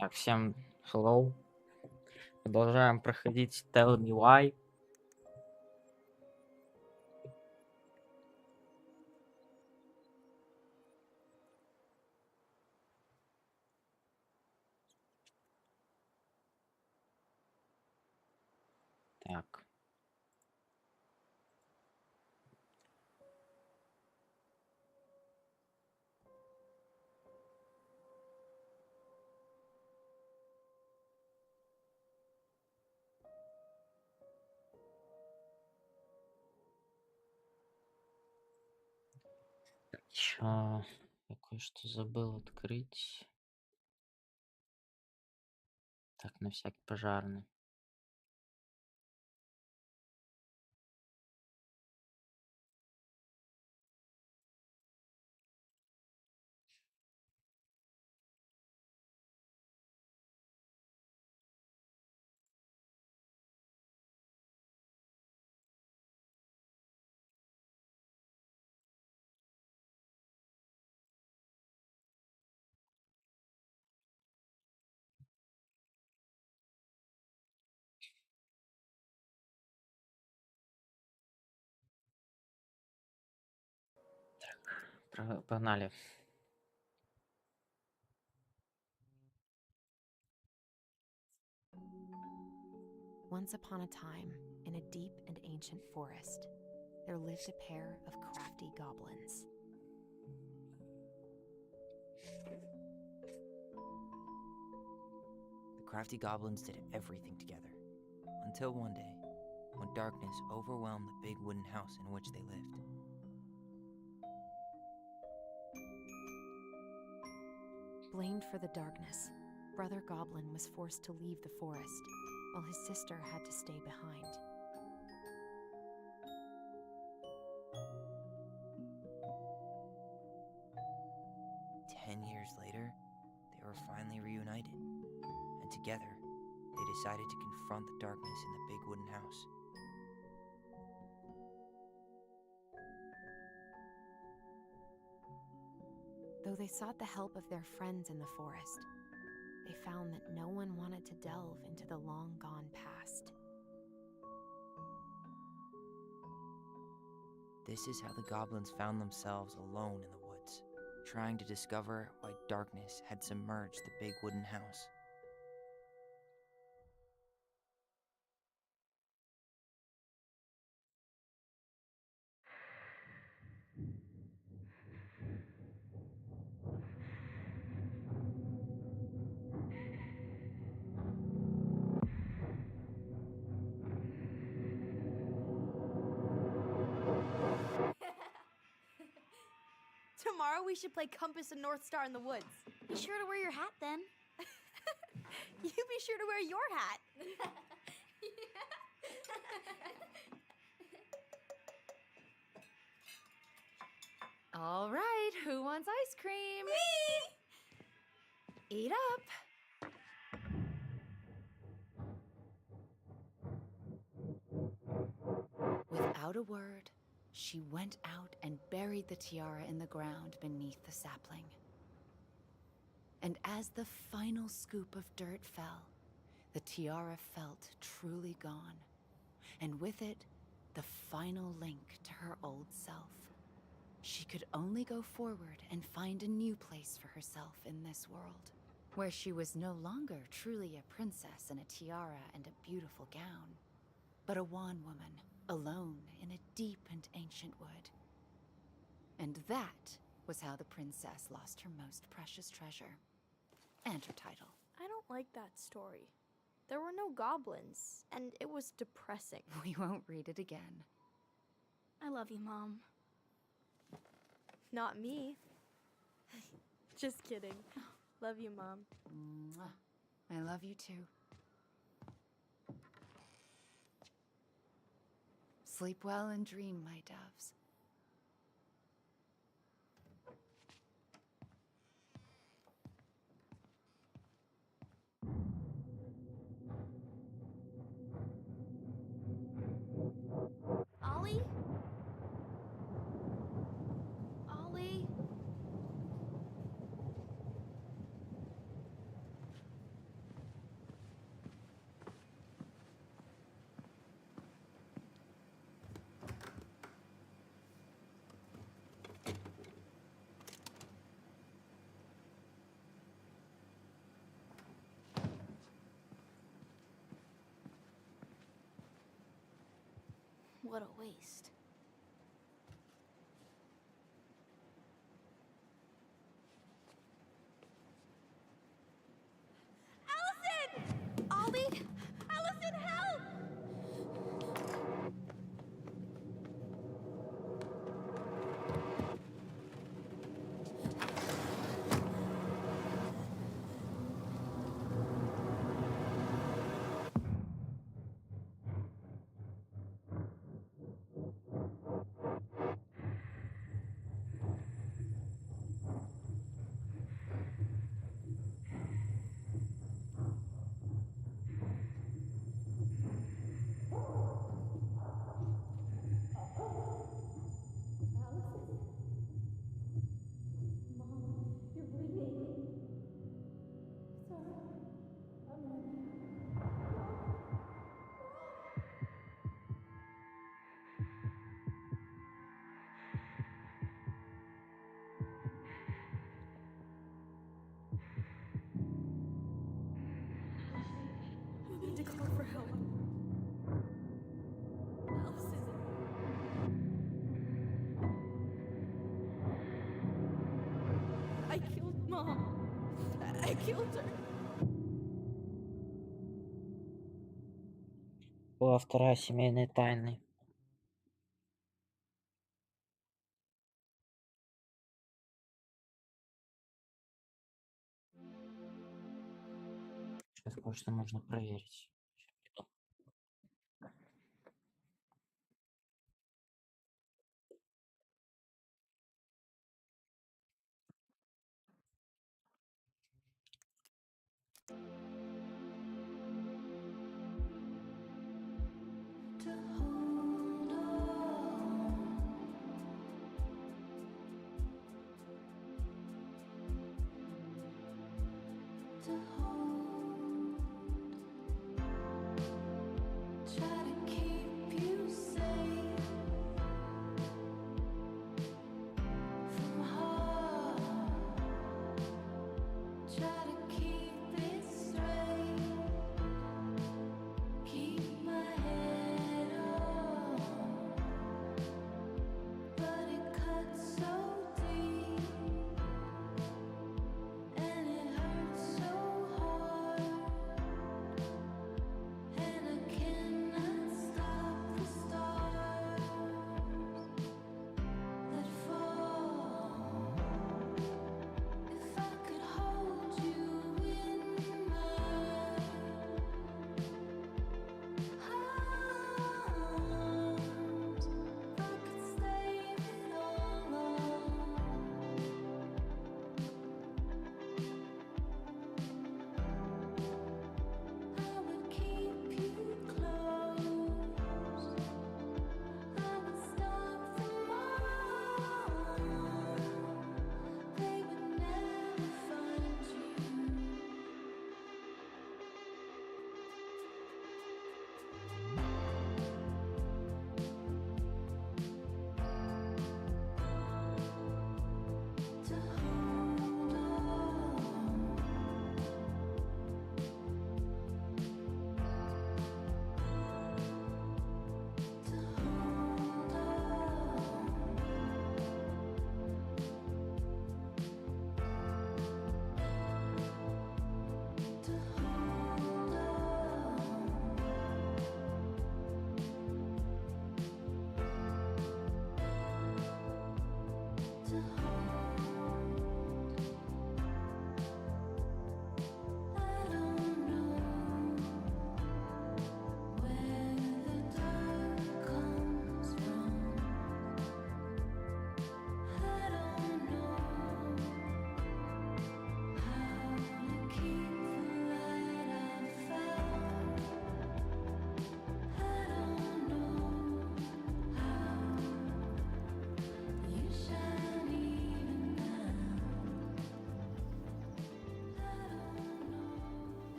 Так, всем hello. Продолжаем проходить Tell Me Why. Так. Чё? Я кое-что забыл открыть. Так, на всякий пожарный. Погнали. Once upon a time, in a deep and ancient forest, there lived a pair of crafty goblins. The crafty goblins did everything together, until one day, when darkness overwhelmed the big wooden house in which they lived. Blamed for the darkness, Brother Goblin was forced to leave the forest, while his sister had to stay behind. Years later, they were finally reunited, and together, they decided to confront the darkness in the big wooden house. Though they sought the help of their friends in the forest, they found that no one wanted to delve into the long-gone past. This is how the goblins found themselves alone in the woods, trying to discover why darkness had submerged the big wooden house. Tomorrow we should play Compass and North Star in the woods. Be sure to wear your hat then. You be sure to wear your hat. All right, who wants ice cream? Me! Eat up. Without a word, she went out and buried the tiara in the ground beneath the sapling. And as the final scoop of dirt fell, the tiara felt truly gone, and with it, the final link to her old self. She could only go forward and find a new place for herself in this world, where she was no longer truly a princess in a tiara and a beautiful gown, but a wan woman, alone in a deep and ancient wood. And that was how the princess lost her most precious treasure, and her title. I don't like that story. There were no goblins, and it was depressing. We won't read it again. I love you, Mom. Not me. Just kidding. Love you, Mom. Mwah. I love you too. Sleep well and dream, my doves. Ollie? Ollie? What a waste. Allison! Ollie? Allison, help! I need to call for help. Allison. I killed Mom. I killed her. Была вторая семейная тайны. Сейчас кое-что нужно проверить.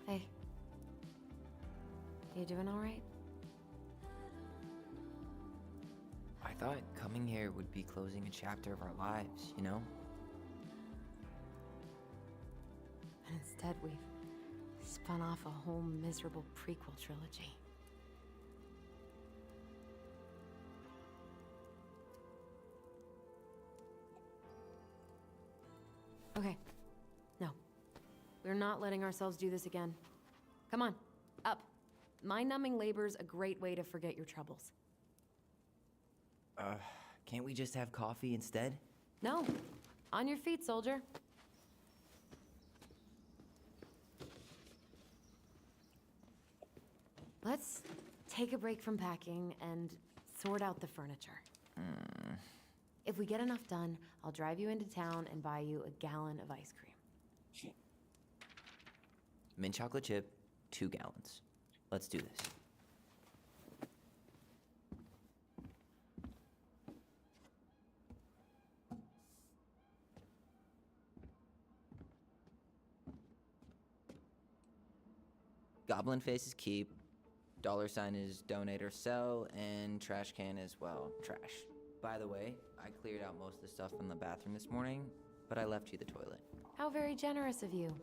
Hey. You doing all right? I thought coming here would be closing a chapter of our lives, you know? And instead we've spun off a whole miserable prequel trilogy. Okay. No. We're not letting ourselves do this again. Come on, up. Mind-numbing labor's a great way to forget your troubles. Can't we just have coffee instead? No. On your feet, soldier. Let's take a break from packing and sort out the furniture. If we get enough done, I'll drive you into town and buy you a gallon of ice cream. Mint chocolate chip, 2 gallons. Let's do this. Goblin face is keep, $sign is donate or sell, and trash can is, well, trash. By the way, I cleared out most of the stuff from the bathroom this morning, but I left you the toilet. How very generous of you.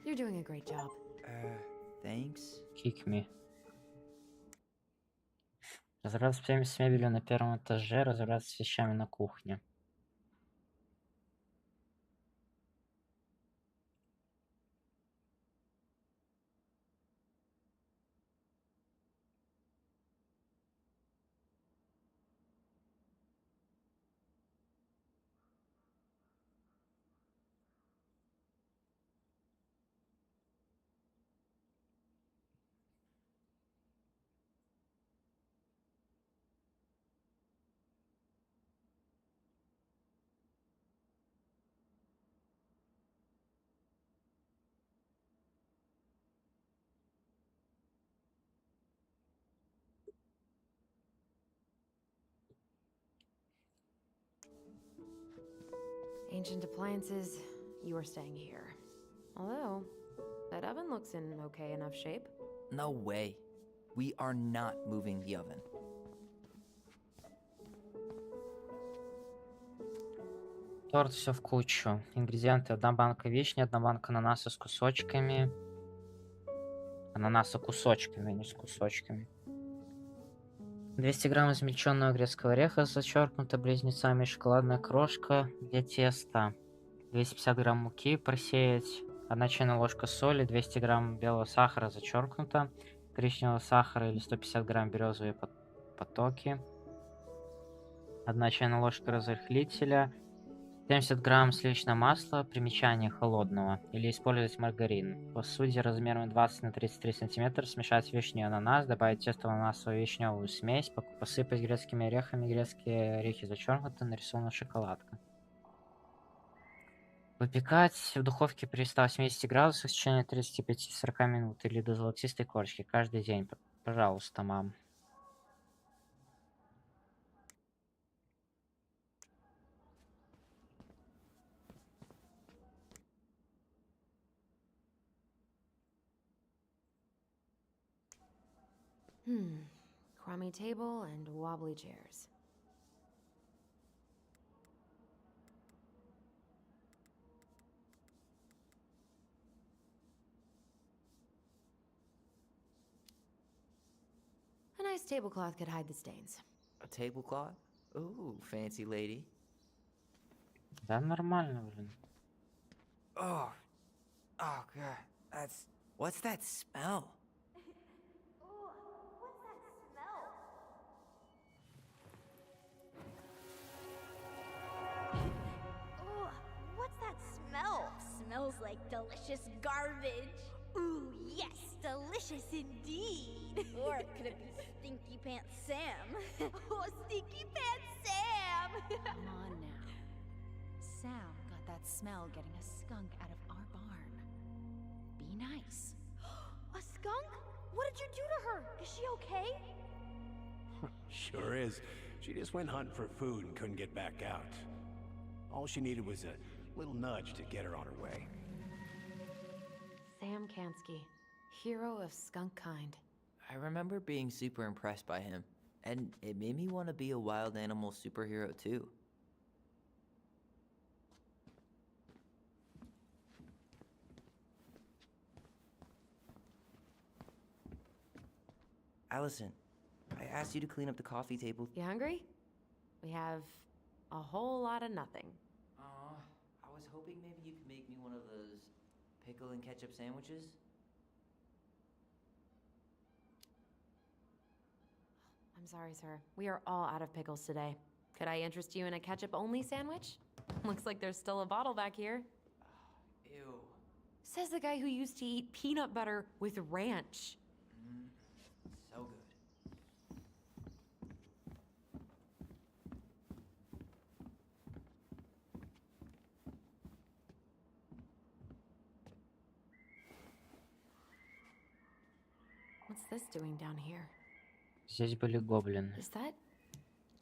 You're doing a great job. Thanks. Kick me. Разобраться с мебелью на первом этаже, разобраться с вещами на кухне. Ancient appliances, you are staying here. Although, that oven looks in okay enough shape. No way. We are not moving the oven. Торт все в кучу. Ингредиенты: 1 банка вишни, 1 банка ананаса с кусочками. Ананаса кусочками, а не с кусочками. 200 грамм измельченного грецкого ореха, зачеркнуто близнецами, шоколадная крошка для теста. 250 грамм муки просеять. 1 чайная ложка соли, 200 грамм белого сахара, зачеркнуто. Коричневого сахара или 150 грамм березовые потоки. 1 чайная ложка разрыхлителя. 70 грамм сливочного масла, примечание холодного, или использовать маргарин. Посуде размером 20 на 33 сантиметра смешать вишню и ананас, добавить тесто в ананасовую вишневую смесь, посыпать грецкими орехами, грецкие орехи зачеркнуты, нарисована шоколадка. Выпекать в духовке при 180 градусах в течение 35-40 минут или до золотистой корочки каждый день. Пожалуйста, мам. Crummy table and wobbly chairs. A nice tablecloth could hide the stains. A tablecloth? Ooh, fancy lady. Да, нормально, блин. Oh, God, what's that smell? Smells like delicious garbage. Ooh, yes, delicious indeed. Or could it be Stinky Pants Sam? Oh, Stinky Pants Sam! Come on now. Sam got that smell getting a skunk out of our barn. Be nice. A skunk? What did you do to her? Is she okay? Sure is. She just went hunting for food and couldn't get back out. All she needed was a little nudge to get her on her way. Sam Kansky, hero of skunk kind. I remember being super impressed by him, and it made me want to be a wild animal superhero too. Allison, I asked you to clean up the coffee table. You hungry? We have a whole lot of nothing. Aw, I was hoping maybe you could make me one of those pickle and ketchup sandwiches. I'm sorry, sir. We are all out of pickles today. Could I interest you in a ketchup-only sandwich? Looks like there's still a bottle back here. Ew. Says the guy who used to eat peanut butter with ranch. So good. What's this doing down here? Здесь были гоблины. Is that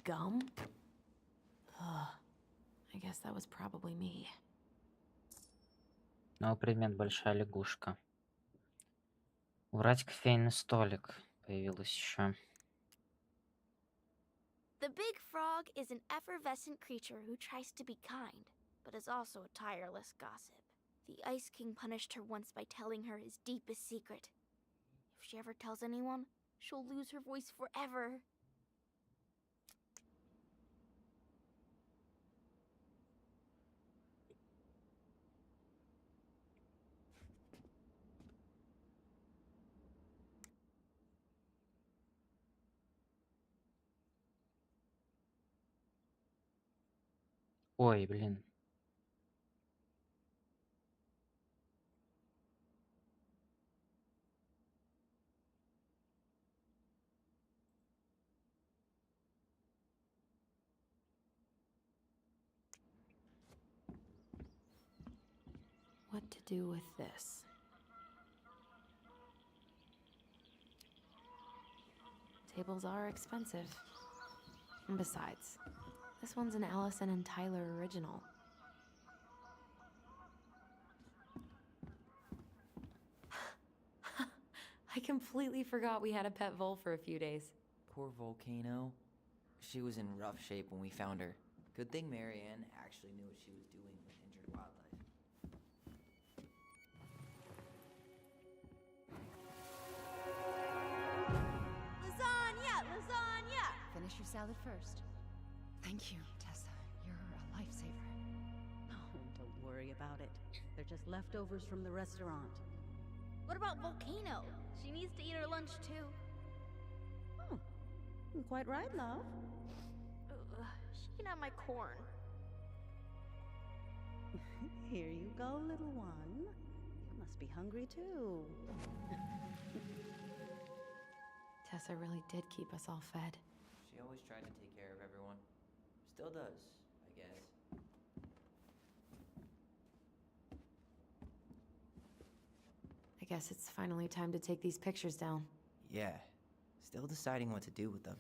gum? Ugh. I guess that was probably me. Новый предмет, большая лягушка. Убрать кофейный столик. Появилось еще. The big frog is an effervescent creature who tries to be kind, but is also a tireless gossip. The Ice King punished her once by telling her his deepest secret. If she ever tells anyone, she'll lose her voice forever. Ой, блин. What to do with this? Tables are expensive. And besides, this one's an Ellison and Tyler original. I completely forgot we had a pet vole for a few days. Poor Volcano. She was in rough shape when we found her. Good thing Marianne actually knew what she was doing with injured wildlife. Lasagna! Lasagna! Finish your salad first. Thank you, Tessa. You're a lifesaver. Oh, don't worry about it. They're just leftovers from the restaurant. What about Volcano? She needs to eat her lunch too. Oh, quite right, love. She can have my corn. Here you go, little one. You must be hungry too. Tessa really did keep us all fed. She always tried to take care of everyone. Still does, I guess. I guess it's finally time to take these pictures down. Yeah, still deciding what to do with them.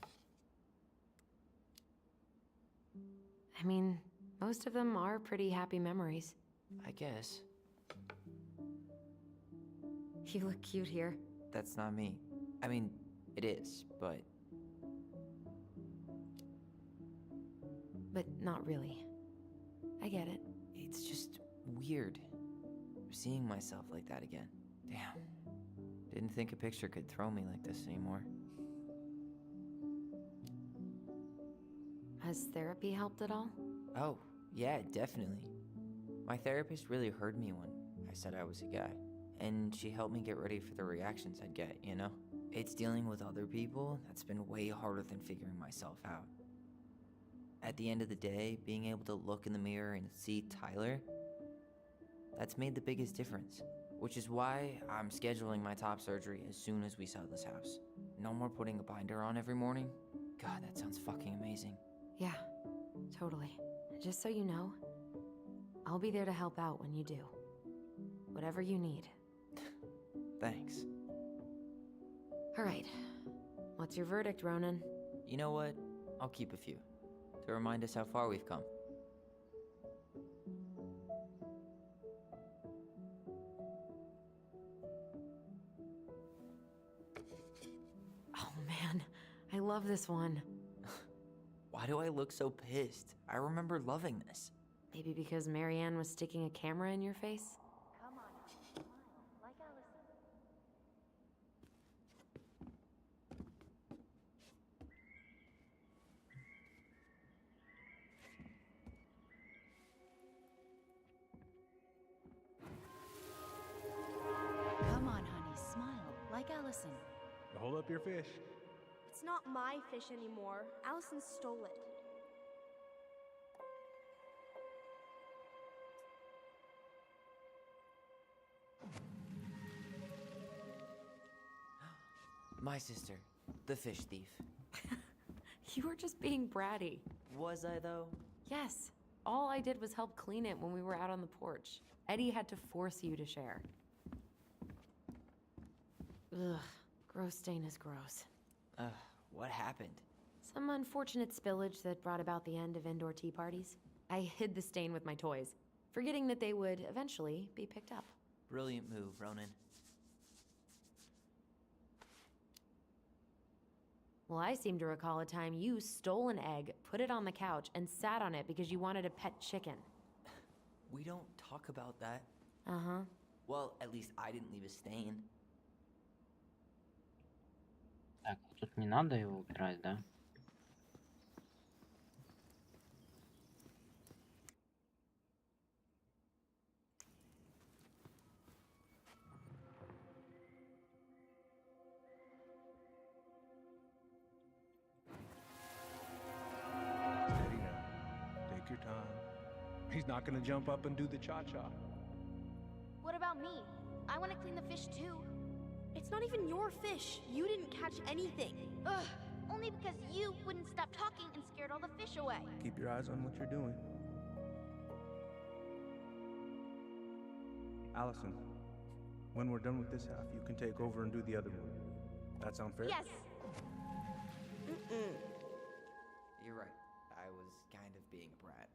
I mean, most of them are pretty happy memories. I guess. You look cute here. That's not me. I mean, it is, but But not really. I get it. it's just weird. Seeing myself like that again. Damn. Didn't think a picture could throw me like this anymore. Has therapy helped at all? Oh, yeah, definitely. My therapist really heard me when I said I was a guy. And she helped me get ready for the reactions I'd get, you know? It's dealing with other people that's been way harder than figuring myself out. At the end of the day, being able to look in the mirror and see Tyler, that's made the biggest difference. Which is why I'm scheduling my top surgery as soon as we sell this house. No more putting a binder on every morning. God, that sounds fucking amazing. Yeah, totally. Just so you know, I'll be there to help out when you do. Whatever you need. Thanks. All right. What's your verdict, Ronan? You know what? I'll keep a few. To remind us how far we've come. Oh man, I love this one. Why do I look so pissed? I remember loving this. Maybe because Marianne was sticking a camera in your face? Come on, smile, like Allison. Allison. Hold up your fish. It's not my fish anymore. Allison stole it. My sister, the fish thief. You were just being bratty. Was I, though? Yes. All I did was help clean it when we were out on the porch. Eddie had to force you to share. Ugh. Gross stain is gross. What happened? Some unfortunate spillage that brought about the end of indoor tea parties. I hid the stain with my toys, forgetting that they would eventually be picked up. Brilliant move, Ronan. Well, I seem to recall a time you stole an egg, put it on the couch, and sat on it because you wanted a pet chicken. We don't talk about that. Uh-huh. Well, at least I didn't leave a stain. Так, тут не надо его убирать, да? Steady now. Take your time. He's not gonna jump up and do the cha-cha. What about me? I want to clean the fish too. It's not even your fish. You didn't catch anything. Ugh. Only because you wouldn't stop talking and scared all the fish away. Keep your eyes on what you're doing. Allison, when we're done with this half, you can take over and do the other one. That sound fair? Yes. You're right. I was kind of being a brat.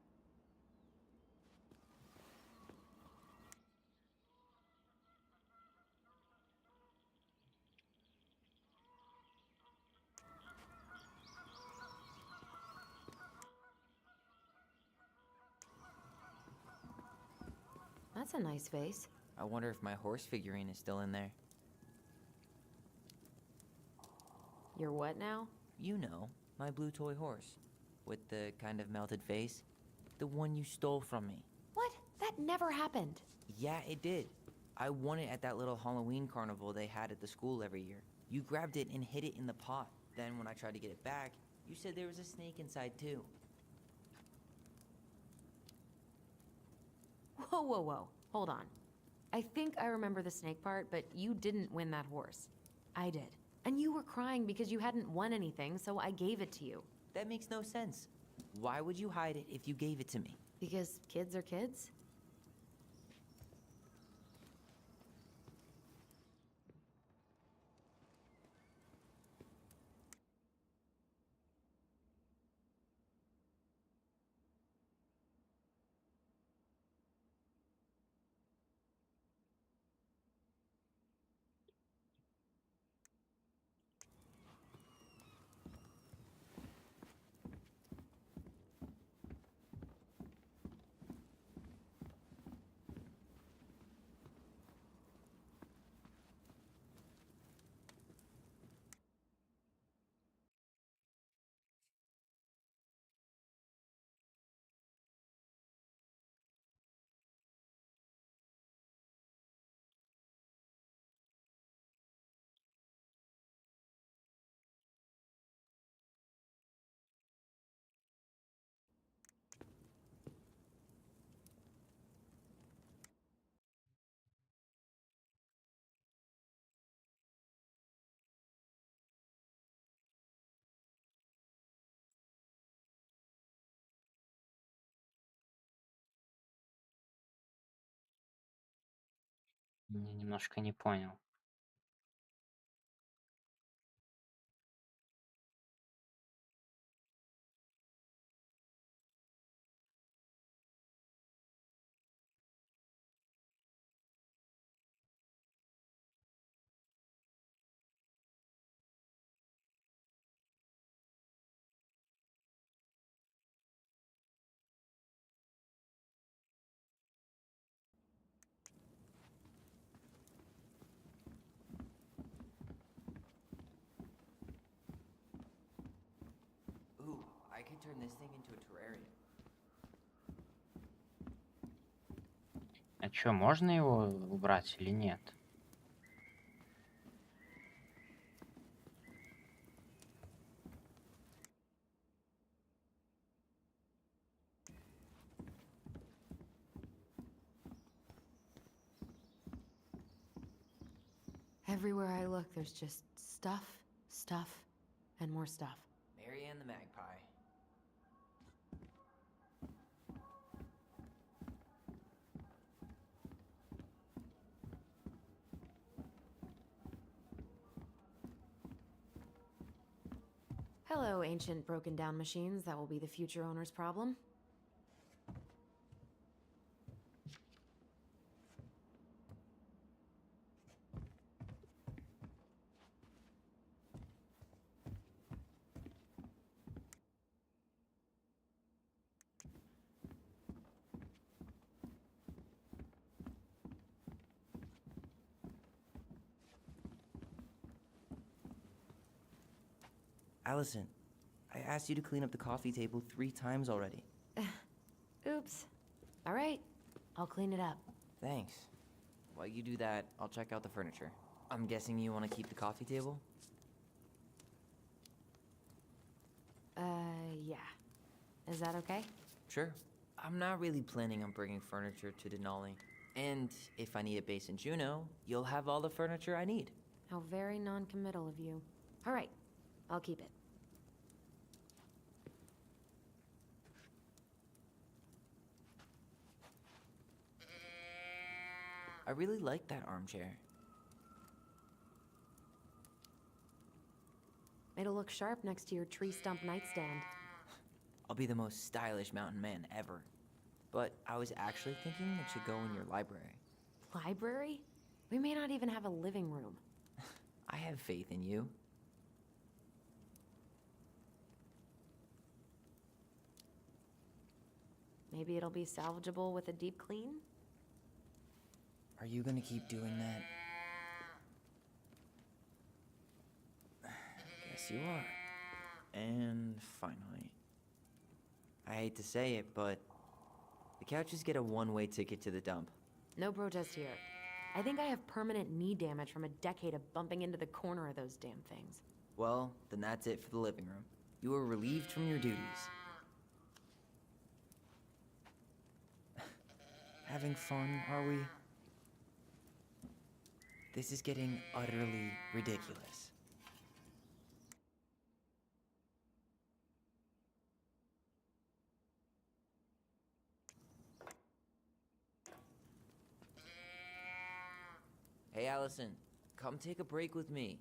That's a nice face. I wonder if my horse figurine is still in there. You're what now? You know, my blue toy horse. With the kind of melted face. The one you stole from me. What? That never happened. Yeah, it did. I won it at that little Halloween carnival they had at the school every year. You grabbed it and hid it in the pot. Then when I tried to get it back, you said there was a snake inside too. Whoa, whoa, whoa. Hold on. I think I remember the snake part, but you didn't win that horse. I did. And you were crying because you hadn't won anything, so I gave it to you. That makes no sense. Why would you hide it if you gave it to me? Because kids are kids? Немножко не понял. Ooh, I could turn this thing into a terrarium. А чё, можно его убрать или нет? Everywhere I look, there's just stuff, and more stuff. Mary and the Magpie. Hello, ancient broken down machines that will be the future owner's problem. Allison, I asked you to clean up the coffee table 3 times already. Oops. All right, I'll clean it up. Thanks. While you do that, I'll check out the furniture. I'm guessing you want to keep the coffee table? Yeah. Is that okay? Sure. I'm not really planning on bringing furniture to Denali. And if I need a base in Juneau, you'll have all the furniture I need. How very non-committal of you. All right, I'll keep it. I really like that armchair. It'll look sharp next to your tree stump nightstand. I'll be the most stylish mountain man ever. But I was actually thinking it should go in your library. Library? We may not even have a living room. I have faith in you. Maybe it'll be salvageable with a deep clean? Are you gonna keep doing that? Guess you are. And finally. I hate to say it, but the couches get a one-way ticket to the dump. No protest here. I think I have permanent knee damage from a decade of bumping into the corner of those damn things. Well, then that's it for the living room. You are relieved from your duties. Having fun, are we? This is getting utterly ridiculous. Hey, Allison, come take a break with me.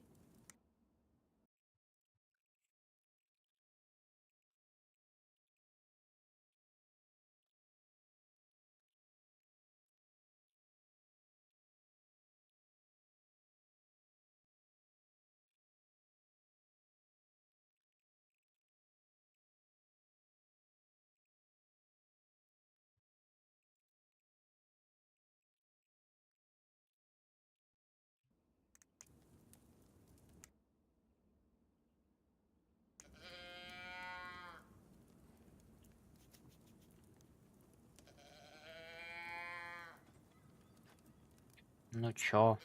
Ну чё?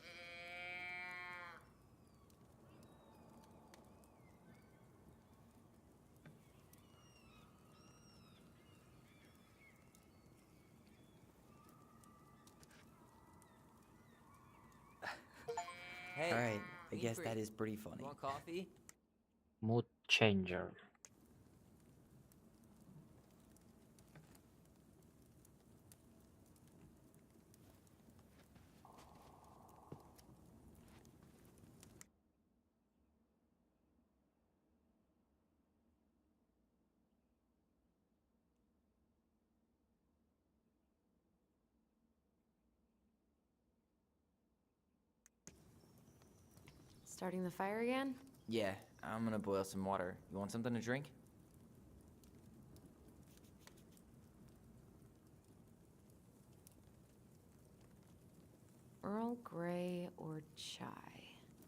Hey, alright, I guess that is pretty funny. Want coffee? Mood changer. Starting the fire again? Yeah, I'm gonna boil some water. You want something to drink? Earl Grey or chai?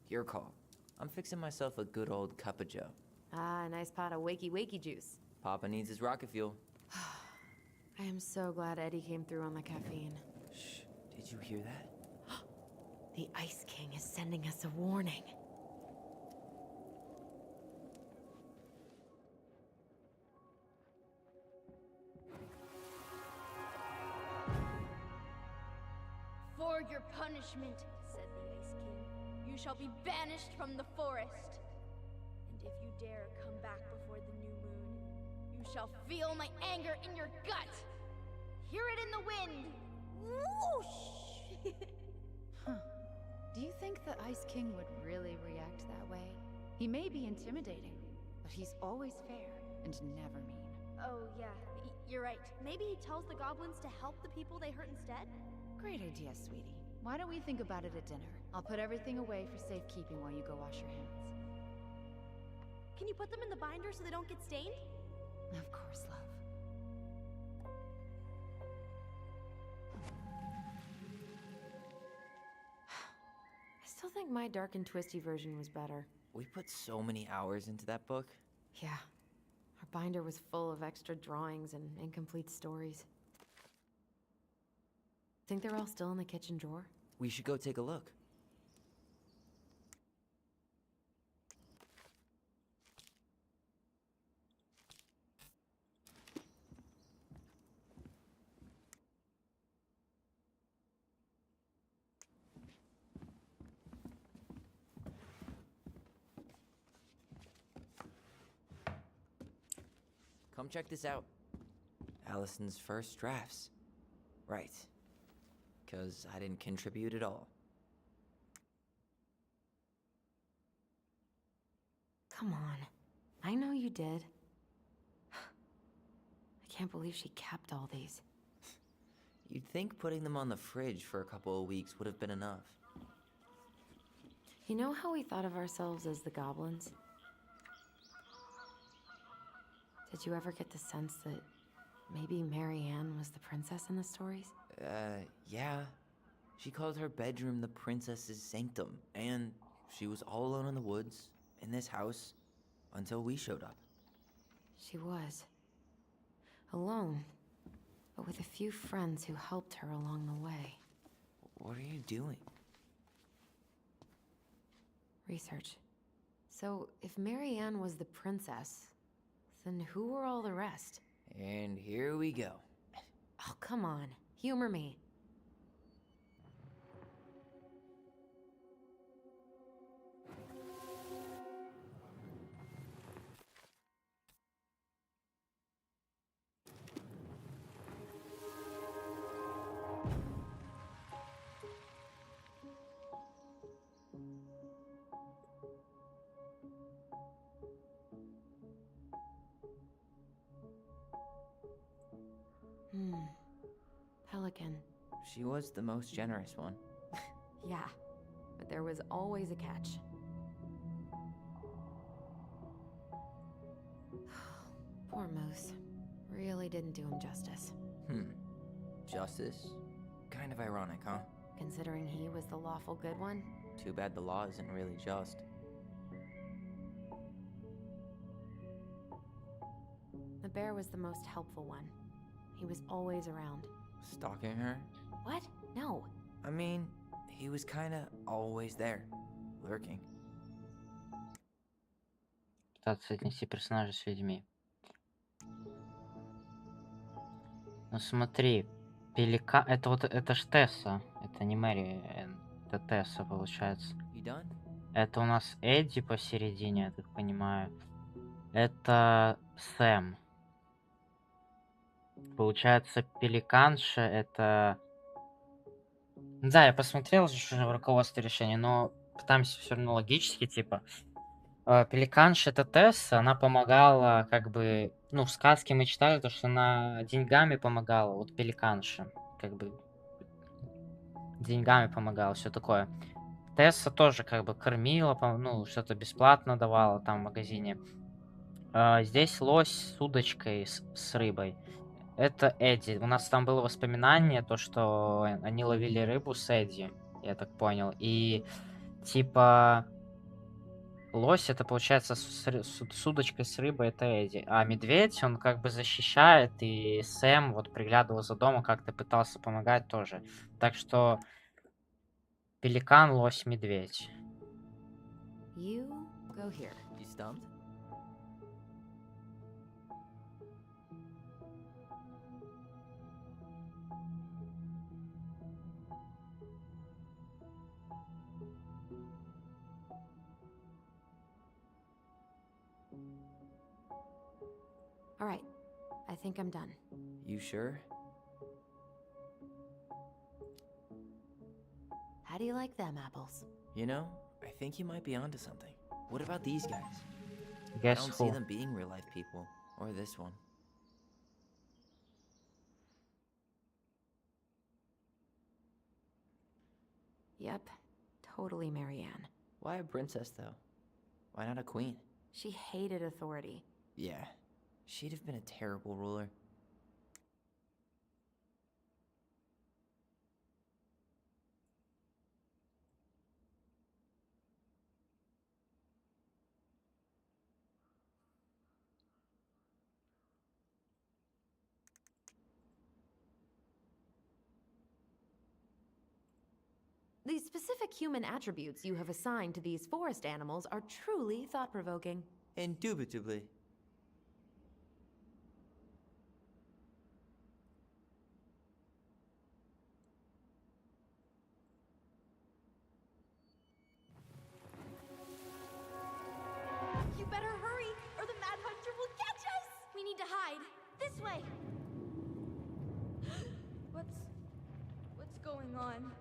Your call. I'm fixing myself a good old cup of joe. Ah, a nice pot of wakey juice. Papa needs his rocket fuel. I am so glad Eddie came through on the caffeine. Shh, did you hear that? The Ice King is sending us a warning. For your punishment, said the Ice King, you shall be banished from the forest. And if you dare come back before the new moon, you shall feel my anger in your gut. Hear it in the wind. Whoosh! Huh. Do you think the Ice King would really react that way? He may be intimidating, but he's always fair and never mean. Oh, yeah, you're right. Maybe he tells the goblins to help the people they hurt instead? Great idea, sweetie. Why don't we think about it at dinner? I'll put everything away for safekeeping while you go wash your hands. Can you put them in the binder so they don't get stained? Of course, love. I still think my dark and twisty version was better. We put so many hours into that book. Yeah. Our binder was full of extra drawings and incomplete stories. Think they're all still in the kitchen drawer? We should go take a look. Come check this out. Allison's first drafts. Right. Because I didn't contribute at all. Come on. I know you did. I can't believe she kept all these. You'd think putting them on the fridge for a couple of weeks would have been enough. You know how we thought of ourselves as the goblins? Did you ever get the sense that maybe Marianne was the princess in the stories? Yeah. She called her bedroom the princess's sanctum, and she was all alone in the woods, in this house, until we showed up. She was. Alone, but with a few friends who helped her along the way. What are you doing? Research. So, if Marianne was the princess, then who were all the rest? And here we go. Oh, come on. Humor me. Pelican. She was the most generous one. Yeah, but there was always a catch. Poor Moose. Really didn't do him justice. Justice? Kind of ironic, huh? Considering he was the lawful good one. Too bad the law isn't really just. The bear was the most helpful one. He was always around. Stalking her? What? No. I mean, he was kinda always there. Lurking. Пытаться соотнести персонажа с людьми. Ну смотри, пелика... Это ж Тесса. Это не Мэри, это Тесса, получается. You done? Это у нас Эдди посередине, я так понимаю. Это Сэм. Получается, пеликанша это... Да, я посмотрел уже в руководстве решения, но пытаемся все равно логически, типа. Пеликанша это Тесса, она помогала, как бы... Ну, в сказке мы читали, то, что она деньгами помогала, вот пеликанша. Как бы... Деньгами помогала, все такое. Тесса тоже как бы кормила, ну, что-то бесплатно давала там в магазине. Здесь лось с удочкой, с рыбой. Это Эдди. У нас там было воспоминание, то, что они ловили рыбу с Эдди, я так понял. И типа лось это получается с удочкой с рыбой, это Эдди. А медведь, он как бы защищает, и Сэм вот приглядывал за домом, как-то пытался помогать тоже. Так что пеликан, лось, медведь. You go here. You stumped? All right, I think I'm done. You sure? How do you like them apples? You know, I think you might be onto something. What about these guys? I Guess don't see who? them being real life people. Or this one. Yep, totally Marianne. Why a princess, though? Why not a queen? She hated authority. Yeah, she'd have been a terrible ruler. The specific human attributes you have assigned to these forest animals are truly thought-provoking. Indubitably. You better hurry, or the Mad Hunter will catch us! We need to hide. This way! What's going on?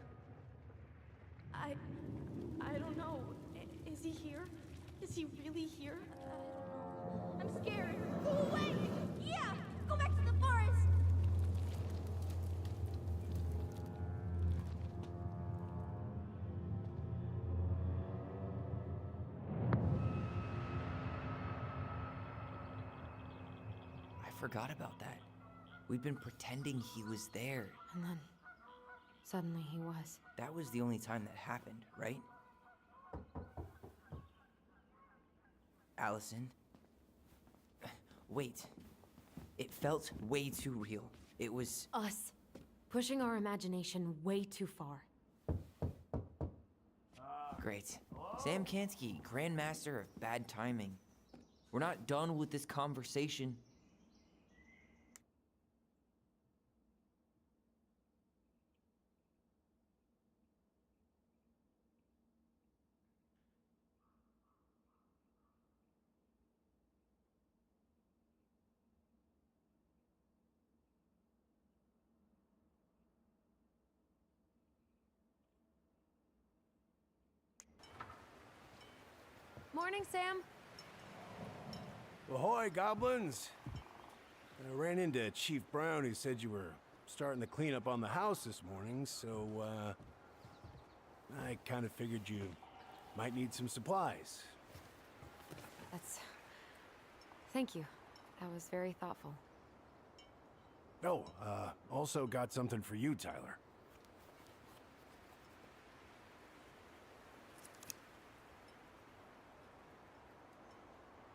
I don't know. Is he here? Is he really here? I don't know. I'm scared. Go away! Yeah! Go back to the forest! I forgot about that. We'd been pretending he was there. And then, suddenly he was. That was the only time that happened, right? Allison? Wait. It felt way too real. It was... Us. Pushing our imagination way too far. Great. Sam Kansky, Grandmaster of Bad Timing. We're not done with this conversation. Morning, Sam. Ahoy, goblins! I ran into Chief Brown, who said you were starting the cleanup on the house this morning, so, I kind of figured you might need some supplies. Thank you. That was very thoughtful. Oh, also got something for you, Tyler.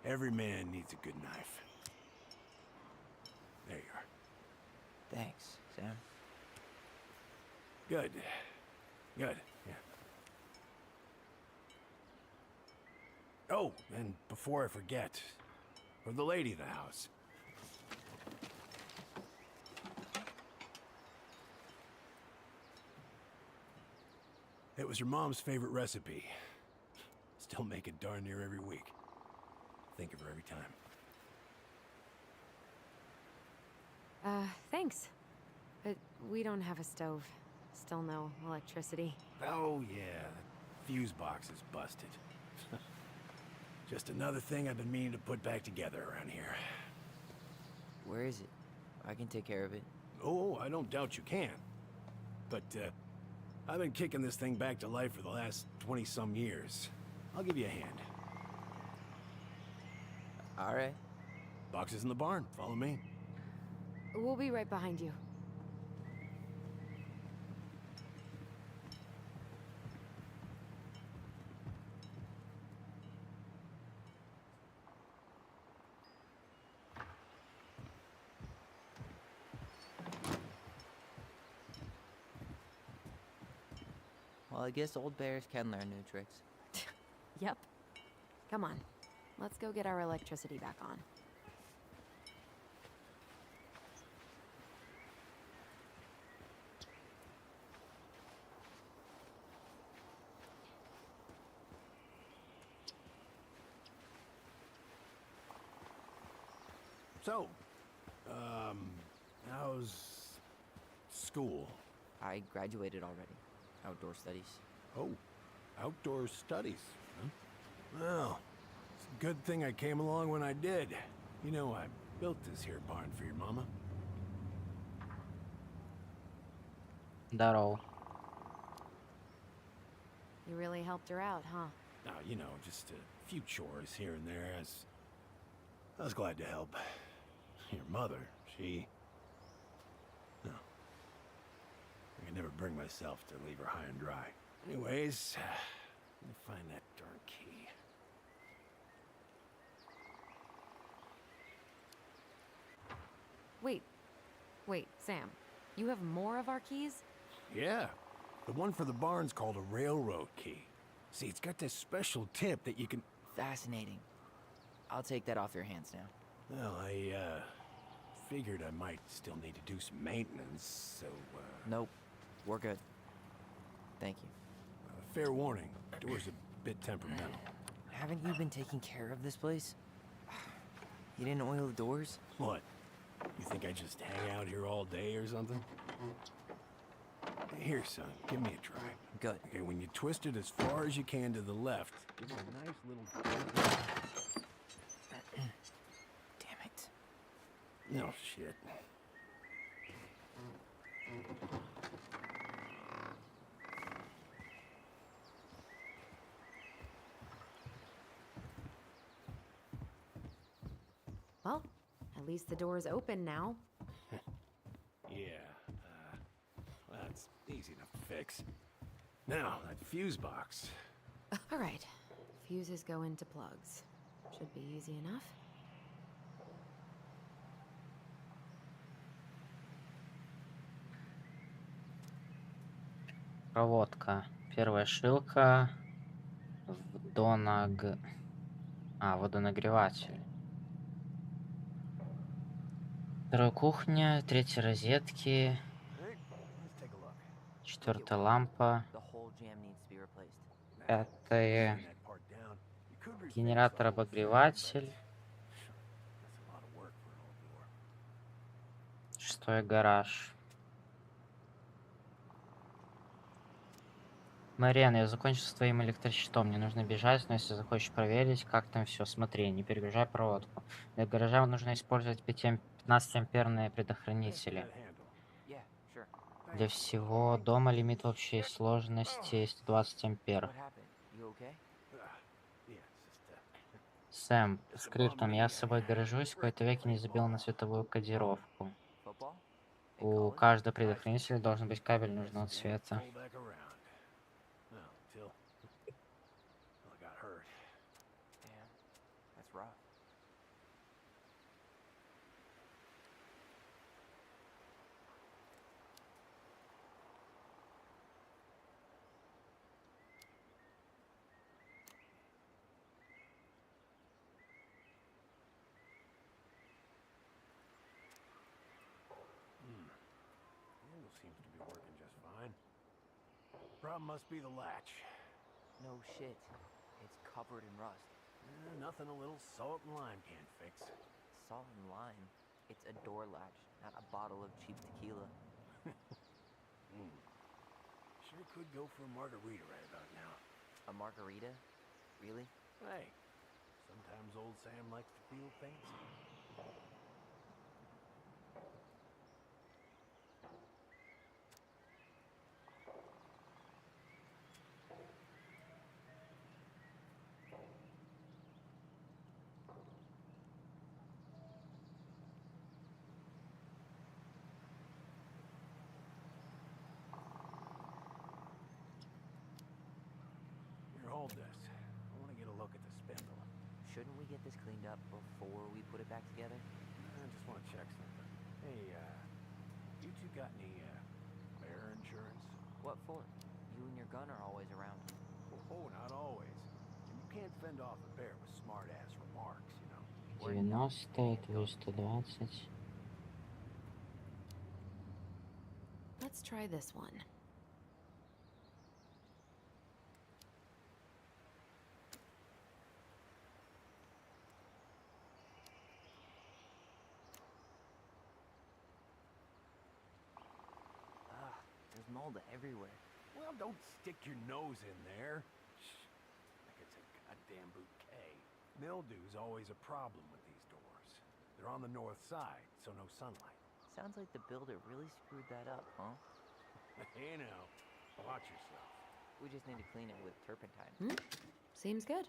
Every man needs a good knife. There you are. Thanks, Sam. Good. Good, yeah. Oh, and before I forget, for the lady of the house. It was your mom's favorite recipe. Still make it darn near every week. Think of her every time. Thanks. But we don't have a stove. Still no electricity. Oh, yeah. The fuse box is busted. Just another thing I've been meaning to put back together around here. Where is it? I can take care of it. Oh, I don't doubt you can. But, I've been kicking this thing back to life for the last 20-some years. I'll give you a hand. All right. Box is in the barn. Follow me. We'll be right behind you. Well, I guess old bears can learn new tricks. Yep. Come on. Let's go get our electricity back on. So, how's school? I graduated already. Outdoor studies. Oh, outdoor studies, huh? Well, it's a good thing I came along when I did. You know, I built this here barn for your mama. Здорово. You really helped her out, huh? Now, you know, just a few chores here and there. I was glad to help. Your mother, she... No. I could never bring myself to leave her high and dry. Anyways, let me find that darn key. Wait, Sam. You have more of our keys? Yeah. The one for the barn's called a railroad key. See, it's got this special tip that you can... Fascinating. I'll take that off your hands now. Well, I, figured I might still need to do some maintenance, so, Nope. We're good. Thank you. fair warning, door's a bit temperamental. Haven't you been taking care of this place? You didn't oil the doors? What? You think I just hang out here all day or something? Here, son, give me a try. Good. Okay, when you twist it as far as you can to the left, give it a nice little... Damn it. No shit. Well, at least the door's open now. Yeah, that's easy enough to fix. Now, that fuse box. All right. Fuses go into plugs. Should be easy enough. Проводка. Первая шилка. Водонагреватель. Вторая кухня, третья розетки, четвертая лампа, The whole jam needs to be replaced. пятая генератор-обогреватель, шестое гараж. Мариан, я закончил с твоим электрощитом. Мне нужно бежать, но если захочешь проверить, как там все, смотри, не перегружай проводку. Для гаража нужно использовать 15-амперные предохранители. Yeah, sure. Для всего дома лимит общей сложности 120 ампер. What happened? You okay? Сэм, скриптом, я с собой горжусь, в какой-то веке не забил на световую кодировку. Football? In У college? каждого предохранителя должен быть кабель нужного цвета. Damn, that's rough. Handle seems to be working just fine. Problem must be the latch. No shit. It's covered in rust. Nothing a little salt and lime can't fix. Salt and lime. It's a door latch, not a bottle of cheap tequila. Sure could go for a margarita right about now. A margarita? Really? Hey, sometimes old Sam likes to feel fancy. Here, hold this. I want to get a look at the spindle. Shouldn't we get this cleaned up before we put it back together? I just want to check something. Hey, you two got any, bear insurance? What for? You and your gun are always around. Oh, not always. And you can't fend off a bear with smart-ass remarks, you know. 90, твой 120. Let's try this one. mold everywhere. Well, don't stick your nose in there. Shh. Like it's a goddamn bouquet. Mildew's always a problem with these doors. They're on the north side, so no sunlight. Sounds like the builder really screwed that up, huh? You know, watch yourself. We just need to clean it with turpentine. Seems good.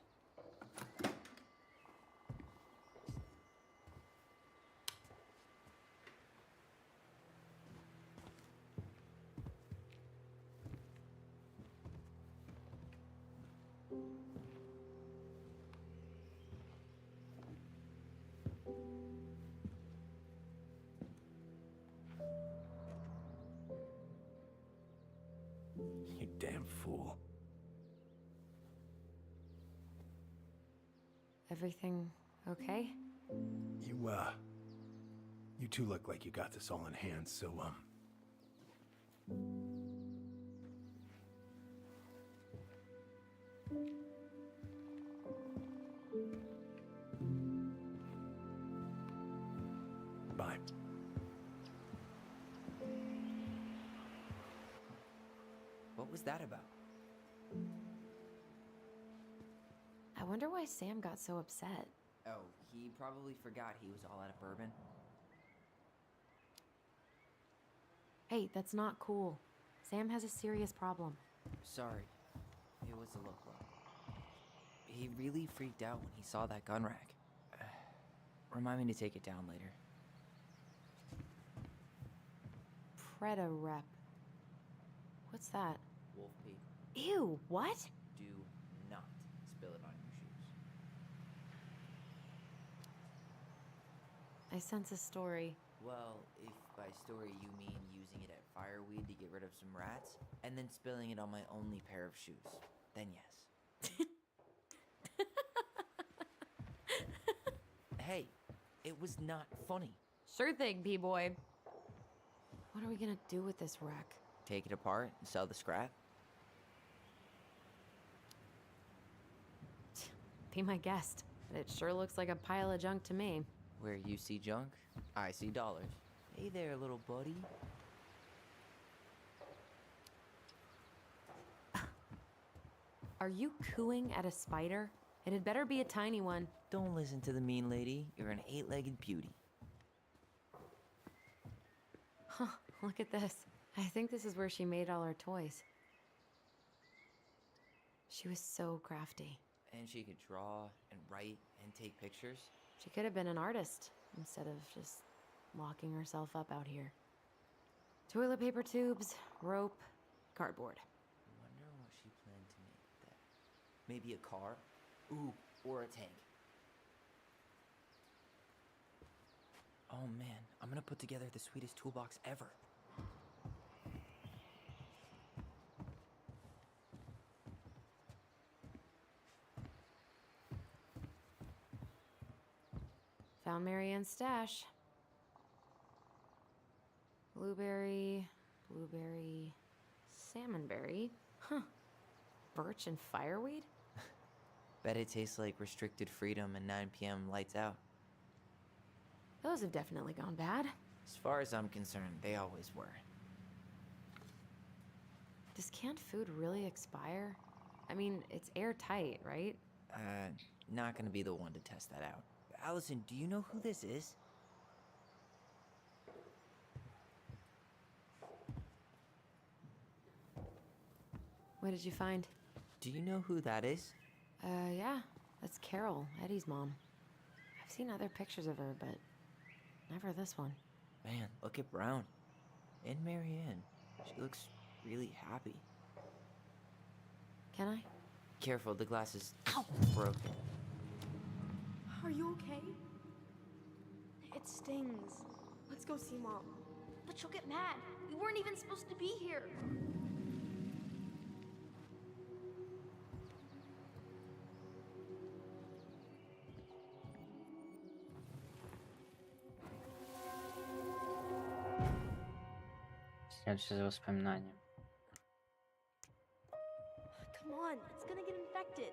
You damn fool. Everything okay? You two look like you got this all in hand, so, bye. What was that about? I wonder why Sam got so upset. Oh, he probably forgot he was all out of bourbon. Hey, that's not cool. Sam has a serious problem. Sorry. It was a low blow. He really freaked out when he saw that gun rack. Remind me to take it down later. Preda rep. What's that? Wolf pee. Ew, what? Do not spill it on your shoes. I sense a story. Well, if by story you mean using it at fireweed to get rid of some rats, and then spilling it on my only pair of shoes, then yes. Hey, it was not funny. Sure thing, B-boy. What are we gonna do with this wreck? Take it apart and sell the scrap? Be my guest. It sure looks like a pile of junk to me. Where you see junk, I see dollars. Hey there, little buddy. Are you cooing at a spider? It had better be a tiny one. Don't listen to the mean lady. You're an 8-legged beauty. Huh, look at this. I think this is where she made all her toys. She was so crafty. And she could draw and write and take pictures. She could have been an artist instead of just locking herself up out here. Toilet paper tubes, rope, cardboard. Wonder what she planned to make with that. Maybe a car? Ooh, or a tank. Oh man, I'm gonna put together the sweetest toolbox ever. Found Marianne's stash. Blueberry, salmonberry. Huh. Birch and fireweed? Bet it tastes like restricted freedom and 9 p.m. lights out. Those have definitely gone bad. As far as I'm concerned, they always were. Does canned food really expire? I mean, it's airtight, right? Not gonna be the one to test that out. Allison, do you know who this is? What did you find? Do you know who that is? Yeah, that's Carol, Eddie's mom. I've seen other pictures of her, but never this one. Man, look at Brown. And Marianne. She looks really happy. Can I? Careful, the glass is broken. Are you okay? It stings. Let's go see Mom. But she'll get mad. We weren't even supposed to be here. Следующее за воспоминания. Come on, it's gonna get infected.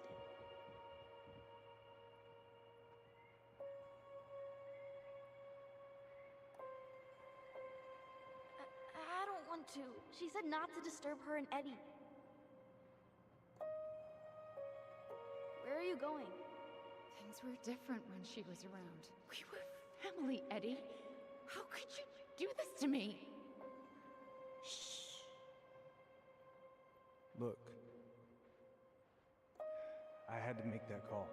I don't want to. She said not to disturb her and Eddie. Where are you going? Things were different when she was around. We were family, Eddie. How could you do this to me? Shh. Look, I had to make that call.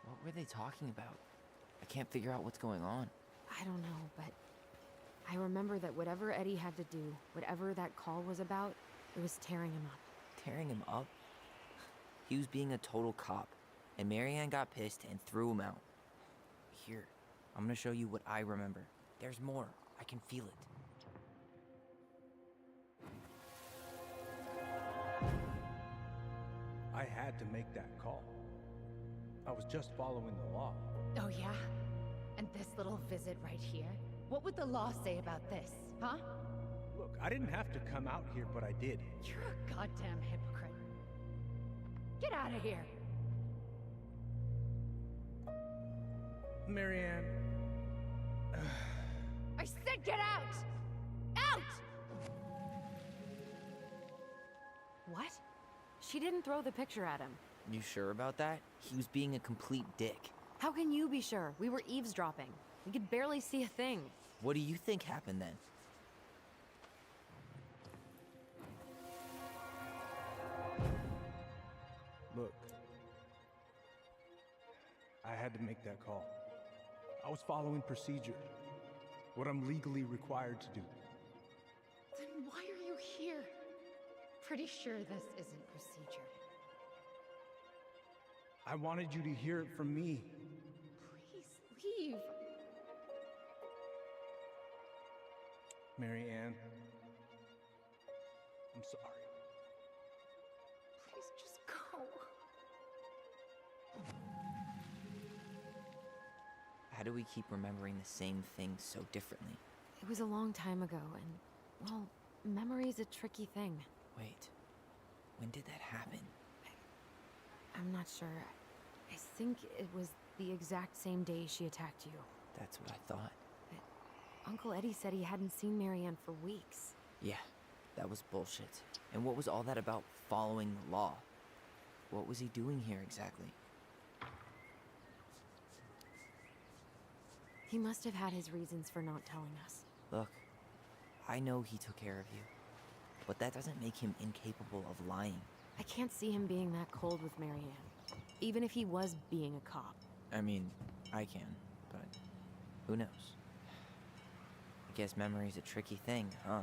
What were they talking about? I can't figure out what's going on. I don't know, but I remember that whatever Eddie had to do, whatever that call was about, it was tearing him up. Tearing him up? He was being a total cop, and Marianne got pissed and threw him out. Here, I'm gonna show you what I remember. There's more. I can feel it. I had to make that call. I was just following the law. Oh, yeah? And this little visit right here? What would the law say about this, huh? Look, I didn't have to come out here, but I did. You're a goddamn hypocrite. Get out of here! Marianne. I said get out! Out! What? She didn't throw the picture at him. You sure about that? He was being a complete dick. How can you be sure? We were eavesdropping. We could barely see a thing. What do you think happened then? Look, I had to make that call. I was following procedure, what I'm legally required to do. Then why are you here? Pretty sure this isn't procedure. I wanted you to hear it from me. Please leave. Marianne, I'm sorry. Please just go. How do we keep remembering the same thing so differently? It was a long time ago, and, well, memory's a tricky thing. Wait, when did that happen? I'm not sure. I think it was the exact same day she attacked you. That's what I thought. Uncle Eddie said he hadn't seen Marianne for weeks. Yeah, that was bullshit. And what was all that about following the law? What was he doing here exactly? He must have had his reasons for not telling us. Look, I know he took care of you, but that doesn't make him incapable of lying. I can't see him being that cold with Marianne, even if he was being a cop. I mean, I can, but who knows? I guess memory's a tricky thing, huh?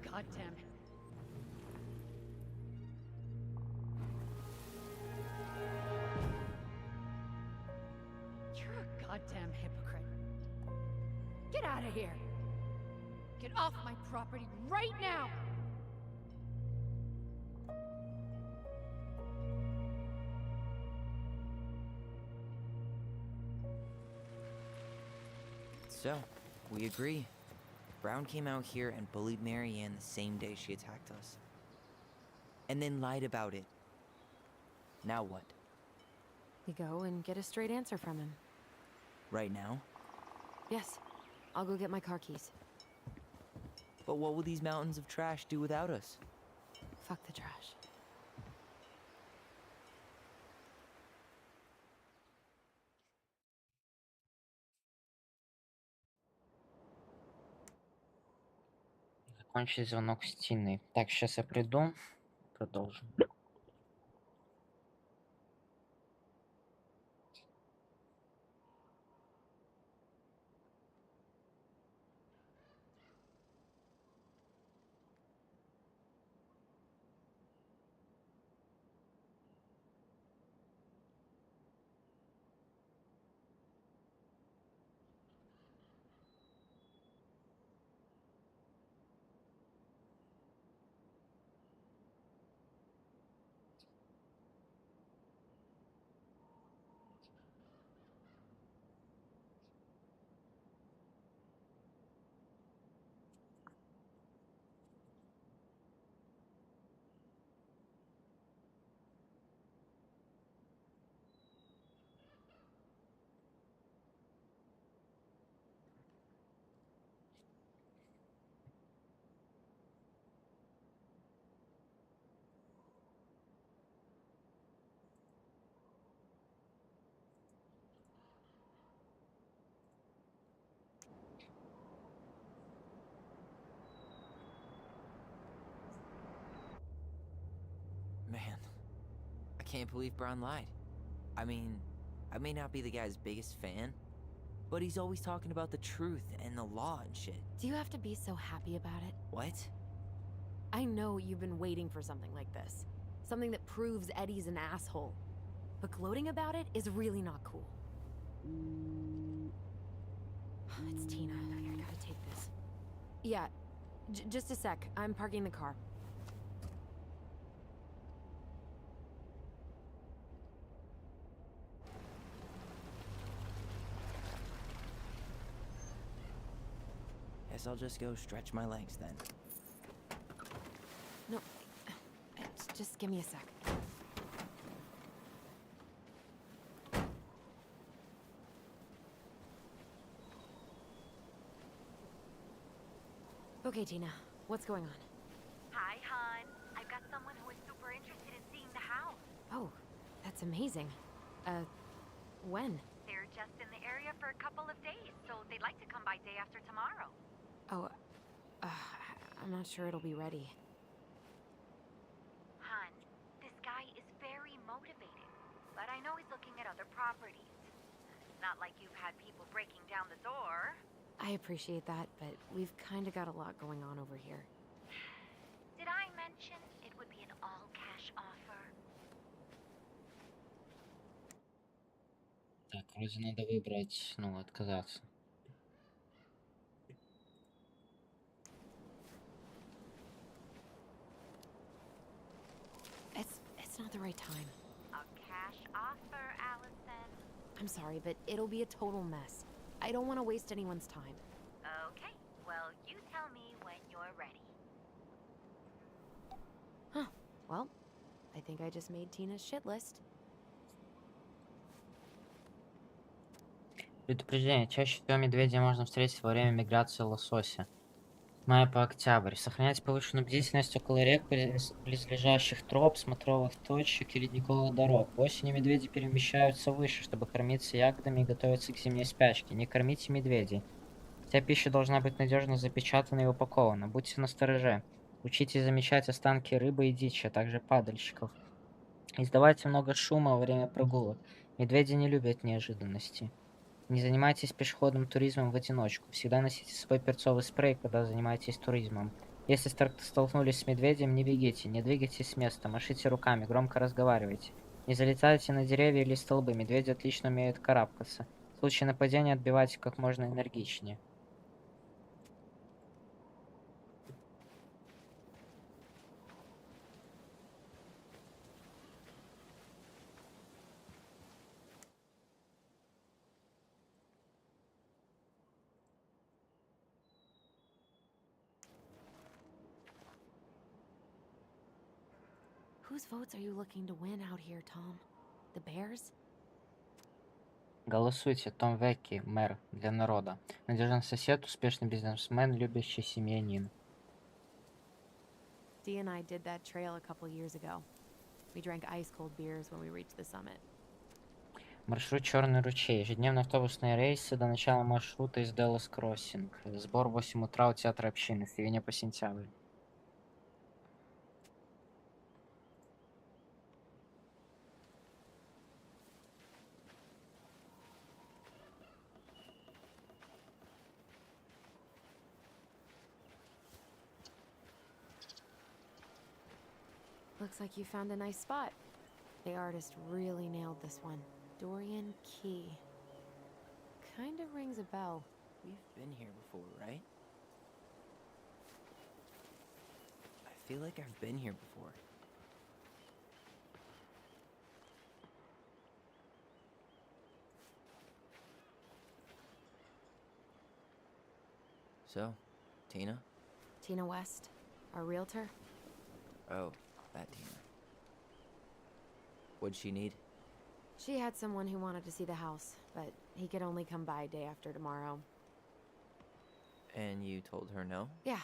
Goddamn. You're a goddamn hypocrite. Get out of here. Get off my property right now. So, we agree. Brown came out here and bullied Marianne the same day she attacked us. And then lied about it. Now what? We go and get a straight answer from him. Right now? Yes. I'll go get my car keys. But what will these mountains of trash do without us? Fuck the trash. закончить звонок с Тиной. Так, сейчас я приду, продолжим. Man, I can't believe Braun lied. I mean, I may not be the guy's biggest fan, but he's always talking about the truth and the law and shit. Do you have to be so happy about it? What? I know you've been waiting for something like this. Something that proves Eddie's an asshole. But gloating about it is really not cool. It's Tina. I gotta take this. Yeah, just a sec. I'm parking the car. Guess I'll just go stretch my legs then. No, just give me a sec. Okay, Tina, what's going on? Hi, hon. I've got someone who is super interested in seeing the house. Oh, that's amazing. When? They're just in the area for a couple of days, so they'd like to come by day after tomorrow. Oh, I'm not sure it'll be ready. Hon, this guy is very motivated, but I know he's looking at other properties. Not like you've had people breaking down the door. I appreciate that, but we've kind of got a lot going on over here. Did I mention it would be an all-cash offer? Так, вроде надо выбрать, ну, отказаться. It's not the right time. A cash offer, Allison. I'm sorry, but it'll be a total mess. I don't want to waste anyone's time. Okay, well, you tell me when you're ready. Huh. Well, I think I just made Tina's shit list. Предупреждение. Чаще всего медведя можно встретить во время миграции лосося. С мая по октябрь. Сохраняйте повышенную бдительность около рек, близлежащих троп, смотровых точек и ледниковых дорог. Осенью медведи перемещаются выше, чтобы кормиться ягодами и готовиться к зимней спячке. Не кормите медведей. Вся пища должна быть надежно запечатана и упакована. Будьте настороже. Учитесь замечать останки рыбы и дичи, а также падальщиков. Издавайте много шума во время прогулок. Медведи не любят неожиданностей. Не занимайтесь пешеходным туризмом в одиночку. Всегда носите с собой перцовый спрей, когда занимаетесь туризмом. Если столкнулись с медведем, не бегите, не двигайтесь с места, машите руками, громко разговаривайте. Не залетайте на деревья или столбы, медведи отлично умеют карабкаться. В случае нападения отбивайте как можно энергичнее. Whose votes are you looking to win out here, Tom? The Bears? Голосуйте. Том Векки, мэр для народа. Надежный сосед, успешный бизнесмен, любящий семьянин. Dee and I did that trail a couple years ago. We drank ice-cold beers when we reached the summit. Маршрут Черный ручей. Ежедневные автобусные рейсы до начала маршрута из Даллас Кроссинг. Сбор в 8 утра у театра общины. С июня по сентябрь. Looks like you found a nice spot. The artist really nailed this one. Dorian Key. Kind of rings a bell. We've been here before, right? I feel like I've been here before. So, Tina? Tina West, our realtor. Oh, that Tina. What'd she need? She had someone who wanted to see the house, but he could only come by day after tomorrow. And you told her no? Yeah.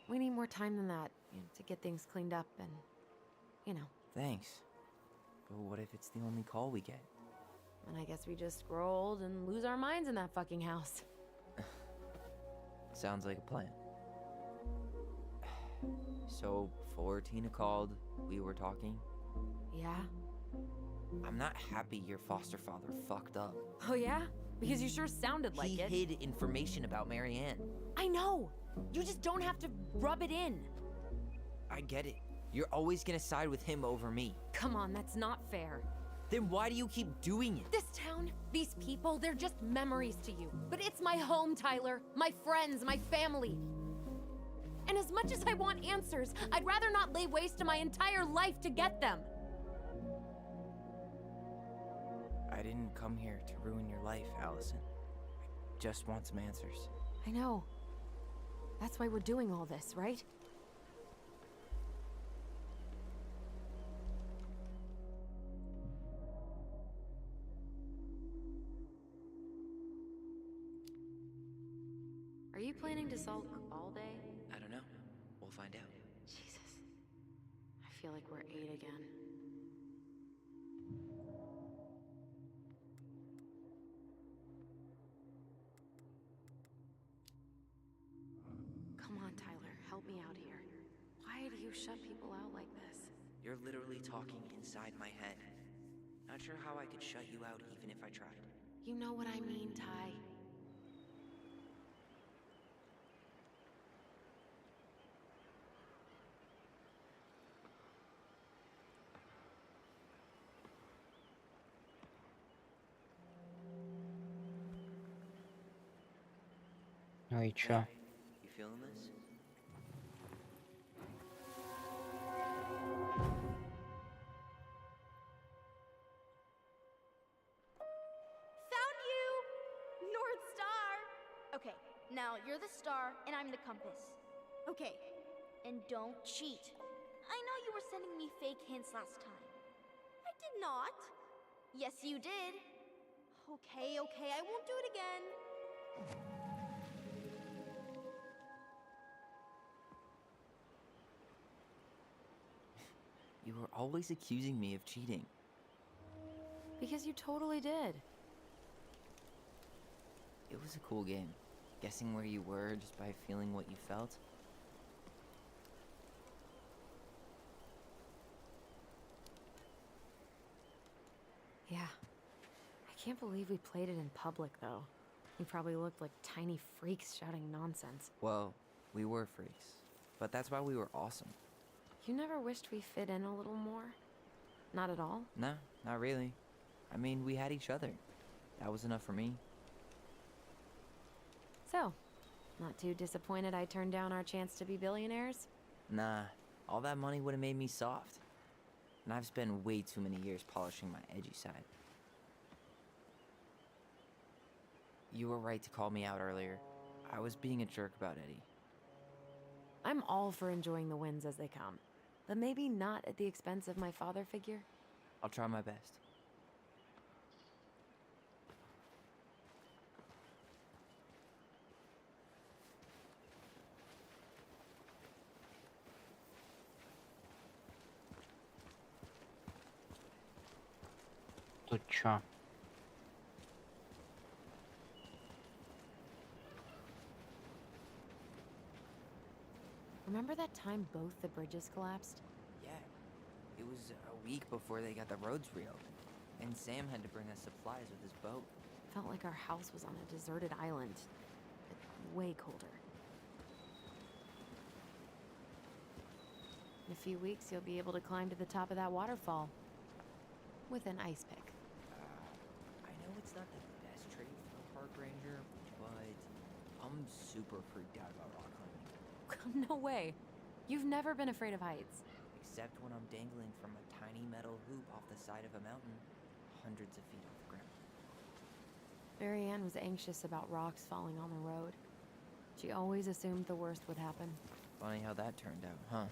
We need more time than that to get things cleaned up and, you know. Thanks. But what if it's the only call we get? And I guess we just grow old and lose our minds in that fucking house. Sounds like a plan. So, before Tina called, we were talking? Yeah? I'm not happy your foster father fucked up. Oh yeah? Because you sure sounded like it. He hid information about Marianne. I know! You just don't have to rub it in. I get it. You're always gonna side with him over me. Come on, that's not fair. Then why do you keep doing it? This town, these people, they're just memories to you. But it's my home, Tyler. My friends, my family. And as much as I want answers, I'd rather not lay waste to my entire life to get them. I didn't come here to ruin your life, Allison. I just want some answers. I know. That's why we're doing all this, right? Are you planning to sulk all day? I don't know. We'll find out. Jesus. I feel like we're 8 again. Come on, Tyler. Help me out here. Why do you shut people out like this? You're literally talking inside my head. Not sure how I could shut you out even if I tried. You know what I mean, Ty. Ну и чё? You feeling this? Found you! North Star! Okay, now you're the star and I'm the compass. Okay, and don't cheat. I know you were sending me fake hints last time. I did not. Yes, you did. Okay, I won't do it again. You were always accusing me of cheating. Because you totally did. It was a cool game. Guessing where you were just by feeling what you felt. Yeah. I can't believe we played it in public, though. We probably looked like tiny freaks shouting nonsense. Well, we were freaks. But that's why we were awesome. You never wished we fit in a little more? Not at all? No, not really. I mean, we had each other. That was enough for me. So, not too disappointed I turned down our chance to be billionaires? Nah, all that money would have made me soft. And I've spent way too many years polishing my edgy side. You were right to call me out earlier. I was being a jerk about Eddie. I'm all for enjoying the wins as they come. But maybe not at the expense of my father figure? I'll try my best. Тут чё? Remember that time both the bridges collapsed? Yeah, it was a week before they got the roads reopened, and Sam had to bring us supplies with his boat. Felt like our house was on a deserted island, but way colder. In a few weeks, you'll be able to climb to the top of that waterfall with an ice pick. I know it's not the best trait for a park ranger, but I'm super freaked out about rock climbing. No way. You've never been afraid of heights. Except when I'm dangling from a tiny metal hoop off the side of a mountain, hundreds of feet off the ground. Marianne was anxious about rocks falling on the road. She always assumed the worst would happen. Funny how that turned out, huh?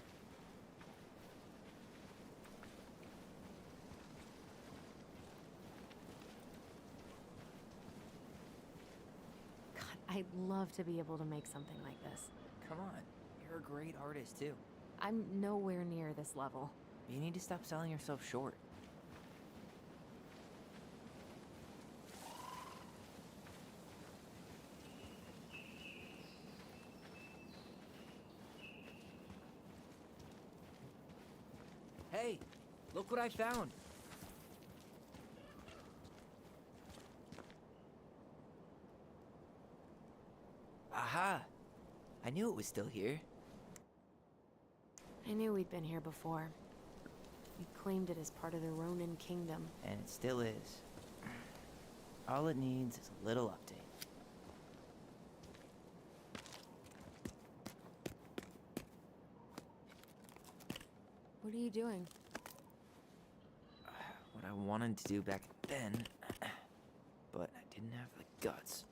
God, I'd love to be able to make something like this. Come on, you're a great artist too. I'm nowhere near this level. You need to stop selling yourself short. Hey, look what I found. Aha! I knew it was still here. I knew we'd been here before. We claimed it as part of the Ronin kingdom. And it still is. All it needs is a little update. What are you doing? What I wanted to do back then, but I didn't have the guts.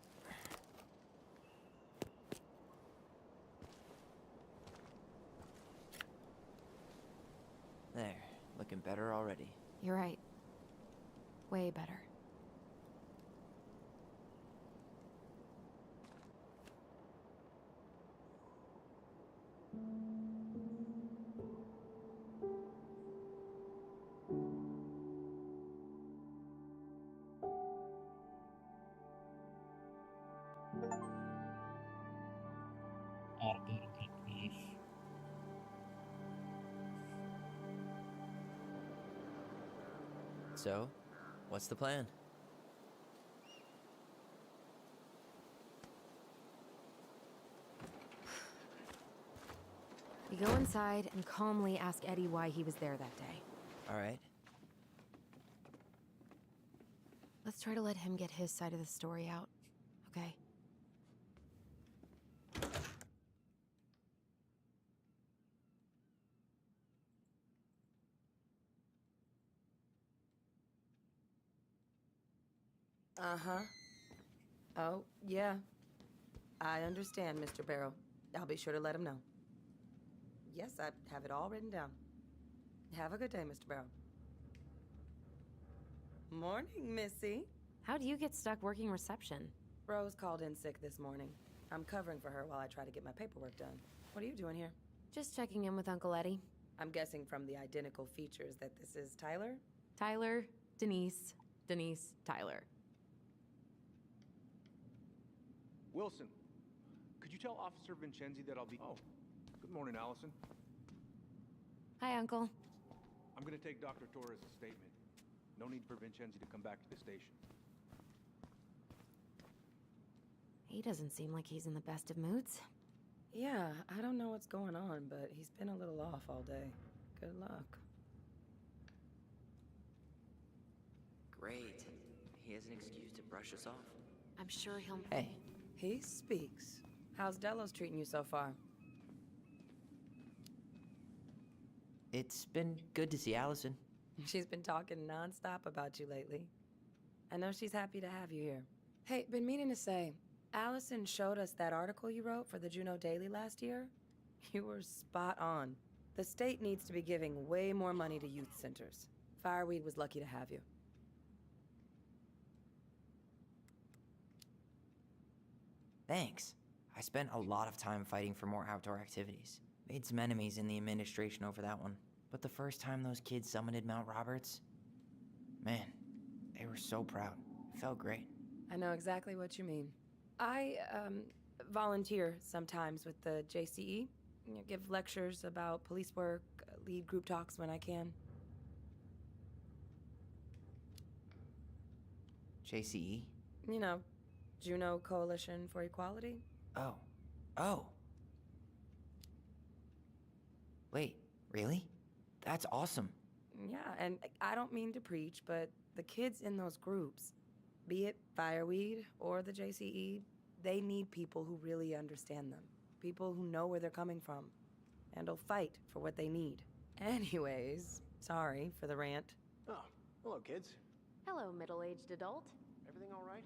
There, looking better already. You're right. Way better. So, what's the plan? We go inside and calmly ask Eddie why he was there that day. All right. Let's try to let him get his side of the story out, okay? Uh-huh. Oh, yeah. I understand, Mr. Barrow. I'll be sure to let him know. Yes, I have it all written down. Have a good day, Mr. Barrow. Morning, Missy. How do you get stuck working reception? Rose called in sick this morning. I'm covering for her while I try to get my paperwork done. What are you doing here? Just checking in with Uncle Eddie. I'm guessing from the identical features that this is Tyler? Tyler, Denise, Tyler. Wilson, could you tell Officer Vincenzi that I'll be... Oh, good morning, Allison. Hi, Uncle. I'm gonna take Dr. Torres' statement. No need for Vincenzi to come back to the station. He doesn't seem like he's in the best of moods. Yeah, I don't know what's going on, but he's been a little off all day. Good luck. Great. He has an excuse to brush us off. I'm sure he'll... Hey. He speaks. How's Delos treating you so far? It's been good to see Allison. She's been talking nonstop about you lately. I know she's happy to have you here. Hey, been meaning to say, Allison showed us that article you wrote for the Juneau Daily last year. You were spot on. The state needs to be giving way more money to youth centers. Fireweed was lucky to have you. Thanks. I spent a lot of time fighting for more outdoor activities. Made some enemies in the administration over that one. But the first time those kids summited Mount Roberts, man, they were so proud. It felt great. I know exactly what you mean. I, volunteer sometimes with the JCE. give lectures about police work, lead group talks when I can. JCE? You know, Juno Coalition for Equality. Oh. Oh. Wait, really? That's awesome. Yeah, and I don't mean to preach, but the kids in those groups, be it Fireweed or the JCE, they need people who really understand them. People who know where they're coming from and will fight for what they need. Anyways, sorry for the rant. Oh, hello, kids. Hello, middle-aged adult. Everything all right?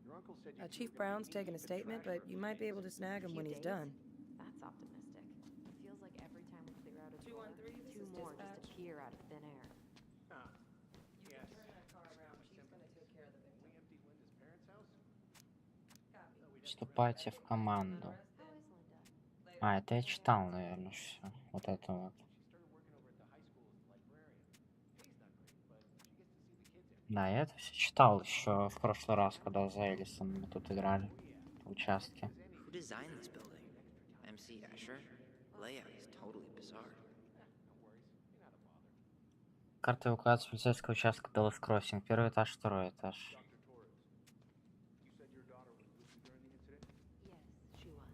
Your uncle said you Chief Brown's taking a statement, but you might be able to snag him when he's done. That's optimistic. It feels like every time we clear out a door, 213, this two is more just dispatch. appear out of thin air. Ah, yes. Turn that car around. She's gonna take care of the victim. We emptied Linda's parents' house? Copy. Вступайте в команду. How is Linda? А, это я читал, наверное, все. Вот это вот. Да, я это все читал еще в прошлый раз, когда за Элисом мы тут играли в участке. Who designed this building? MC Escher? Layout is totally bizarre. Карта эвакуации полицейского участка Даллас Кроссинг. Первый этаж, второй этаж. You said your daughter was with you during the incident? Yes, she was.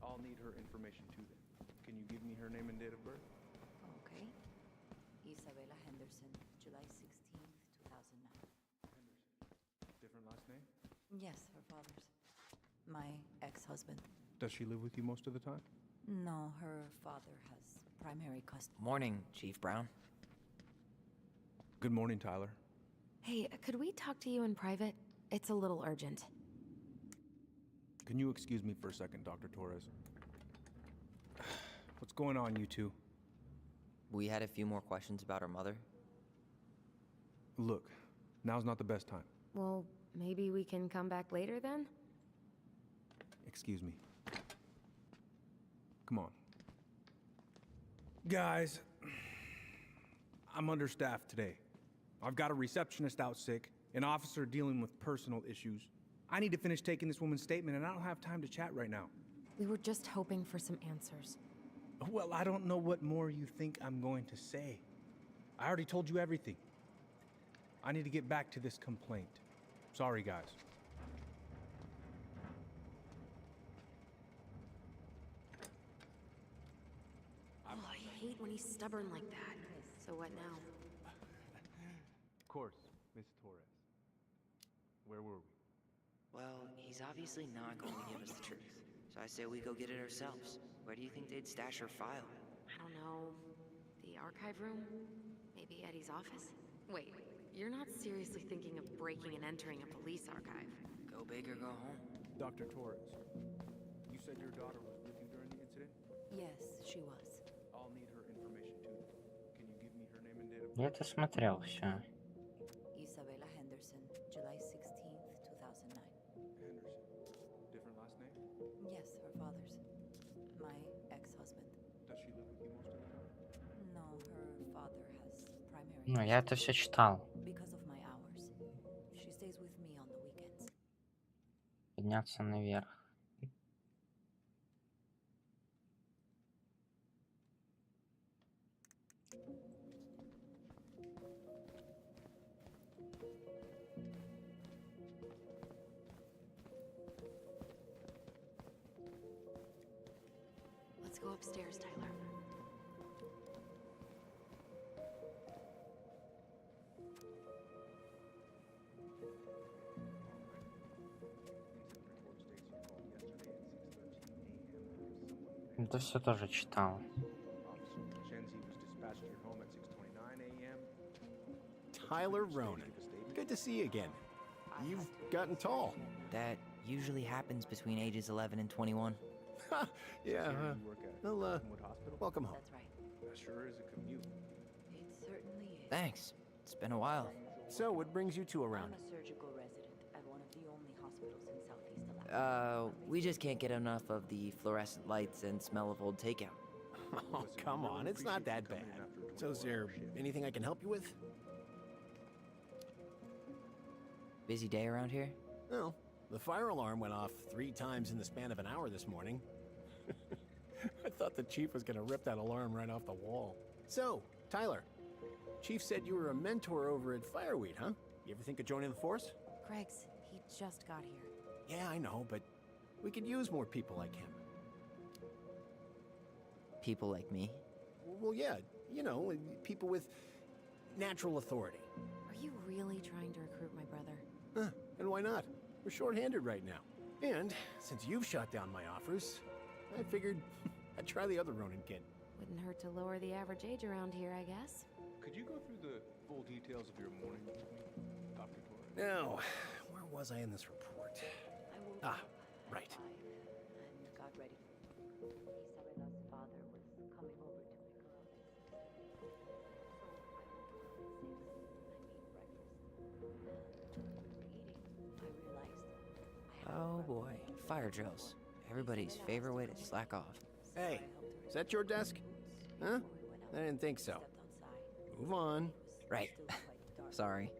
I'll need her information too then. Can you give me her name and date of birth? Okay. Isabella Henderson, July 16th, 2009. Different last name? Yes, her father's. My ex-husband. Does she live with you most of the time? No, her father has primary custody. Morning, Chief Brown. Good morning, Tyler. Hey, could we talk to you in private? It's a little urgent. Can you excuse me for a second, Dr. Torres? What's going on, you two? We had a few more questions about her mother. Look, now's not the best time. Well, maybe we can come back later then? Excuse me. Come on. Guys, I'm understaffed today. I've got a receptionist out sick, an officer dealing with personal issues. I need to finish taking this woman's statement, and I don't have time to chat right now. We were just hoping for some answers. Well, I don't know what more you think I'm going to say. I already told you everything. I need to get back to this complaint. Sorry, guys. Oh, I hate when he's stubborn like that. So what now? Of course, Miss Torres. Where were we? Well, he's obviously not going to give us the truth. So I say we go get it ourselves. Where do you think they'd stash her file? I don't know. The archive room? Maybe Eddie's office? Wait, you're not seriously thinking of breaking and entering a police archive? Go big or go home. Dr. Torres, you said your daughter was with you during the incident? Yes, she was. I'll need her information too. Can you give me her name and date of Я birth? это смотрел все. Isabella Henderson, July 16th, 2009. Henderson. Different last name? Yes, her father's. My ex-husband. Does she live with you most of the time? No, her father has primary Ну, я это все читал. because of my hours. She stays with me on the weekends. Подняться наверх. Let's go upstairs, Tyler. Это все тоже читал. Shenzi was dispatched to your home at 6:29 a.m. Tyler Ronan. Good to see you again. You've gotten tall. That usually happens between ages 11 and 21. Yeah, You work at well, Linwood Hospital? welcome home. That's right. That sure is a commute. It certainly is. Thanks. It's been a while. So, what brings you two around? I'm a surgical resident at one of the only hospitals in Southeast Alaska. We just can't get enough of the fluorescent lights and smell of old takeout. Oh, come on, it's not that bad. So, is there anything I can help you with? Busy day around here? Well, the fire alarm went off 3 times in the span of an hour this morning. thought the chief was gonna rip that alarm right off the wall. So, Tyler, Chief said you were a mentor over at Fireweed, huh? You ever think of joining the force? Greg's, he just got here. Yeah, I know, but we could use more people like him. People like me? Well, yeah, you know, people with natural authority. Are you really trying to recruit my brother? Huh, and why not? We're short-handed right now. And since you've shot down my offers, I figured I'd try the other Ronin kid. Wouldn't hurt to lower the average age around here, I guess. Could you go through the full details of your morning with me, Dr. Torres? Now, where was I in this report? Ah, right. And got ready. Isabella's father was coming over to my girls. So I woke up at 6. I made breakfast. And we were eating. I realized Oh boy, fire drills. Everybody's favorite way to slack off. Hey, is that your desk? Huh? I didn't think so. Move on. Right. Sorry.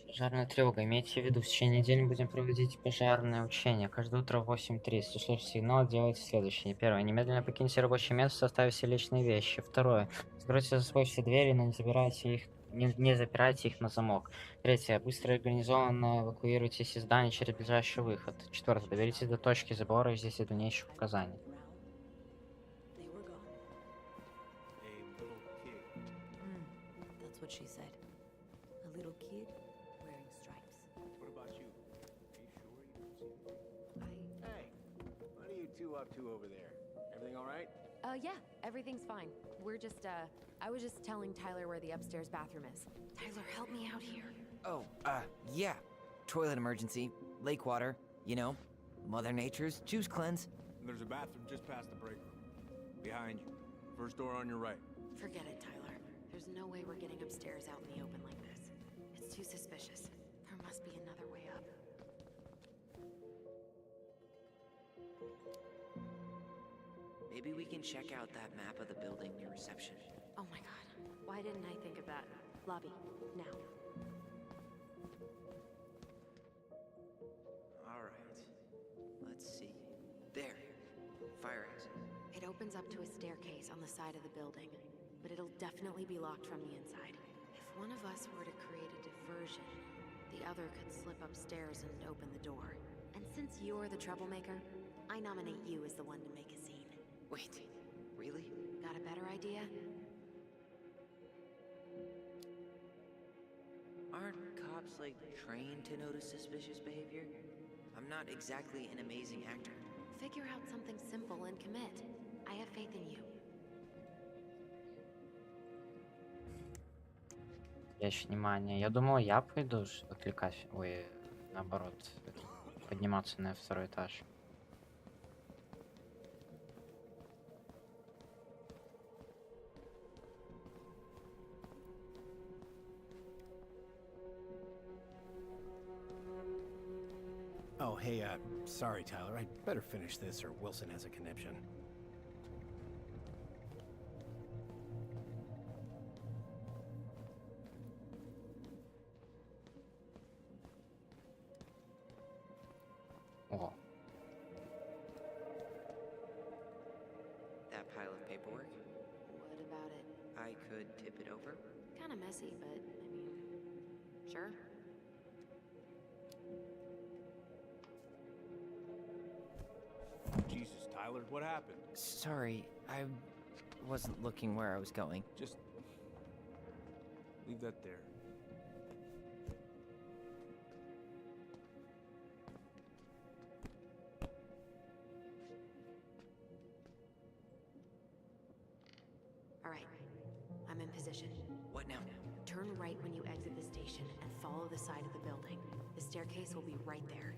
Пожарная тревога. Имейте в виду, в течение недели будем проводить пожарные учения. Каждое утро в 8:30. Услышите сигнал, делайте следующее. Первое. Немедленно покиньте рабочее место, оставив все личные вещи. Второе. Закройте за собой все двери, но не запирайте их на замок. Третье. Быстро и организованно эвакуируйтесь из здания через ближайший выход. Четвертое. Доберитесь до точки сбора и ждите дальнейших указаний. That's what she said. A little kid wearing stripes. What about you? Are you sure you don't see anything? Hey, what are you two up to over there? Everything all right? Yeah, everything's fine. We're just, I was just telling Tyler where the upstairs bathroom is. Tyler, help me out here. Oh, yeah. Toilet emergency, lake water, you know, Mother Nature's juice cleanse. There's a bathroom just past the break room. Behind you. First door on your right. Forget it, Tyler. There's no way we're getting upstairs out in the open like this. It's too suspicious. There must be another way up. Maybe we can check out that map of the building near reception. Oh my god. Why didn't I think of that? Lobby, now. Alright. Let's see. There. Fire exit. It opens up to a staircase on the side of the building, but it'll definitely be locked from the inside. If one of us were to create a diversion, the other could slip upstairs and open the door. And since you're the troublemaker, I nominate you as the one to make a scene. Wait, really? Got a better idea? Aren't cops, like, trained to notice suspicious behavior? I'm not exactly an amazing actor. Figure out something simple and commit. I have faith in you. Внимание. Я думал, я пойду отвлекать. Ой, наоборот, подниматься на второй этаж. Oh, hey, sorry, Tyler. I'd better finish this or Wilson has a conniption. О, That pile of paperwork? What about it? I could tip it over. Kinda messy, but I mean, sure. Jesus, Tyler, what happened? Sorry, I wasn't looking where I was going. Just leave that there. All right, I'm in position. What now? Turn right when you exit the station and follow the side of the building. The staircase will be right there.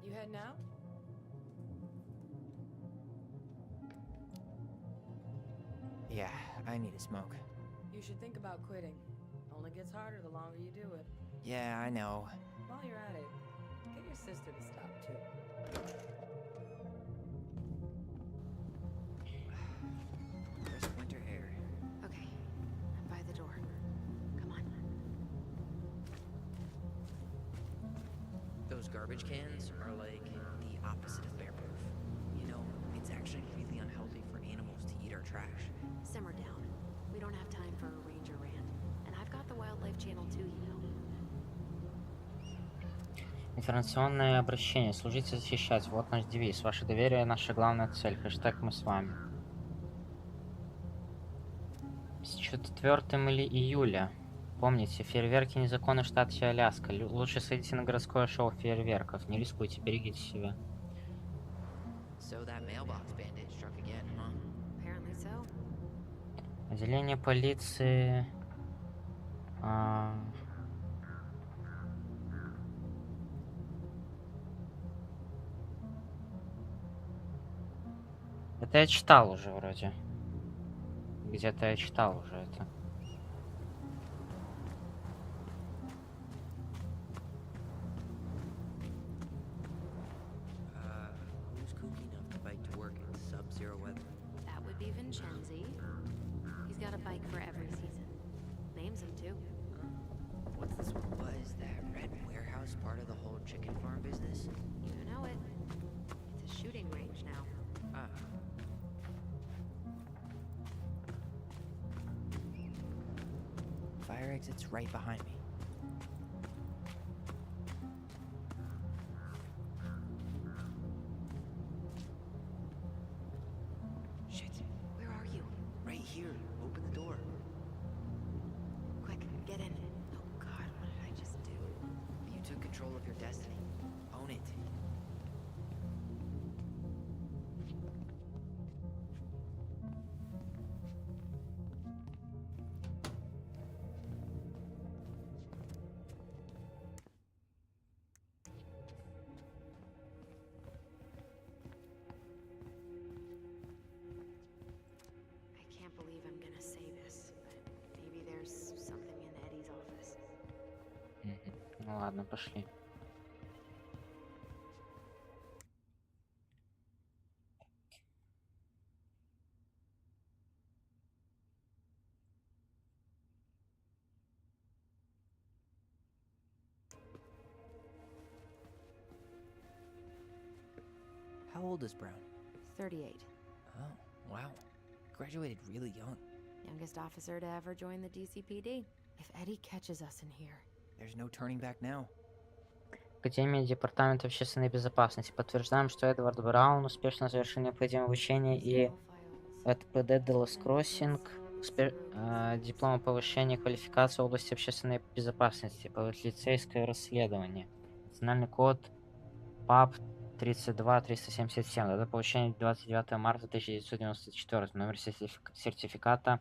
You heading out? Yeah, I need a smoke. You should think about quitting. Only gets harder the longer you do it. Yeah, I know. While you're at it, get your sister to stop too. Crisp winter air. Okay, I'm by the door. Come on. Those garbage cans are like the opposite of bear-proof. You know, it's actually really unhealthy for animals to eat our trash. Simmer down. We don't have time for a ranger rant. And I've got the Wildlife Channel too, you know. Информационное обращение. Служить и защищать. Вот наш девиз. Ваше доверие — наша главная цель. Хэштег «Мы с вами». С 4 или июля. Помните, фейерверки незаконны в штате Аляска. Лучше сходите на городское шоу фейерверков. Не рискуйте, берегите себя. So that mailbox bandit struck again, huh? Apparently so. Отделение полиции... Это я читал уже вроде. Где-то я читал уже это. Who's kooky enough to bike to work in sub-zero weather? That would be Vincenzi. He's got a bike for every season. Names him too. What's this one? Was that red warehouse part of the whole chicken farm business? You know it. It's a shooting range now. Ah. Fire exit's right behind me. Shit. Where are you? Right here. Open the door. Quick, get in. Oh God, what did I just do? You took control of your destiny. Own it. I can't believe I'm gonna say this, but maybe there's something in Eddie's office. Ну ладно, пошли. How old is Brown? 38. Oh, wow. Graduated really young. Youngest officer to ever join the DCPD. If Eddie catches us in here. There's no turning back now. Академия Департамента общественной безопасности. Подтверждаем, что Эдвард Браун успешно завершил необходимое обучение и от ПД Делос Кроссинг диплом о повышении квалификации в области общественной безопасности, полицейское расследование. Национальный код ПАП 32377. Дата получения 29 марта 1994. Номер сертификата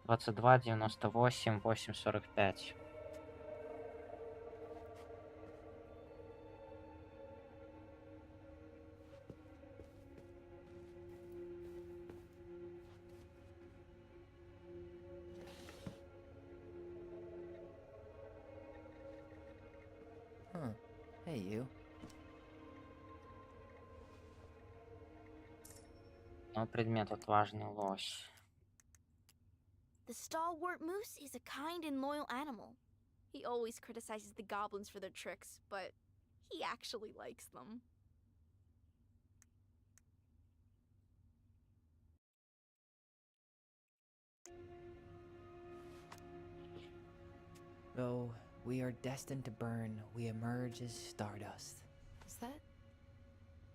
2298845. Huh. Hey, you. Но предмет отважный лось. The stalwart moose is a kind and loyal animal. He always criticizes the goblins for their tricks, but he actually likes them. Though we are destined to burn, we emerge as stardust. Is that?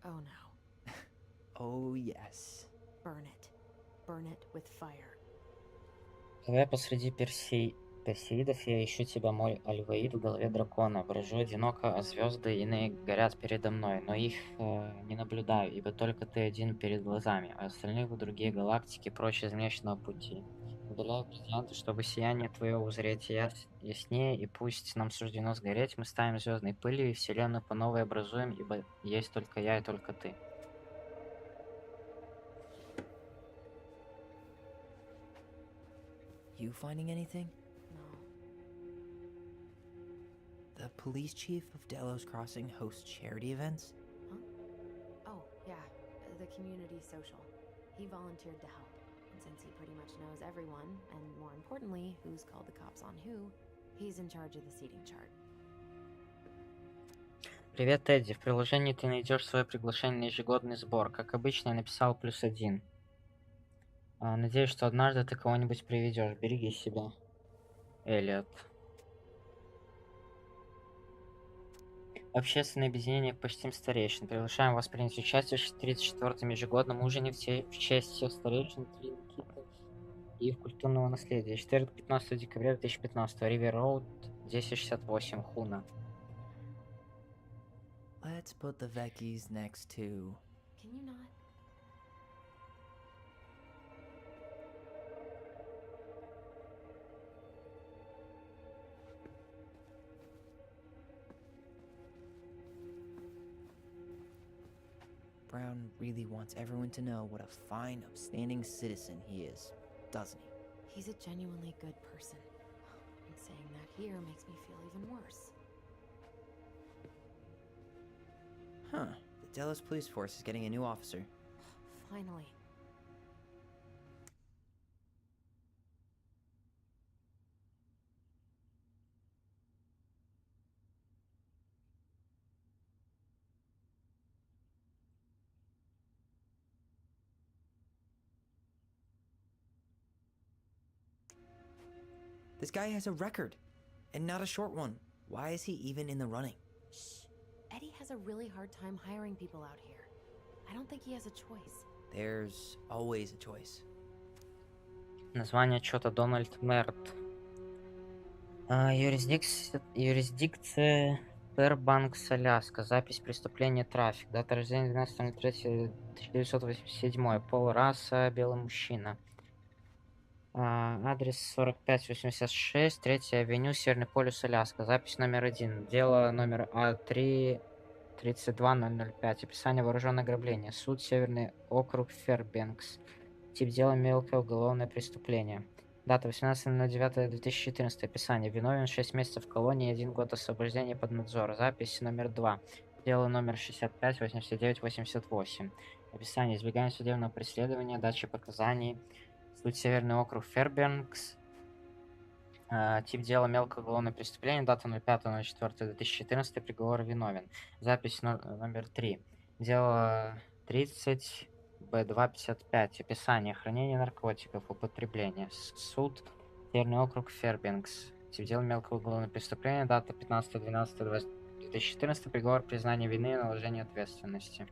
Oh no. Oh, yes. Burn it. Burn it with fire. Давай посреди персеидов я ищу тебя, мой альваид в голове дракона. Брожу одиноко, а звезды иные горят передо мной, но их не наблюдаю, ибо только ты один перед глазами, а остальных в другие галактики прочь из Млечного Пути. Удаляю бриллианты, чтобы сияние твое узреть яснее, и пусть нам суждено сгореть, мы ставим звездной пылью и вселенную по новой образуем, ибо есть только я и только ты. You finding anything? No. The police chief of Delos Crossing hosts charity events? Huh? Oh, yeah. The community social. He volunteered to help. And since he pretty much knows everyone, and more importantly, who's called the cops on who, he's in charge of the seating chart. Привет, Эдди. В приложении ты найдешь свое приглашение на ежегодный сбор. Как обычно, я написал +1. Надеюсь, что однажды ты кого-нибудь приведешь. Береги себя. Элliot. Общественное объединение почтим старейшин. Приглашаем вас принять участие в 34-м ежегодном ужине в честь всех старейшин Никиты и их культурного наследия. Четверг, 15 декабря 2015. Ривер Роуд, 1068, Хуна. Let's put the Vecchies next to... Can you not? Brown really wants everyone to know what a fine, upstanding citizen he is, doesn't he? He's a genuinely good person. And saying that here makes me feel even worse. Huh. The Delos police force is getting a new officer. Finally. This guy has a record, and not a short one. Why is he even in the running? Shh. Eddie has a really hard time hiring people out here. I don't think he has a choice. There's always a choice. Название отчета Дональд Мерт. Юрисдикция Фэрбанкс, Аляска. Запись преступления трафик. Дата рождения 12.03.1987. Пол, раса, белый мужчина. Адрес 4586, 3-я авеню, Северный полюс, Аляска. Запись номер 1. Дело номер А3 32005. Описание: вооруженное ограбление. Суд, Северный округ, Фэрбенкс. Тип дела: мелкое уголовное преступление. Дата 18.09.2014. Описание: виновен, 6 месяцев в колонии, 1 год освобождения под надзор. Запись номер 2. Дело номер 658988. Описание: избегание судебного преследования, дачи показаний. Суд, Северный округ, Фэрбенкс. Тип дела: мелкое уголовное преступление. Дата 05.04.2014. Приговор: виновен. Запись номер 3. Дело 30 Б255. Описание: хранение наркотиков, употребление. Суд, Северный округ, Фэрбенкс. Тип дела: мелкое уголовное преступление. Дата 15.12.2014. Приговор: признание вины и наложение ответственности.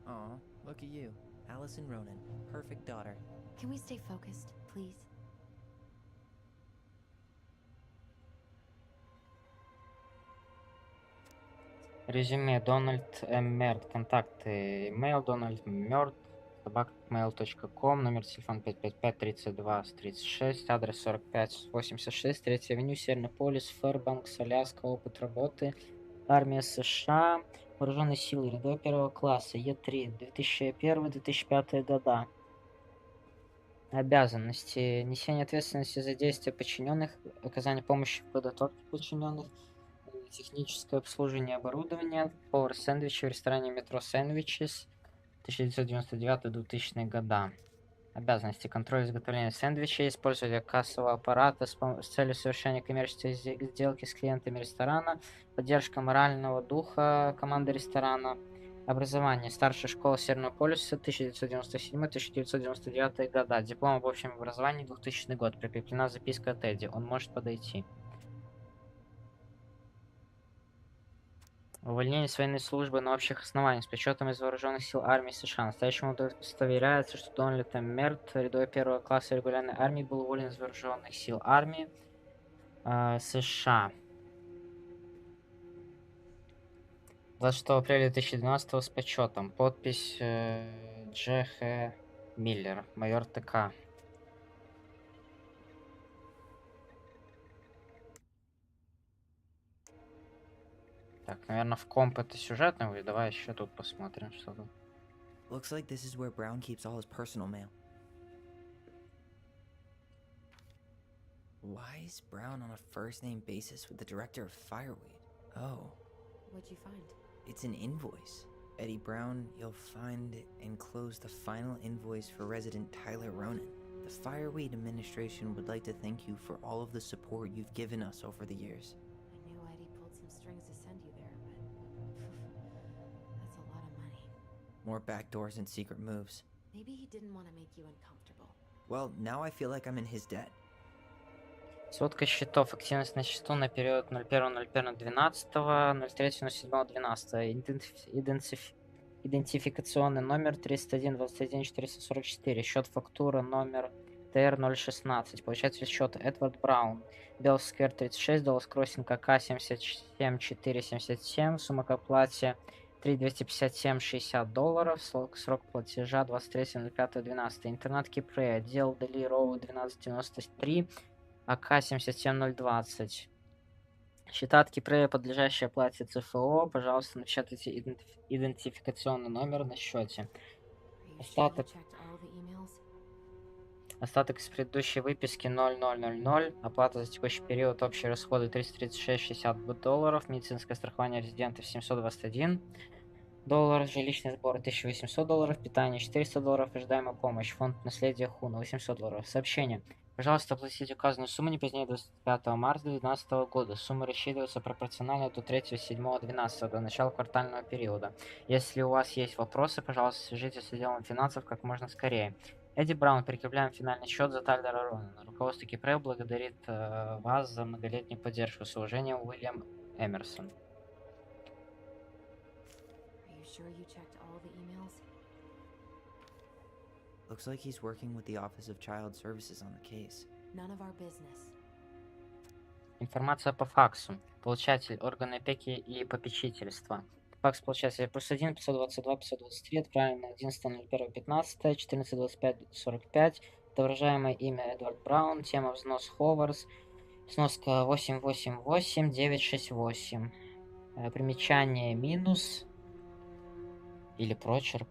Aw, look at you. Элисон Ронан. Perfect daughter. Can we stay focused, please? Резюме: Дональд М. Мерт. Контакты: email Дональд Мерт @mail.com, номер телефона 555-32-36, адрес 4586, 3-я авеню, Северный полюс, Фэрбанкс, Аляска. Опыт работы: армия США, вооруженные силы, рядовой 1-го класса, Е3, 2001-2005 года. Обязанности: несение ответственности за действия подчиненных, оказание помощи в подготовке подчиненных, техническое обслуживание оборудования, повар сэндвичей в ресторане метро Сэндвичес, 1999-2000 года. Обязанности: контроль изготовления сэндвичей, использование кассового аппарата с целью совершения коммерческой сделки с клиентами ресторана, поддержка морального духа команды ресторана. Образование: старшая школа Северного полюса, 1997-1999 года. Диплом об общем образовании, 2000 год. Прикреплена записка от Эдди. Он может подойти. Увольнение с военной службы на общих основаниях с причетом из вооруженных сил армии США. Настоящему удостоверяется, что Дональд М. Мерт, рядовой 1-го класса регулярной армии, был уволен из вооруженных сил армии США 26 апреля 2012 с почетом. Подпись Дж. Х. Миллер, майор ТК. Так, наверное, в комп это сюжетный будет. Давай еще тут посмотрим, что тут. Looks like this is where Brown keeps all his personal mail. Why is Brown on a first-name basis with the director of Fireweed? Oh. What'd you find? It's an invoice. Eddie Brown, you'll find enclosed the final invoice for resident Tyler Ronan. The Fireweed administration would like to thank you for all of the support you've given us over the years. I knew Eddie pulled some More backdoors and secret moves. Maybe he didn't want to make you uncomfortable. Well, now I feel like I'm in his debt. Сводка счетов. Активность на счету на период 01.01.12, 03.07.12. Идентификационный номер 301 21 444. Счет фактура номер ТР-016. Получатель счета Эдвард Браун. Белл Сквер 36, Даллас Кроссинг АК 77477. Сумма к оплате 3257,60 долларов. Срок платежа 23.05.12. Интернет Кипре. Отдел Дели Роу 1293. АК 77020. Счета от Кипрея, подлежащие оплате ЦФО. Пожалуйста, напечатайте идентификационный номер на счете. Остаток из предыдущей выписки 0000. Оплата за текущий период. Общие расходы 336,60 долларов. Медицинское страхование резидентов 721 долларов. Жилищный сбор 1800 долларов. Питание 400 долларов. Ожидаемая помощь. Фонд наследия Хуна 800 долларов. Сообщение. Пожалуйста, оплатите указанную сумму не позднее 25 марта 2012 года. Сумма рассчитывается пропорционально до 3.7.12 до начала квартального периода. Если у вас есть вопросы, пожалуйста, свяжитесь с отделом финансов как можно скорее. Эдди Браун, прикрепляем финальный счет за Тайлера Ронана. Руководство Кипре благодарит вас за многолетнюю поддержку. С уважением, Уильям Эмерсон. Looks like he's working with the Office of Child Services on the case. None of our business. Информация по факсу. Получатель органы опеки и попечительства. Факс получателя +1 522 523, отправлен на 11.01.15, 14.25.45. Отображаемое имя Эдвард Браун, тема взнос Ховарс, сноска 888968. Примечание минус или прочерк.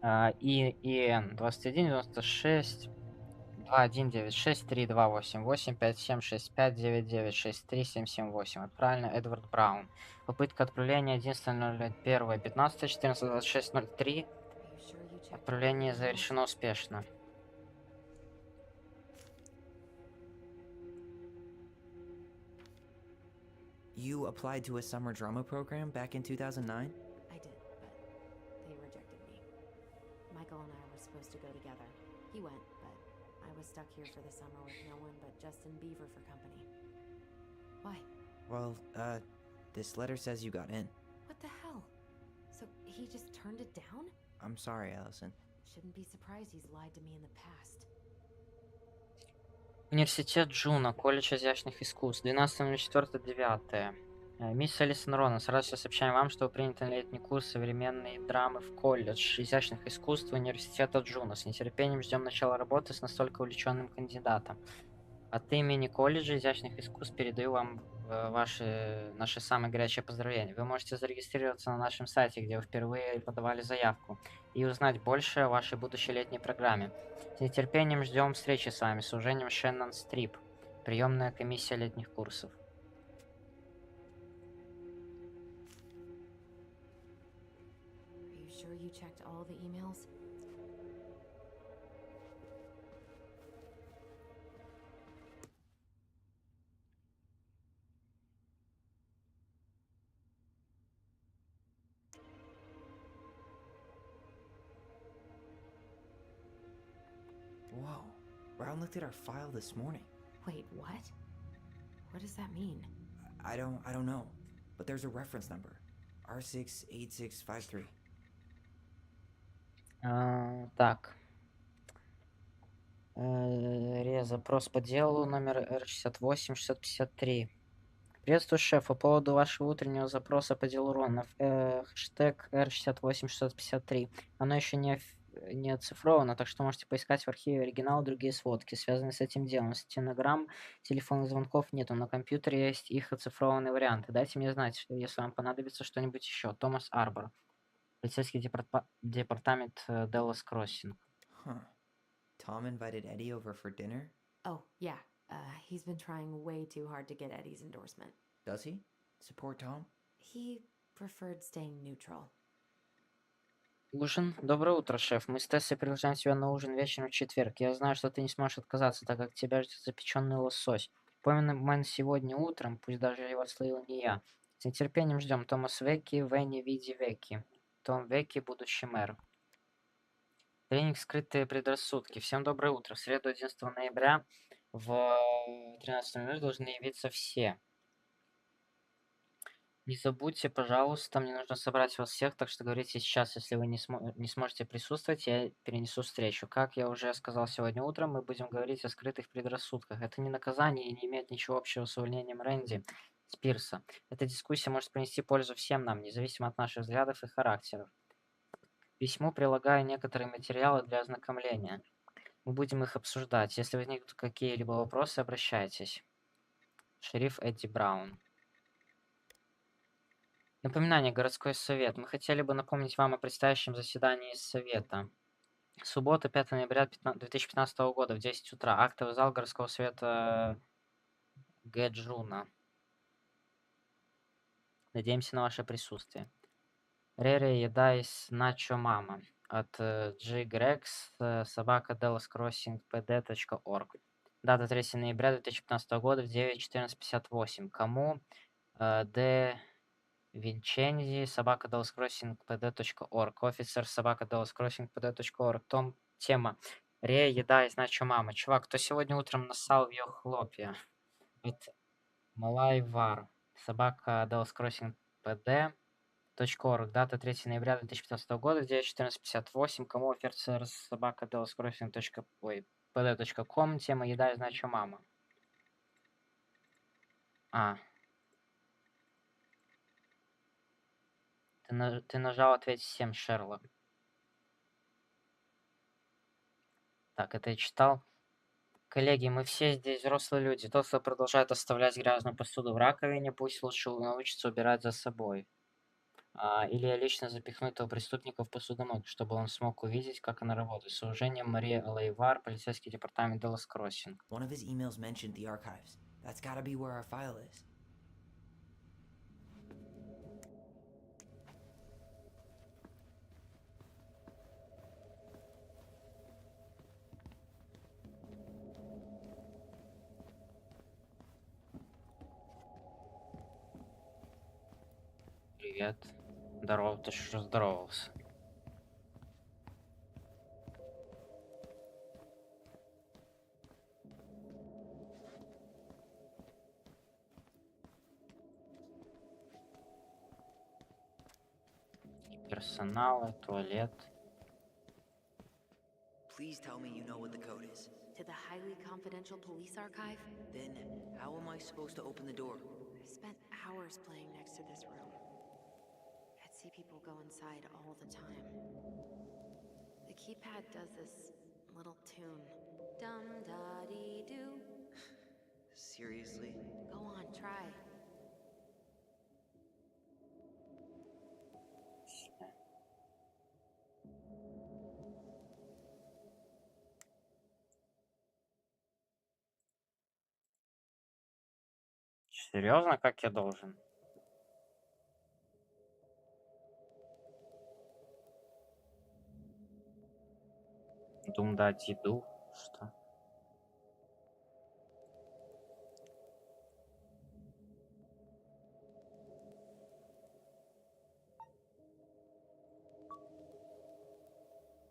ИН 2196 2196 3288 5765 9963 Отправлено Эдвард Браун. Попытка отправления 11.01.15 14.26.03. Отправление завершено успешно. You applied to a summer drama program back in 2009? I did, but they rejected me. Michael and I were supposed to go together. He went, but I was stuck here for the summer with no one but Justin Bieber for company. Why? Well, this letter says you got in. What the hell? So he just turned it down? I'm sorry, Allison. Shouldn't be surprised he's lied to me in the past. Университет Джуна, колледж изящных искусств, 12.04.9. Мисс Элисон Ронан, с радостью сообщаем вам, что вы приняты на летний курс современной драмы в колледж изящных искусств университета Джуна. С нетерпением ждем начала работы с настолько увлеченным кандидатом. От имени колледжа изящных искусств передаю вам наши самые горячие поздравления. Вы можете зарегистрироваться на нашем сайте, где вы впервые подавали заявку, и узнать больше о вашей будущей летней программе. С нетерпением ждем встречи с вами. С уважением, Шеннон Стрип, приемная комиссия летних курсов. You checked all the emails? Whoa. Brown looked at our file this morning. Wait, what? What does that mean? I don't know. But there's a reference number. R68653. Так. Запрос по делу номер R68-653. Приветствую, шеф. По поводу вашего утреннего запроса по делу Ронов. Хэштег R68-653. Оно еще не оцифровано, так что можете поискать в архиве оригинал и другие сводки, связанные с этим делом. Стенограмм, телефонных звонков нету, на компьютере есть их оцифрованные варианты. Дайте мне знать, если вам понадобится что-нибудь еще. Томас Арбор. Полицейский департамент Даллас Кроссинг. Huh. Tom invited Eddie over for dinner? Oh, yeah. He's been trying way too hard to get Eddie's endorsement. Does he? Support Tom? He preferred staying neutral. Ужин. Доброе утро, шеф. Мы с Тессой приглашаем тебя на ужин вечером в четверг. Я знаю, что ты не сможешь отказаться, так как тебя ждет запеченный лосось. Помню сегодня утром, пусть даже его словил не я. С нетерпением ждем. Томас Веки, Венни Види Веки. Том Веки, будущий мэр. Тренинг «Скрытые предрассудки». Всем доброе утро. В среду 11 ноября в 13:00 должны явиться все. Не забудьте, пожалуйста, мне нужно собрать вас всех, так что говорите сейчас, если вы не сможете присутствовать, я перенесу встречу. Как я уже сказал сегодня утром, мы будем говорить о скрытых предрассудках. Это не наказание и не имеет ничего общего с увольнением Рэнди Спирса. Эта дискуссия может принести пользу всем нам, независимо от наших взглядов и характеров. К письму прилагаю некоторые материалы для ознакомления. Мы будем их обсуждать. Если возникнут какие-либо вопросы, обращайтесь. Шериф Эдди Браун. Напоминание, городской совет. Мы хотели бы напомнить вам о предстоящем заседании совета. Суббота, 5 ноября 2015 года в 10 утра. Актовый зал городского совета Гэджуна. Надеемся на ваше присутствие. Рере еда из Начо Мама. От G. Grex, собака dallascrossingpd.org. Дата 3 ноября 2015 года в 9:14:58. Кому? Д. Винчензи, собака dallascrossingpd.org. Офицер, собака dallascrossingpd.org. Тема. Рея, еда из Начо Мама. Чувак, кто сегодня утром нассал в её хлопья? От Малайвар, собака dallascrossingpd.org. Дата 3 ноября 2015 года, 9:14:58. Кому? Офицер, собака dallascrossing.pd.com. Тема еда из Начо Мама. Ты нажал ответить всем, Шерлок. Так, это я читал. Коллеги, мы все здесь взрослые люди. Тот, кто продолжает оставлять грязную посуду в раковине, пусть лучше научится убирать за собой. Или я лично запихну этого преступника в посудомойку, чтобы он смог увидеть, как она работает. С уважением, Мария Алайвар, полицейский департамент Dallas Crossing. One of his emails mentioned the archives. That's gotta be where our file is. Привет. Здорово, ты что здоровался? Персонал, туалет. Please tell me you know what the code is. To the highly confidential police archive? Then, how am I supposed to open the door? I spent hours playing next to this room. I'd see people go inside all the time. The keypad does this little tune. Dum-da-dee-doo. Seriously? Go on, try. Серьезно, как я должен? Дум-да-ди-ду. Что?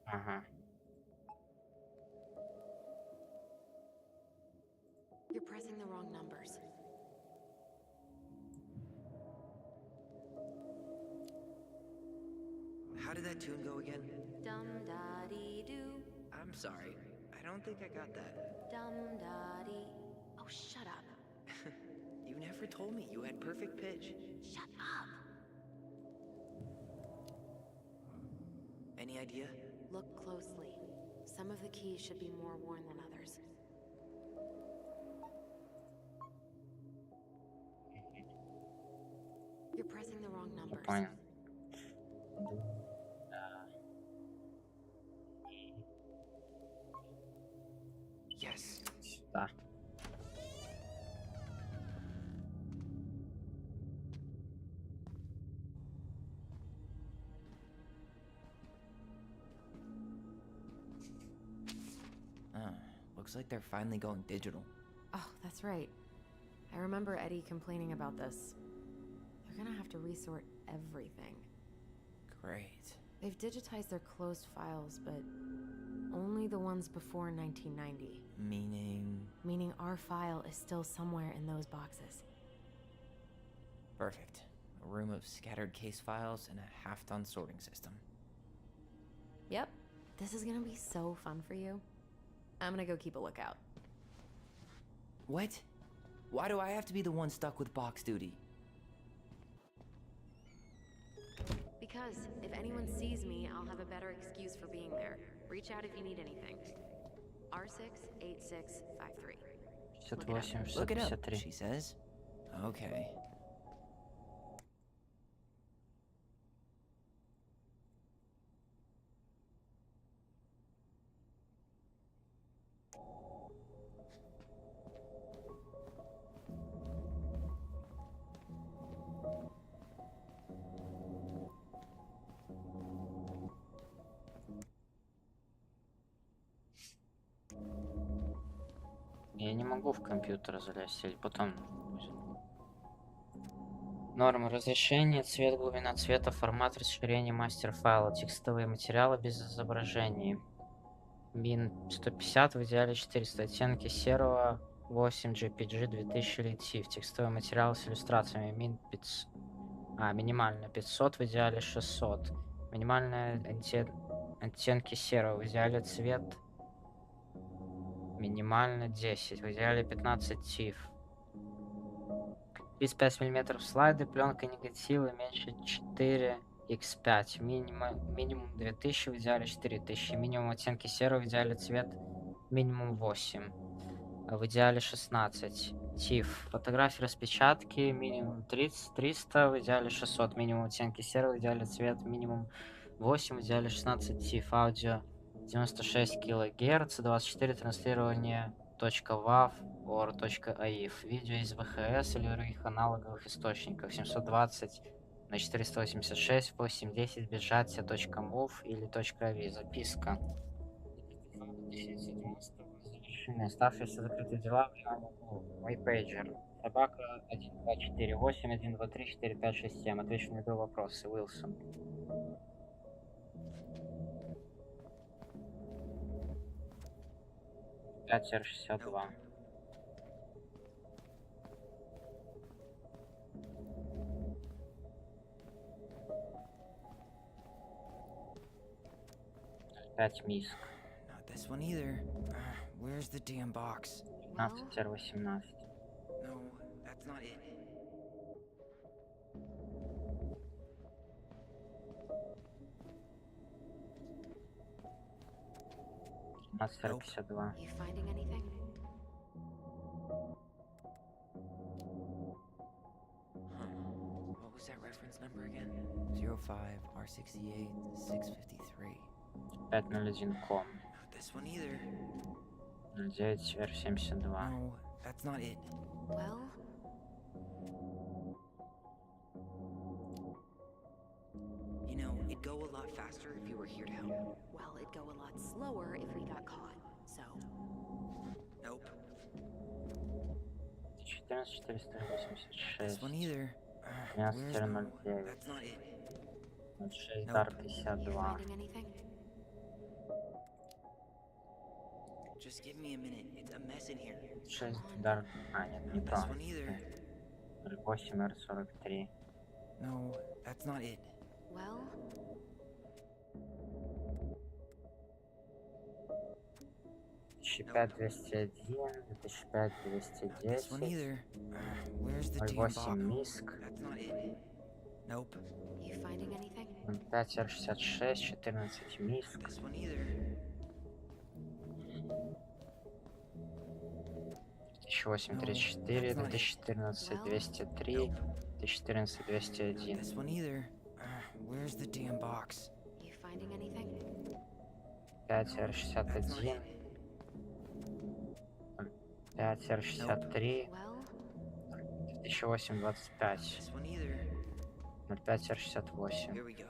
Ага. You're pressing the wrong numbers. How did that tune go again? Dum-da-dee-doo. I'm sorry. I don't think I got that. Dum-da-dee. Oh, shut up. You never told me you had perfect pitch. Shut up. Any idea? Look closely. Some of the keys should be more worn than others. You're pressing the wrong numbers. Понял. Yes. Сюда. Looks like they're finally going digital. Oh, that's right. I remember Eddie complaining about this. They're gonna have to resort everything. Great. They've digitized their closed files, but only the ones before 1990. Meaning our file is still somewhere in those boxes. Perfect. A room of scattered case files and a half-done sorting system. Yep. This is gonna be so fun for you. I'm gonna go keep a lookout. What? Why do I have to be the one stuck with box duty? Because if anyone sees me, I'll have a better excuse for being there. Reach out if you need anything. R68653. 58, Look it up, 653. she says. Okay. Я не могу в компьютер залезть, или потом. Нормы разрешения, цвет, глубина цвета, формат расширения, мастер файла, текстовые материалы без изображений. Min 150, в идеале 400, оттенки серого, 8 JPG 2000 LTIF, текстовые материалы с иллюстрациями, минимально 500, в идеале 600. Минимальные оттенки серого, в идеале цвет минимально 10, в идеале 15 TIFF. 35 мм слайды, пленка негатива меньше 4х5, минимум 2000, в идеале 4000, минимум оттенки серого, в идеале цвет минимум 8, в идеале 16 TIFF. Фотографии распечатки минимум 300, в идеале 600, минимум оттенки серого, в идеале цвет минимум 8, в идеале 16 TIFF. Аудио 96 кГц, 24 транслирование .wav or .aif. Видео из ВХС или других аналоговых источников 720 на 486, 810 без сжатия .mov или .avi. Записка. Оставшиеся закрытые дела в левом углу. Мой пейджер. Собака 1248 123 4567. Отвечу на любые вопросы. Уилсон. R62. Опять миск. Not this one either. Where's the damn box? 15R18. No, that's not it. R52. You finding anything? What was that reference number again? 05 R68 653. 501.com. Not this one either. 09R72. No, that's not it. Well, You know, it'd go a lot faster if you were here to help. well, it'd go a lot slower if we got caught. So, Nope. 14 This one 486. either. 13.09. That's not it. 06 you Dar52. finding anything? Just give me a minute. It's a mess in here. 6 Dar... нет, не то. This one either. 08 R43. No, that's not it. Well, 2005 201, 2005 This one 210, either. Where's the damn 08 box? Миск, That's not it. Nope. you finding anything? 05 R66, 14 Миск, This one either. 1834, 2014 203, 2014 201. This one either. Where's the damn box? You finding anything? 5 That's not R61, it. 5 R63, Well, 2008 This one either. 25 R68. Here we go.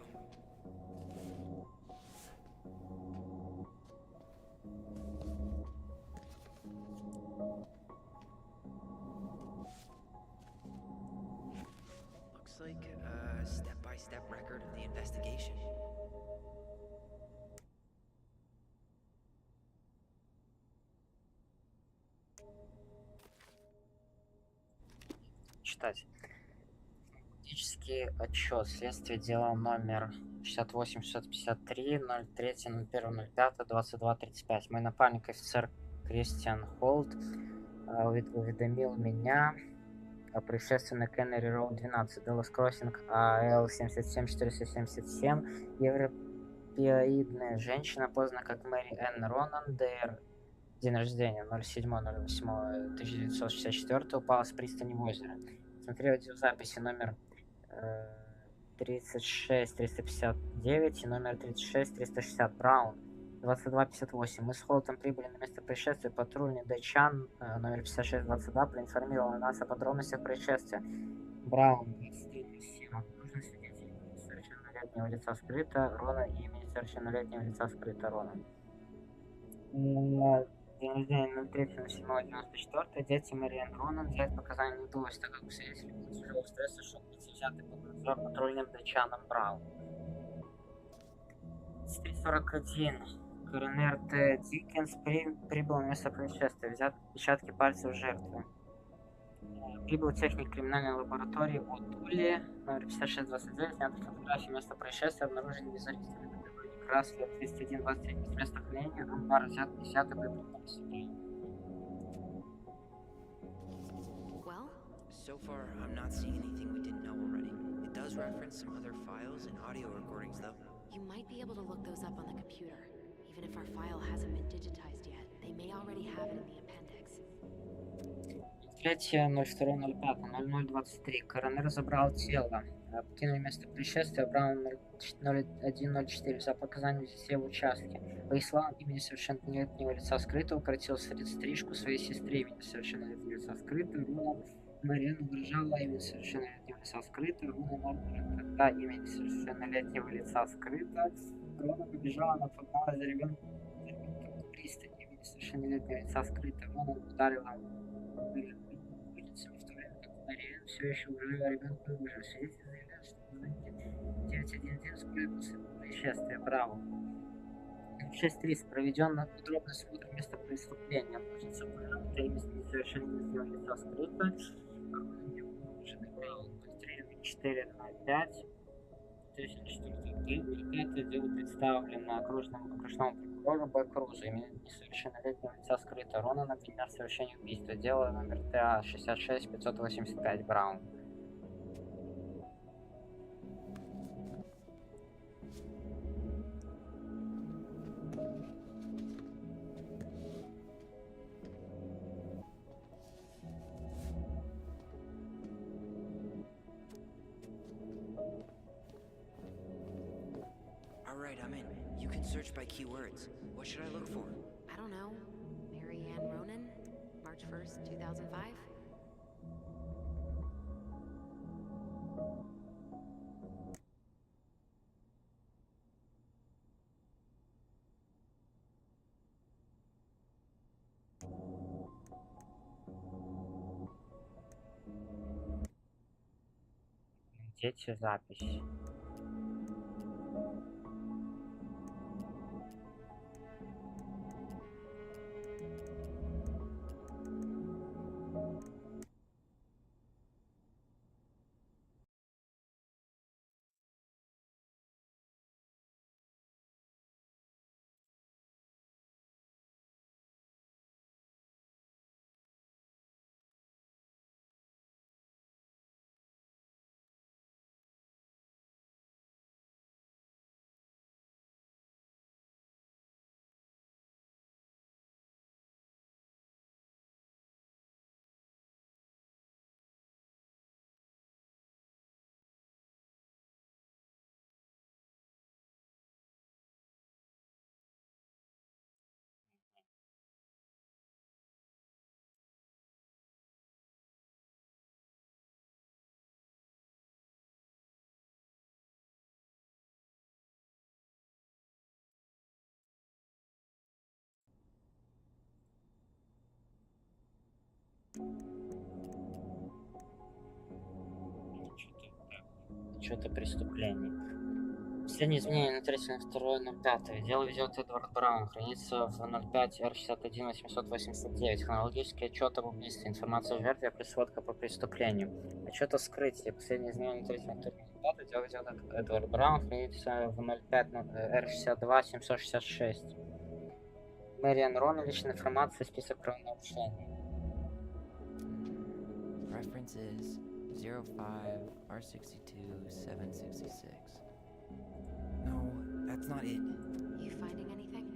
Looks Looks like a step-by-step record of the investigation. Читать. Фактический отчет. Следствие дела номер 68-653, 03-01-05-22-35. Мой напарник, офицер Кристиан Холт, уведомил меня о происшествии на Кеннери Роуд 12, Даллас Кроссинг, АЛ 77477, европеоидная женщина, поздно как Мэри Энн Ронан, ДР, день рождения 07.08.1964, упала с пристани в озеро. Смотрел видеозаписи номер 36359 и номер 36360 Браун 2258. Мы с Холтом прибыли на место происшествия. Патрульный Дайчан номер 5622 проинформировал нас о подробностях происшествия. Браун 2307. Нужно свидетель совершеннолетнего лица скрыто. Рона имени совершеннолетнего лица скрыто. Рона. День рождения 03.07.94. Дети Мэриэн Ронан. Взять показания не удалось, так как у свидетелей был тяжелый стресс и шок, взятый под надзор патрульным Дайчаном Браун. 341. Коронер Т. Диккенс прибыл на место происшествия. Взят отпечатки пальцев жертвы. Прибыл техник криминальной лаборатории Отули, номер 5629, снято фотографии места происшествия, обнаружен незарегистрированный приборник Раслер 3123 с места хранения, амбар взят 10 приборник. Well? So far, I'm not seeing anything we didn't know already. It does reference some other files and audio recordings, though. You might be able to look those up on the computer. Even if our file hasn't been digitized yet, they may already have it in the appendix. 3.02.05.0023. Коронер забрал тело. Покинули место происшествия. Браун 0104 взял показания детей в участке. По их словам, имени совершеннолетнего лица скрыто укоротил стрижку своей сестры. Имени совершеннолетнего лица скрыто. Рона Мариан угрожала имени совершеннолетнего лица скрыто. Рона Норберт, когда имени совершеннолетнего лица скрыто. Рона побежала, она погнала за ребенком к пристани. Имени совершеннолетнего лица скрыто. Рона ударила Мариэн все еще угрожала ребенку и выжил. Свидетель заявляет, что позвонили 911 вскоре после происшествия. Браво. 6.30. Проведен подробный осмотр места преступления. Обнаружится пожалуйста имя несовершеннолетнего лица скрыто. Браво. 3.04.05. 2004 дело представлено окружному прокурору Б. Крузу. Имя несовершеннолетнего лица скрыто. Ронан обвиняет в совершении убийства. Дело номер ТА 66585 Браун. Alright, I'm in. You can search by keywords. What should I look for? I don't know. Mary Ann Ronan? March 1st, 2005? Дети запись. Что-то преступлений. Последние изменения на 3.02.05. Дело ведет Эдвард Браун. Хранится в 05 R61 889. Хронологический отчет об убийстве. Информация о жертве, присводка по преступлению. Отчет о скрытии. Последние изменения на 3.02.05. Дело ведет Эдвард Браун. Хранится в 05 R62 766. Элисон Ронан. Личная информация. Список правонарушений. Reference is 05 R62 766. No, that's not it. You finding anything?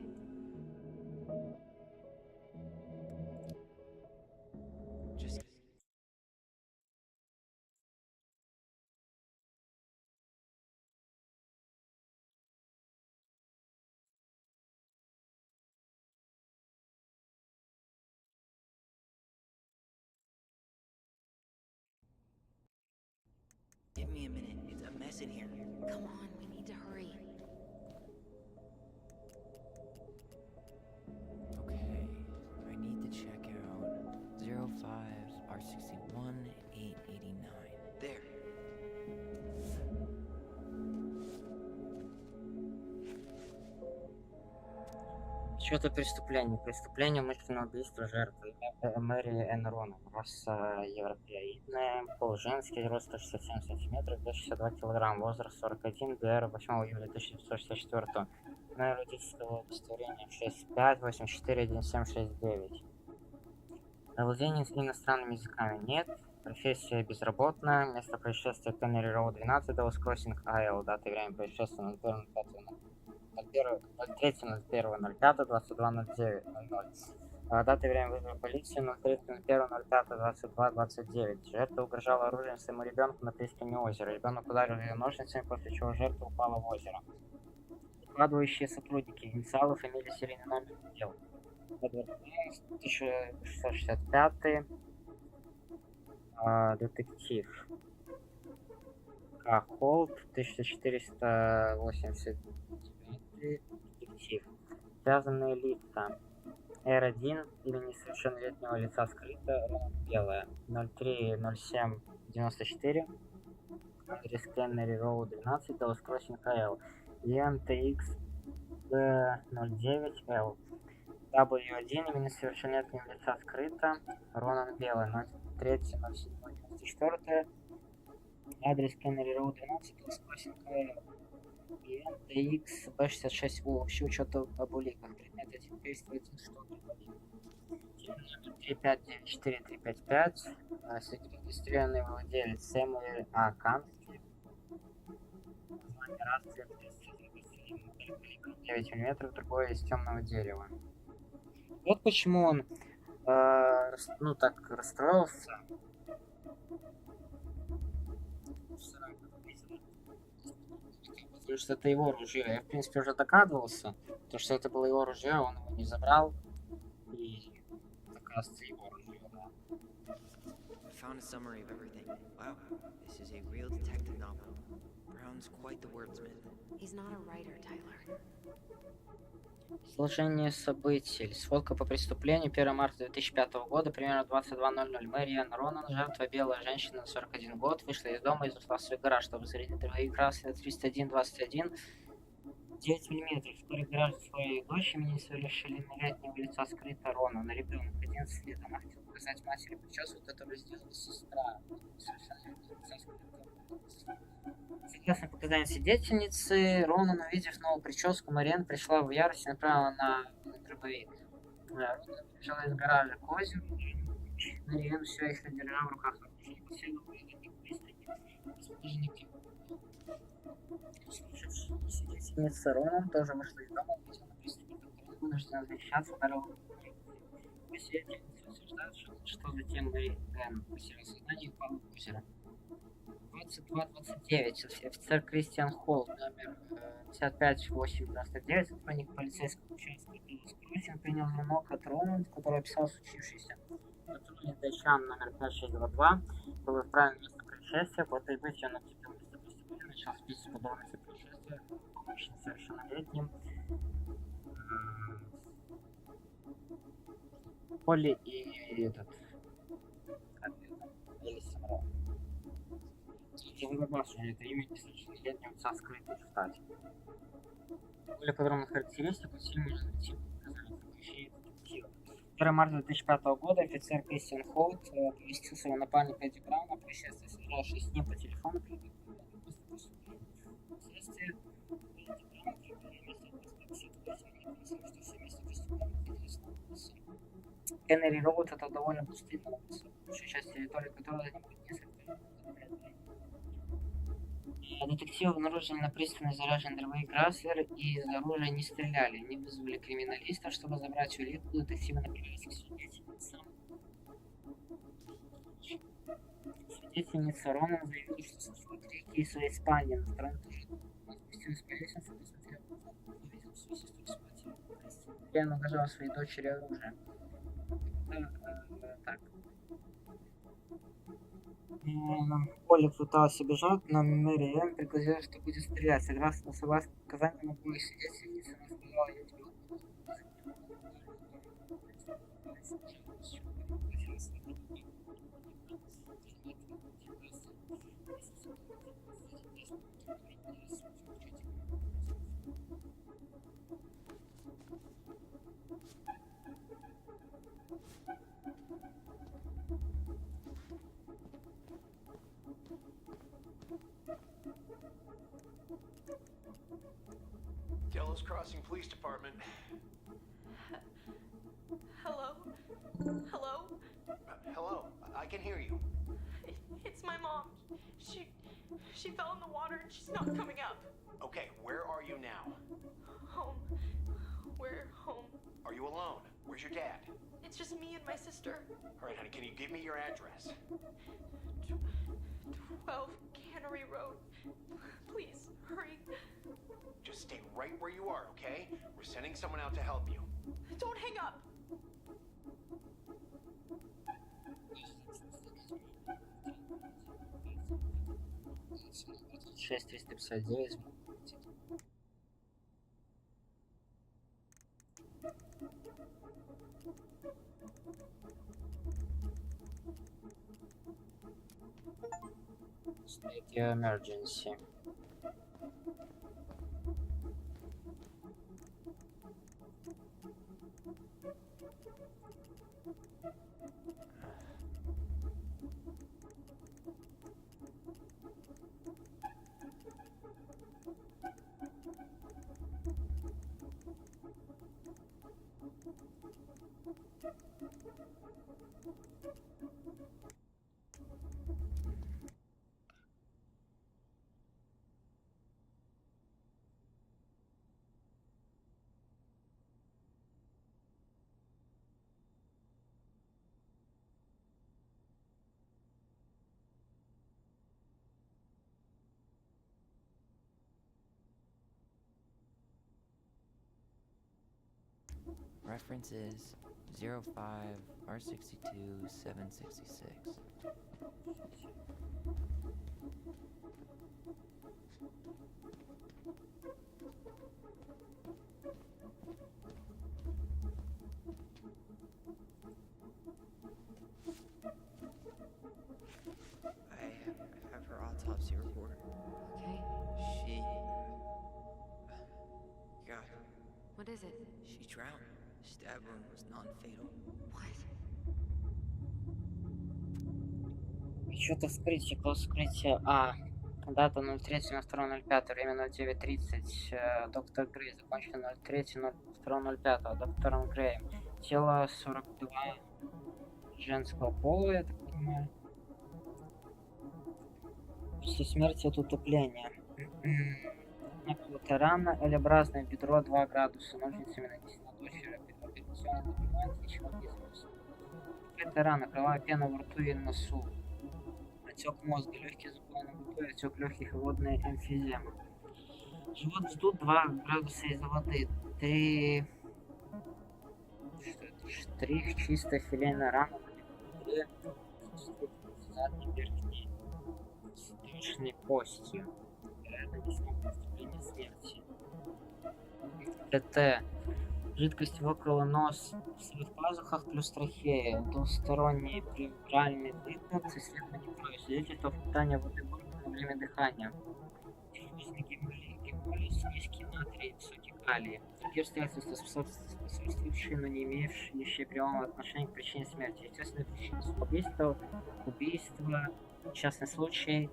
Just give me a minute. It's a mess in here. Come on, we need to hurry. Okay, I need to check out 05 R61 889. There. Что-то преступление. Преступление умышленного убийства жертвы. Мэри Энн Ронан. Раса европеоидная. Пол женский. Рост 167 сантиметров. Вес 62 килограмм. Возраст 41. ДР 8 июля 1964. Номер родительского удостоверения 65 84 1769. Владение иностранными языками нет. Профессия безработная. Место происшествия Кеннери Роуд 12. Даллас Кроссинг АЛ. Дата и время происшествия 03.01.05.22.09.00. Дата и время вызова полиции 03.01.05.22.29. Жертва угрожала оружием своему ребенку на пристани озера. Ребенок ударил ее ножницами, после чего жертва упала в озеро. Докладывающие сотрудники. Инициалы, фамилия, серийный номер дела. 1665. Детектив. Холд 1489. Детектив. Связанные лица. R1 или несовершеннолетнего лица скрыто. Белая. 030794. Адрес Кеннери Роуд 12. Даллас Кроссинг АЛ. EMTX B09L. W1 имя несовершеннолетнего лица скрыто. Ронан Белая. 030794. Адрес Кеннери Роуд 12. Даллас Кроссинг АЛ. EMTX B66U. Общий учет об уликах. Предмет этих действий один что-то. Номер 3594355. Зарегистрированный владелец Сэмюэль А. Кански. Название рации 9 мм, другое из темного дерева. Вот почему он так расстроился. Потому что это его ружье. Я, в принципе, уже догадывался, то, что это было его ружье, он его не забрал. И, оказывается, его ружье, да. I found a summary of everything. Wow, this is a real detective novel. Brown's quite the wordsmith. He's not a writer, Tyler. Сложение событий. Сводка по преступлению. 1 марта 2005 года, примерно 22:00. Мэри Энн Ронан, жертва, белая женщина на 41 год, вышла из дома и зашла в свой гараж, чтобы зарядить дорогие краски 301-21 9 мм. Вскоре в гараже своей дочь имени несовершеннолетнего лица скрыта Ронан. Ребенок 11 лет. Она хотела показать матери прическу, которую сделала сестра. Согласно показаниям свидетельницы, Ронан, увидев новую прическу, Мариэн пришла в ярость и направила на дробовик. Ронан бежала из гаража к озеру, Мариэн все их держала в руках. Свидетельница Ронан тоже вышла из дома, увидела на преступника, вынуждена защищаться, ударила. Свидетельница утверждает, что затем Мариэн потеряла сознание и упала в озеро. 2229. Офицер Кристиан Холл, номер 55899, сотрудник полицейского участка Даллас Кроссинг, принял звонок от Ронан, который описал случившееся. Патрульный датчан номер 5622 был отправлен в место происшествия. По прибытию на место преступления начал список подробностей происшествия, помощь несовершеннолетним. Полли и Элисон Ронан. Телодобашивание — это имя несовершеннолетнего лица, скрытое в штате. Более подробных характеристик фильм может найти в приключении детектива. 1 марта 2005 года офицер Кристиан Холт оповестил своего напарника Эдди Брауна о происшествии, связавшись с ним по телефону. Впоследствии Кеннери Роуд — это довольно пустынная улица, большая часть территории которой занимает несколько лет. Детективы обнаружили на пристани заряженный дробовик Граслер и из оружия не стреляли. Они вызвали криминалистов, чтобы забрать улику. Детективы направились к свидетельницам. Свидетельница Ронан заявила, что слышала крики из своей спальни. На втором этаже он спустился по лестнице, посмотрел, увидел свою сестру с матерью. Она угрожала своей дочери оружием. Так. Оля пыталась убежать, но Мэри Энн пригрозила, что будет стрелять. Согласно показаниям обоих свидетельниц, она сказала, я тебя убью. Delos Crossing Police Department. Hello? Hello? Hello, I can hear you. It's my mom. She fell in the water and she's not coming up. Okay, where are you now? Home. We're home. Are you alone? Where's your dad? It's just me and my sister. All right, honey, can you give me your address? 12 Cannery Road. Please, hurry. Just stay right where you are, okay? We're sending someone out to help you. Don't hang up. Шесть 359. State emergency. Reference is 05 R62 766. I have her autopsy report. Okay. She... God, What is it? she drowned. Stab wound was non-fatal. What? Что-то вскрытие, код вскрытия. Дата 03.02.05, время 09:30. Доктор Грей, закончено 03.02.05. Доктором Греем. Тело 42 женского пола, я так понимаю. После смерти от утопления. Рана L-образное бедро 2 градуса. Ножницами нанесена дочери. Операционно добивает, ничего не известно. Это рана, кровавая пена во рту и носу. Отек мозга, легкие заполнены водой, отек легких и водная эмфизема. Живот вздут 2 градуса из-за воды. 3 штрих, чистая филейная рана на задней верхней стычной костью. Нанесено преступление смерти. ТТ. Жидкость около нос в своих пазухах плюс трахея. Двусторонний плевральный дыхание, исследование крови. Свидетельство попадания воды в органы время дыхания. Гемолиз, низкий натрий, высокий калий. Другие обстоятельства, способствующие, но не имеющие прямого отношения к причине смерти. Естественные причины убийства, частный случай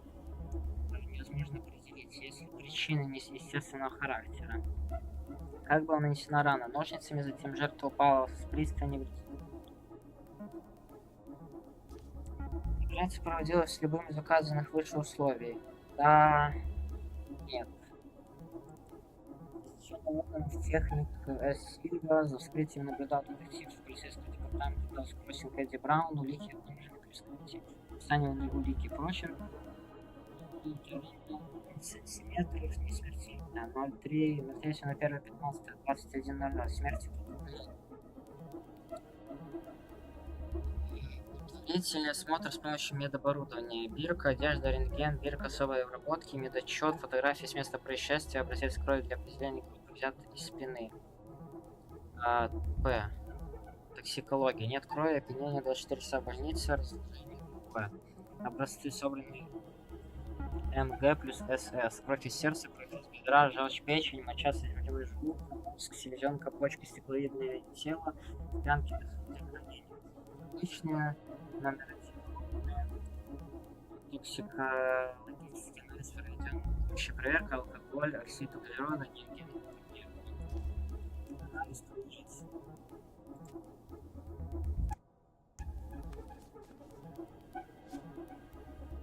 невозможно определить, если причины неестественного характера. Как была нанесена рана? Ножницами, затем жертва упала с пристани. Операция проводилась с любым из указанных выше условий. Да, нет. Органов техник Сильва за вскрытием наблюдал детектив в полицейском департаменте Даллас Кроссинг Эдди Браун, улики обнаружены при вскрытии. Описание улики прочерк. Сантиметров, не смертельно. 0,3, мертвечина на 1.15, 21.00. Смерти. Длительный осмотр с помощью медоборудования. Бирка, одежда, рентген, бирка особой обработки, медотчет, фотографии с места происшествия, образец крови для определения группы взят из спины. П. Токсикология. Нет крови, опьянение 24 часа в больнице, разложение П. Образцы собраны МГ плюс СС. Кровь из сердца, кровь из бедра, желчь печень, моча, содержимое желудка, мозг, селезенка, почка, стеклоидное тело, склянки для личное, номер 1. Токсикологический анализ проведен. Общая проверка, алкоголь, оксид углерода, нефть. Анализ проводится.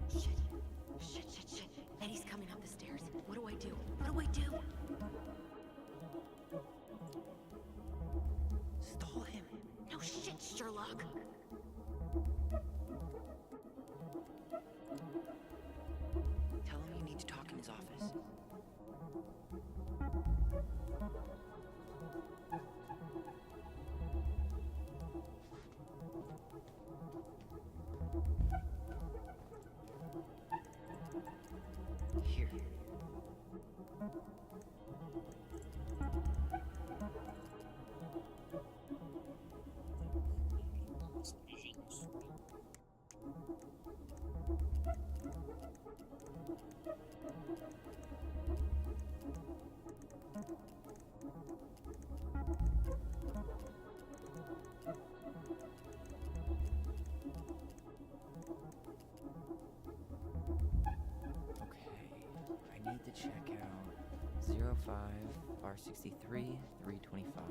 Shit. Eddie's coming up the stairs. What do I do? What do I do? Stall him. No shit, Sherlock. Tell him you need to talk in his office. Here. I need to check out 05, bar 63, 325.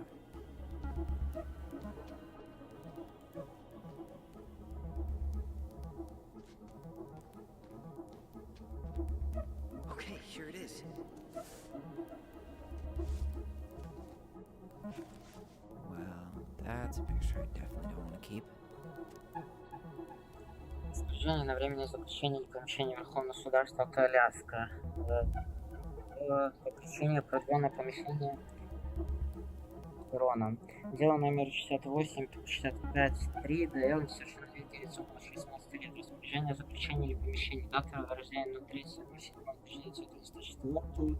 Okay, here it is. Well, that's a picture I definitely don't want to keep. Суждение на временное заключение и помещение Верховного суда штата Аляска. Заключение продлено помещение Ронан. Дело номер 68-65-3 ДЛ несовершеннолетнее лицо младше 18 лет. Распоряжение, заключение или помещение. Дата рождения 03.07.1994.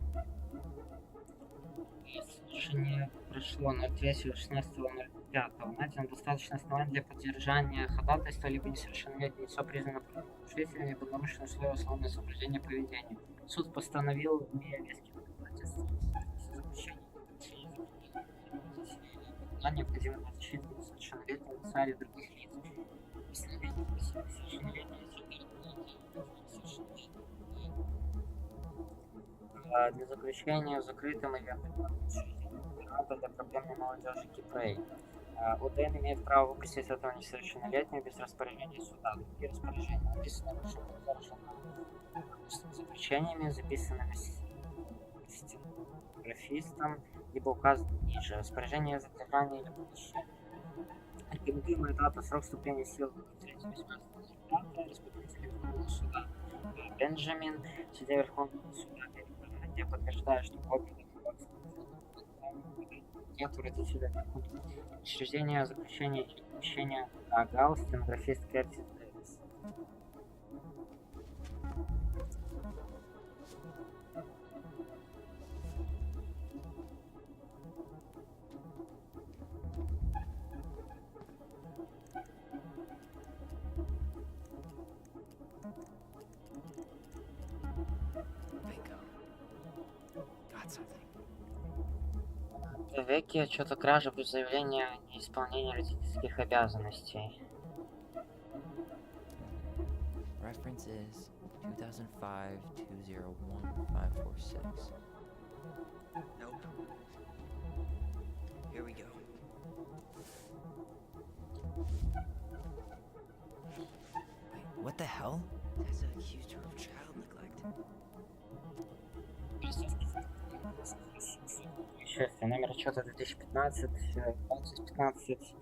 Слушание прошло 03.16.05. Найдено достаточно оснований для поддержания ходатайства, либо несовершеннолетнее лицо признано правонарушителем, либо нарушено условия условное соблюдение поведения. Суд постановил веские доказательства. Необходимо защитить несовершеннолетнего лица или других лиц. Для заключения в закрытом или для проблемной молодежи Кипрей. УДН имеет право выпустить этого несовершеннолетнего без распоряжения суда. Другие распоряжения написаны заключениями, записанными стенографистом, либо указаны ниже. Распоряжение задержания или помещения. Рекомендуемая дата, срок вступления в силу 3.18.05. Распорядитель Верховного суда Бенджамин, судья Верховного суда. Я подтверждаю, что копия нет у родителя учреждения, заключения или помещения Гал, стенографист Кертис Дэвис. got something. Веки отчета кражи плюс заявление о неисполнении родительских обязанностей. Reference is 2005-201-546. Nope. Here we go. Wait, what the hell? Tessa accused her of child neglect. Происшествие. Номер отчета 2015, 2015,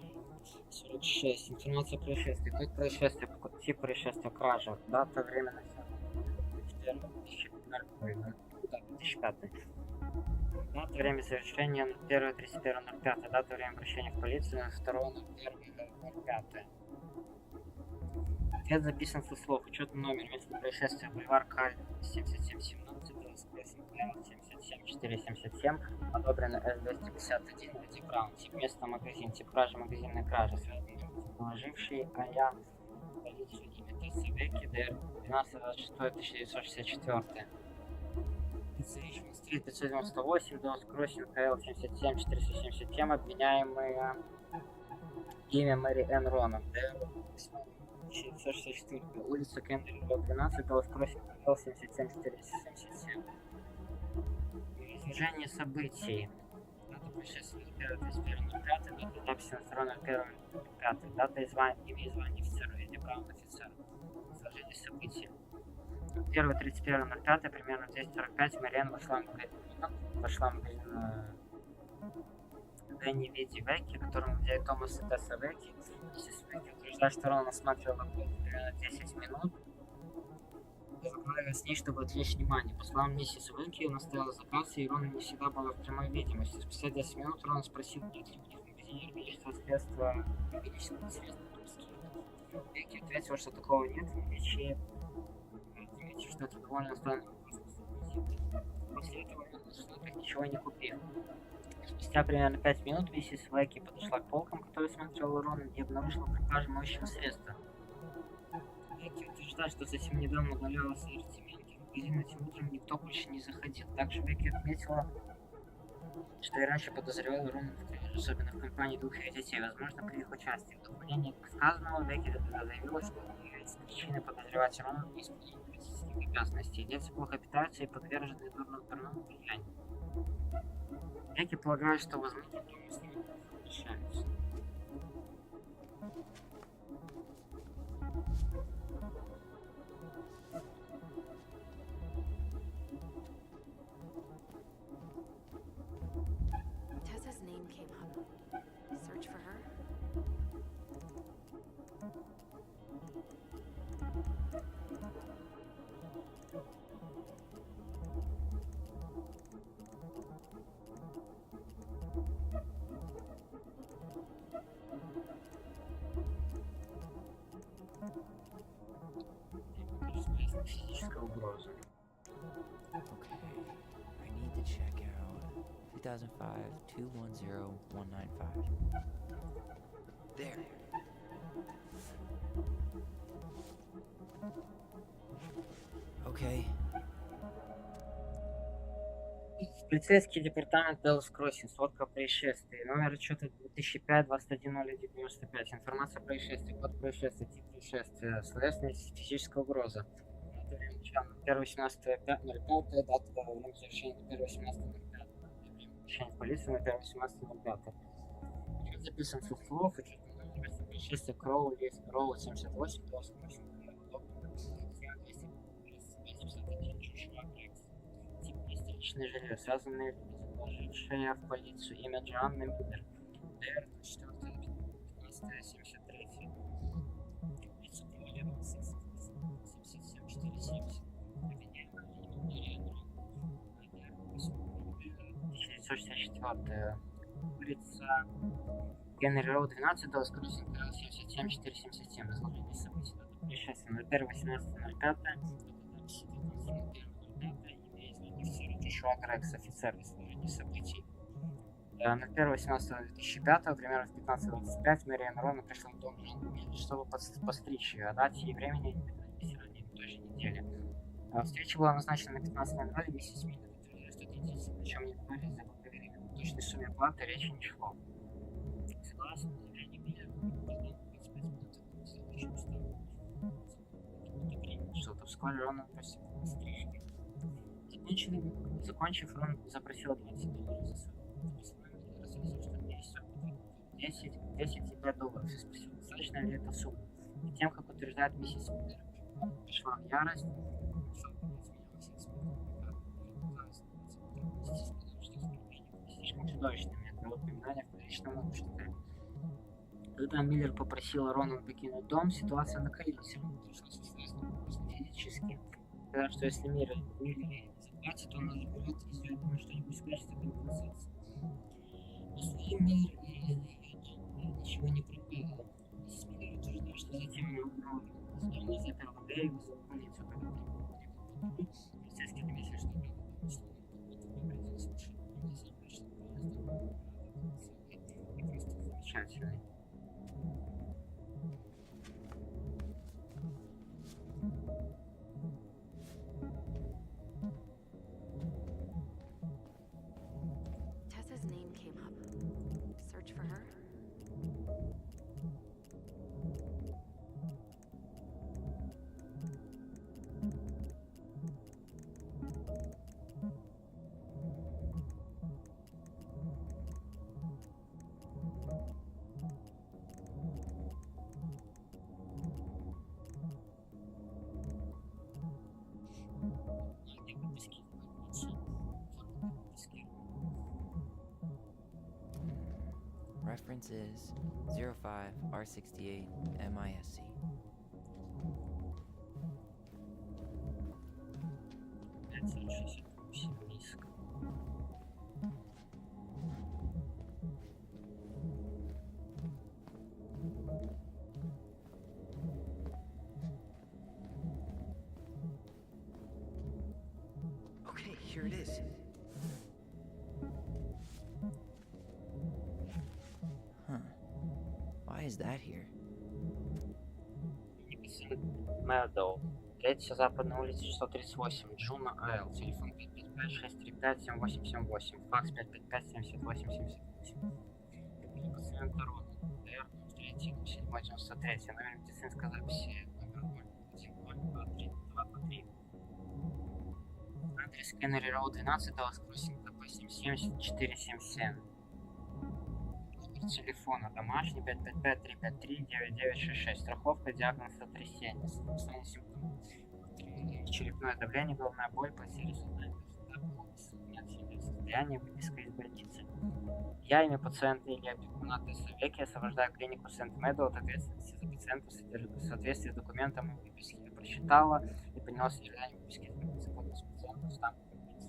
46. Информация о происшествии. Код происшествия, тип происшествия, кража. Дата, время начала. 2005. Дата, время завершения 1.31.05. Дата, время обращения в полицию 2.01.05. Ответ записан со слов. Учетный номер. Место происшествия. Бульвар Каль 7717, 77477. Одобрено С-251. Эдди Браун. Тип места магазин. Тип кражи магазинная кража. Связанный положивший а.я. Полицию имя Тесса Веки, ДР 12.26.1964. Ричмонд Стрит 598, Долс Кроссинг, КЛ 77 477, обвиняемая имя Мэри Н. Ронан, ДР 1964, улица Кендри, 12, Долс Кроссинг, КЛ 77 477. Изложение событий. Дата происшествия 1.31.05, дата записи на сторону 1.01.05, дата имя и звание офицера, Эдди Браун офицер. Изложение событий. 1.31.05, примерно 245, Мариан вошла в магазин NVIDIA, которому владеет Томас и Тесса Веки. Миссис Веки утверждает, что Рон осматривала примерно 10 минут. Разговаривая с ней, чтобы отвлечь внимание. По словам миссис Веки, она стояла за кассой, и Рона не всегда была в прямой видимости. Спустя 10 минут Рон спросил, нет ли у них в магазине количество средства органического средства. Веки ответила, что такого нет, в наличии, что это довольно странно. После этого он ушла, так ничего не купив. Спустя примерно 5 минут миссис Веки подошла к полкам, которые смотрела Ронан, и обнаружила пропажу моющего средства. Веки утверждает, что совсем недавно удаляла ассортимент, и в магазин этим утром никто больше не заходил. Также Веки отметила, что и раньше подозревала Ронан в краже, особенно в компании двух ее детей, возможно, при их участии. В дополнение к сказанному Веки заявила, что у нее есть причины подозревать Ронан в неисполнении родительских обязанностей. Дети плохо питаются и подвержены дурному влиянию. Веки полагают, что, возможно, дома с ними решаются. Tessa's name came up. Search for her. Физическая угроза. Okay, I need to check out 2005-210-195. There. Okay. Полицейский департамент Делос Кроссинг. Сводка о происшествии. Номер отчета 2005-21-095. Информация о происшествии. Код происшествия. Тип происшествия. Словесность. Физическая угроза. Дата время начала 1.18.05. Дата время завершения 1.18.05. Время обращения в полицию на 1.18.05. Отчет записан со слов. Учетный номер места происшествия Кроули 78. Делос Кроссинг. Личное жилье, связанные положившие в полицию имя Джоанны Миллер, ДР 4.15.73. Лицо Кроули 77470. Обвиняемая имя Мэри Н. 1964. Улица Генри Роу 12, Долс Кроссинг 77477. Изложение событий. Дата происшествия 01.18.05. Чувак Рекс, офицер, изложение событий. На 1.18.2005, примерно в 15.25, Мэри Н. Ронан пришла в дом Джон, чтобы постричь ее, о дате и времени ранее той же недели. Встреча была назначена на 15.00, миссис Миллер утверждает, что это распорядиться, причем не говоря за время. О точной сумме оплаты речи не шло. Согласно заявлению Миллера, ждал 25 минут в следующем ставке. Что-то вскоре Ронан просил стрижки. Закончив, Рон запросил $20 за свою. Рассказал, что мне есть 10 тебе долларов. И спросил, достаточно ли это сумма. И тем, как утверждает миссис Миллер, он пришла в ярость, слишком чудовищными для упоминания в приличном наушнике. Когда Миллер попросила Рона покинуть дом, ситуация накалилась, ему пришлось связано физически. Сказав, что если Миллер не заплатит, он заберет и сделает ему что-нибудь в качестве компенсации. После Миллер и ничего не пропало. Миссис Миллер утверждает, что затем он запер в дверь и вызвал полицию, когда полицейские отметили, что замечательный. Tessa's name came up. Search for her? Reference is 05R68 MISC. Okay, here it is. Huh. Why is that here? Мэдоу. Третья западная улица, число 38, Джуна Айл, телефон 555-635-7878, факс 555-7878. Пациента Рона, ДР 3, 793, номер медицинской записи, номер 0102323. Адрес Кеннери Роуд 12, Даллас Кроссинг, ТП 77477. Телефона домашний 555-353-9966. Страховка, диагноз сотрясение. Описание симптомов. Черепное давление, головная боль, потеря сознания. Состояние, выписка из больницы. Я, имя пациента или опекуна Тесса Веки, освобождаю клинику Сент-Мэдоу от ответственности за пациента в соответствии с документом выписки. Я прочитала и приняла содержание выписки из больницы. Подпись пациента в штампе больницы.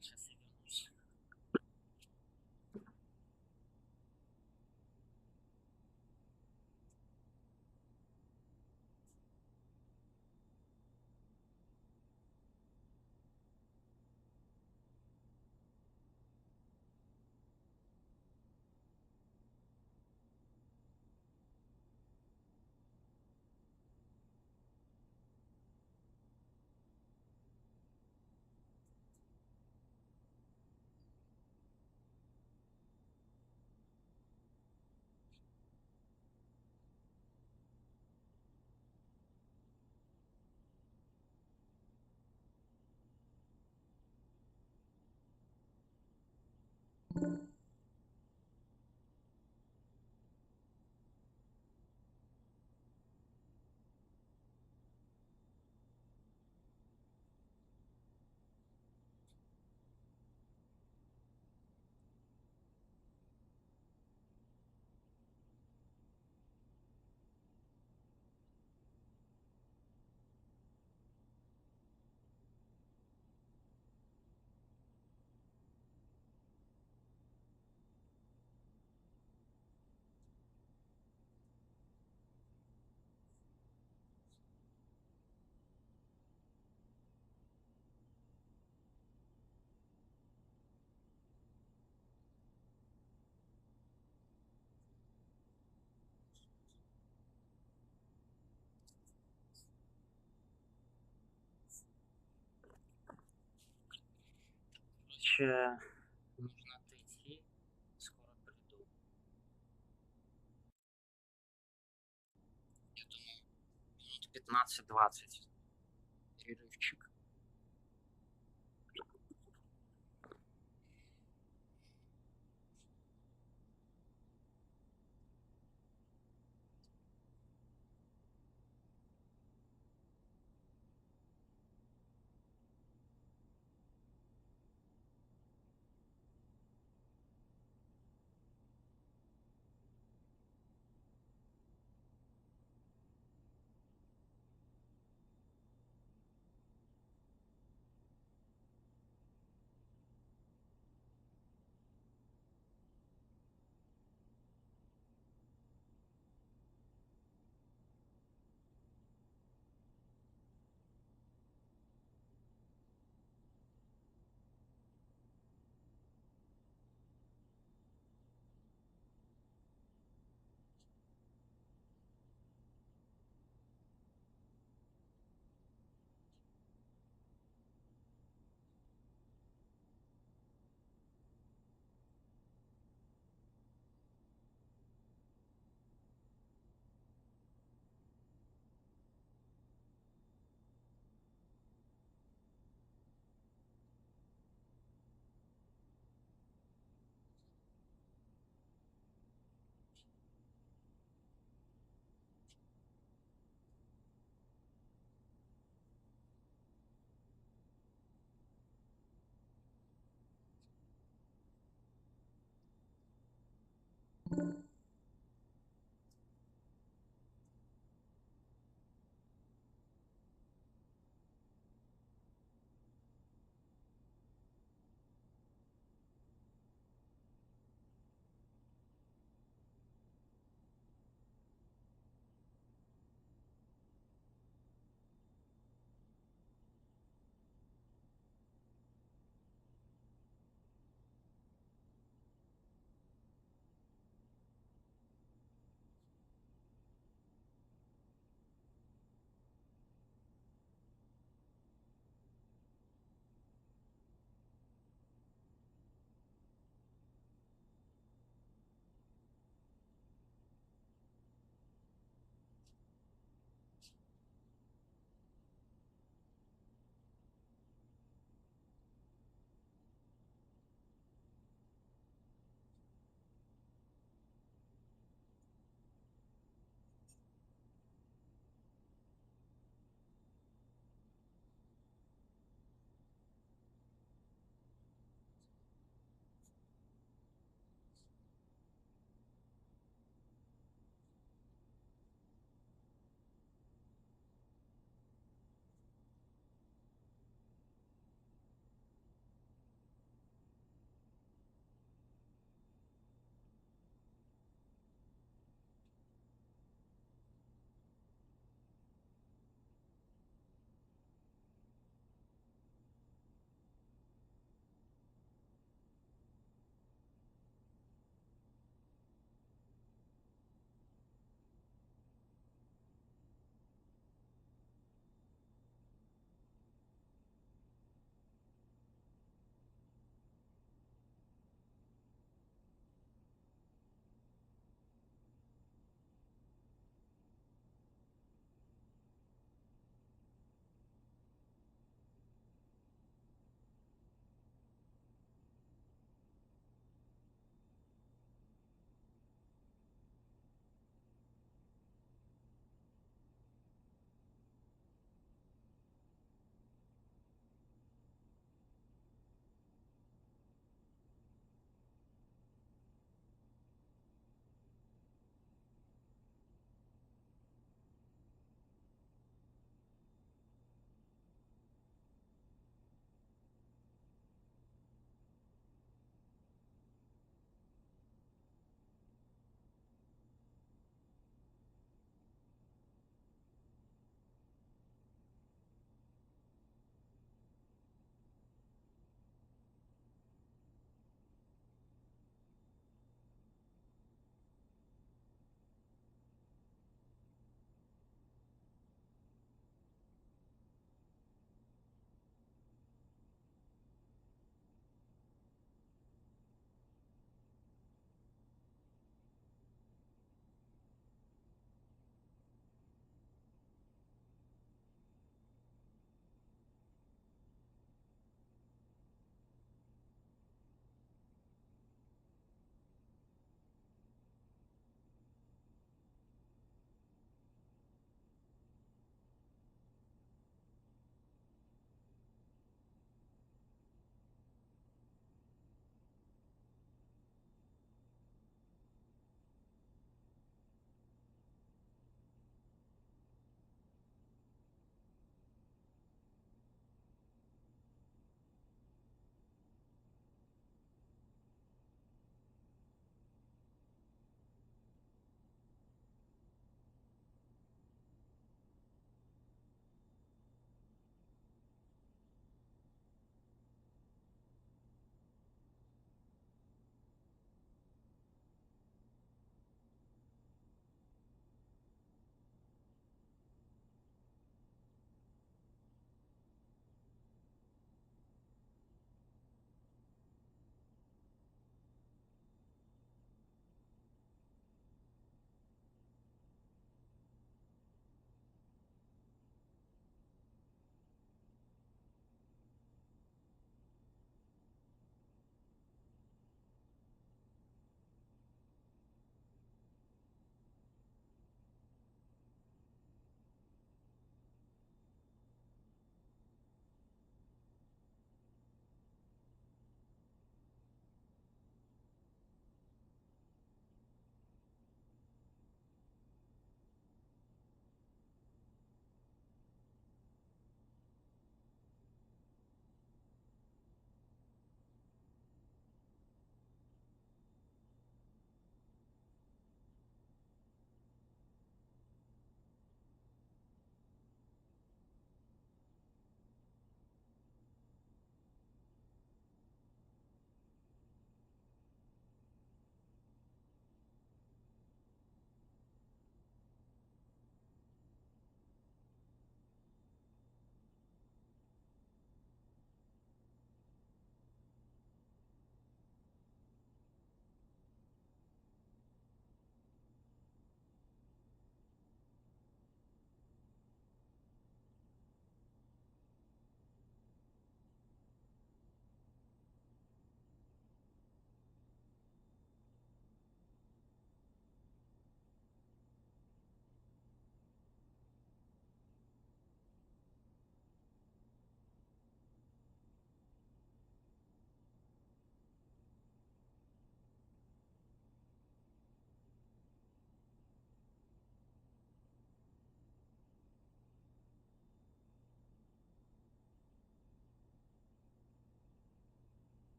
Сейчас я вернусь. короче, нужно отойти. Скоро приду. Я думаю, минут 15-20. Перерывчик.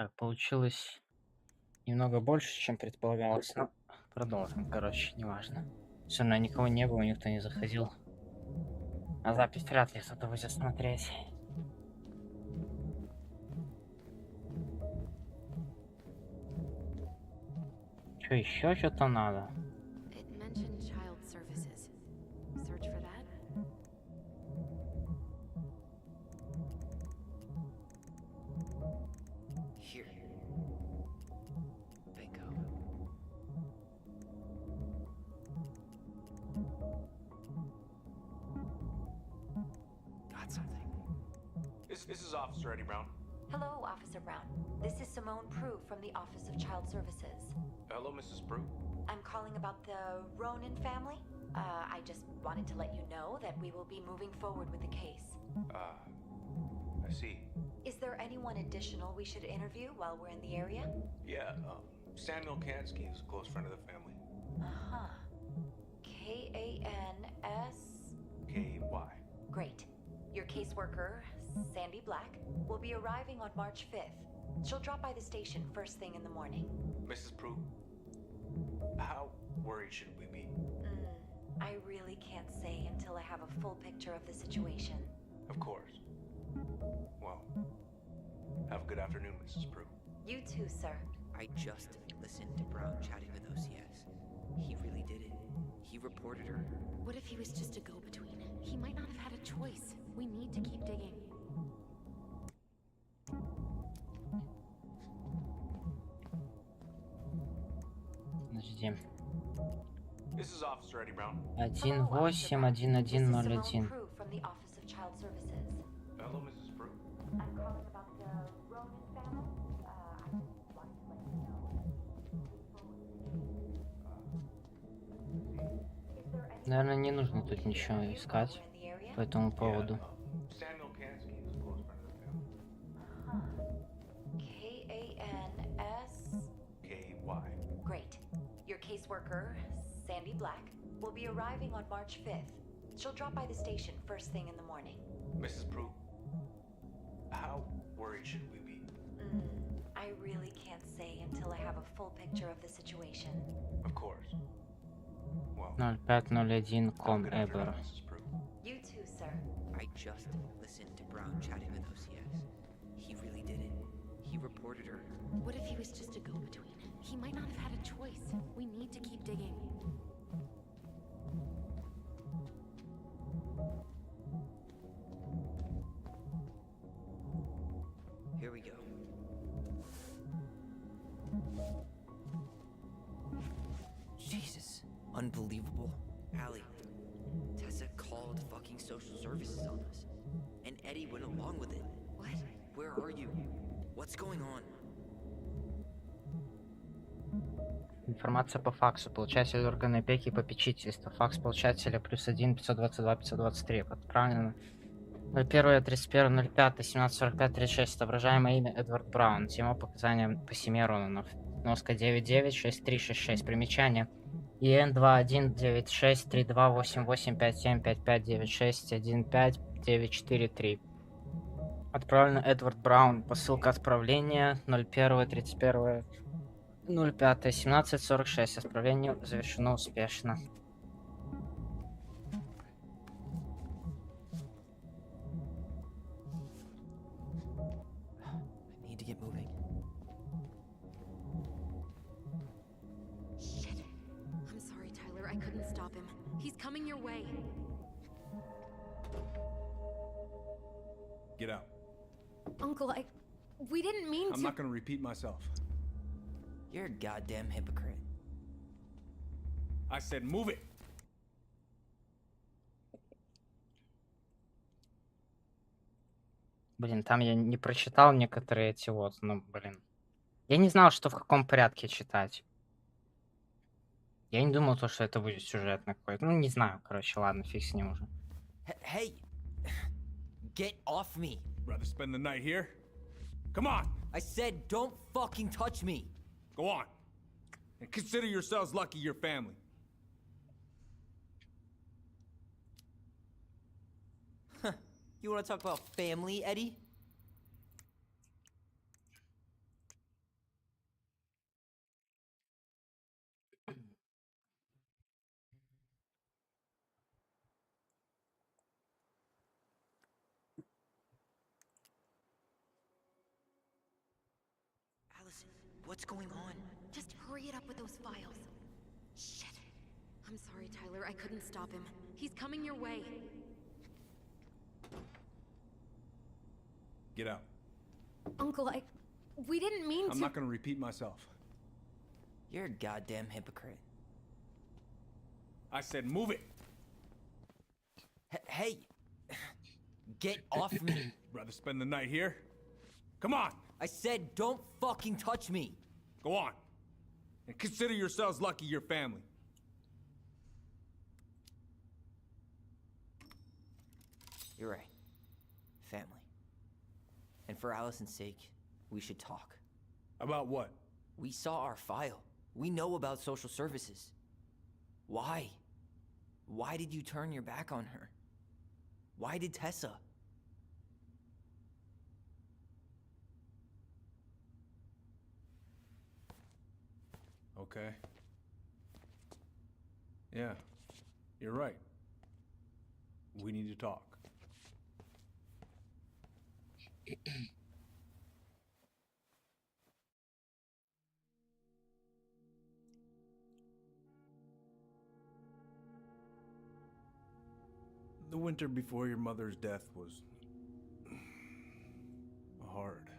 Так, получилось немного больше, чем предполагалось. Но продолжим, короче, неважно. Все равно никого не было, никто не заходил. А запись вряд ли кто-то будет смотреть. Что, еще что-то надо? It mentioned child services. Search for that? Here. Bingo. Got something. This is Officer Eddie Brown. Hello, Officer Brown. This is Simone Prue from the Office of Child Services. Hello, Mrs. Prue. I'm calling about the Ronan family. I just wanted to let you know that we will be moving forward with the case. I see. Is there anyone additional we should interview while we're in the area? Yeah, Samuel Kansky is a close friend of the family. Uh-huh. K-A-N-S... K-Y. Great. Your caseworker, Sandy Black, will be arriving on March 5th. She'll drop by the station first thing in the morning. Mrs. Prue, how worried should we be? I really can't say until I have a full picture of the situation. Of course. Well, have a good afternoon, Mrs. Prue. You too, sir. I just listened to Brown chatting with OCS. He really did it. He reported her. What if he was just a go-between? He might not have had a choice. We need to keep digging. Подожди. This is Officer Eddie Brown. 181101. Prue from the Office of Child Services. Hello, Mrs. Prue. I'm calling about the Ronan family. I just wanted to let you know. Наверное, не нужно тут ничего искать по этому поводу. Samuel Kansky is a close friend of the family. K-A-N-S... K-Y. Great. Your caseworker, Sandy Black, will be arriving on March 5th. She'll drop by the station first thing in the morning. Mrs. Prue, how worried should we be? I really can't say until I have a full picture of the situation. Of course. Well, 0501 Eber. Mrs. Prue. You too, sir. I just listened to Brown chatting with OCS. He really did it. He reported her. What if he was just a go-between? He might not have had a choice. We need to keep digging. Here we go. Jesus. Unbelievable. Allie, Tessa called fucking social services on us. And Eddie went along with it. What? Where are you? What's going on? Информация по факсу. Получатель органа опеки и попечительства. Факс получателя +1 522 523. Отправлено 01 31 05 17:45 36. Отображаемое имя Эдвард Браун. Тема показания по семье Ронанов. Носка 996366. Примечание. ИН 21963288575596159443. Отправлено Эдвард Браун. Посылка отправления 01 31 05 17:46. Отправление завершено успешно. I need to get moving. Shit. I'm sorry, Tyler. I couldn't stop him. He's coming your way. Get out. Uncle, we didn't mean to. I'm not gonna repeat myself. You're a goddamn hypocrite. I said move it. Блин, там я не прочитал некоторые эти вот, ну, блин. Я не знал, что в каком порядке читать. Я не думал, что это будет сюжетный какой-то. Ну, не знаю, короче, ладно, фиг с ним уже. Hey! Get off me! Rather spend the night here? Come on! I said don't fucking touch me! Go on. And consider yourselves lucky your family. Huh. You wanna talk about family, Eddie? what's going on? Just hurry it up with those files. Shit. I'm sorry, Tyler. I couldn't stop him. He's coming your way. Get out. Uncle, we didn't mean to. I'm not gonna repeat myself. You're a goddamn hypocrite. I said move it. Hey! Get off me! Rather spend the night here? Come on! I said don't fucking touch me! Go on. And consider yourselves lucky you're family. You're right. Family. And for Allison's sake, we should talk. About what? We saw our file. We know about social services. Why? Why did you turn your back on her? Why did Tessa? Okay. Yeah, you're right. We need to talk. The winter before your mother's death was hard.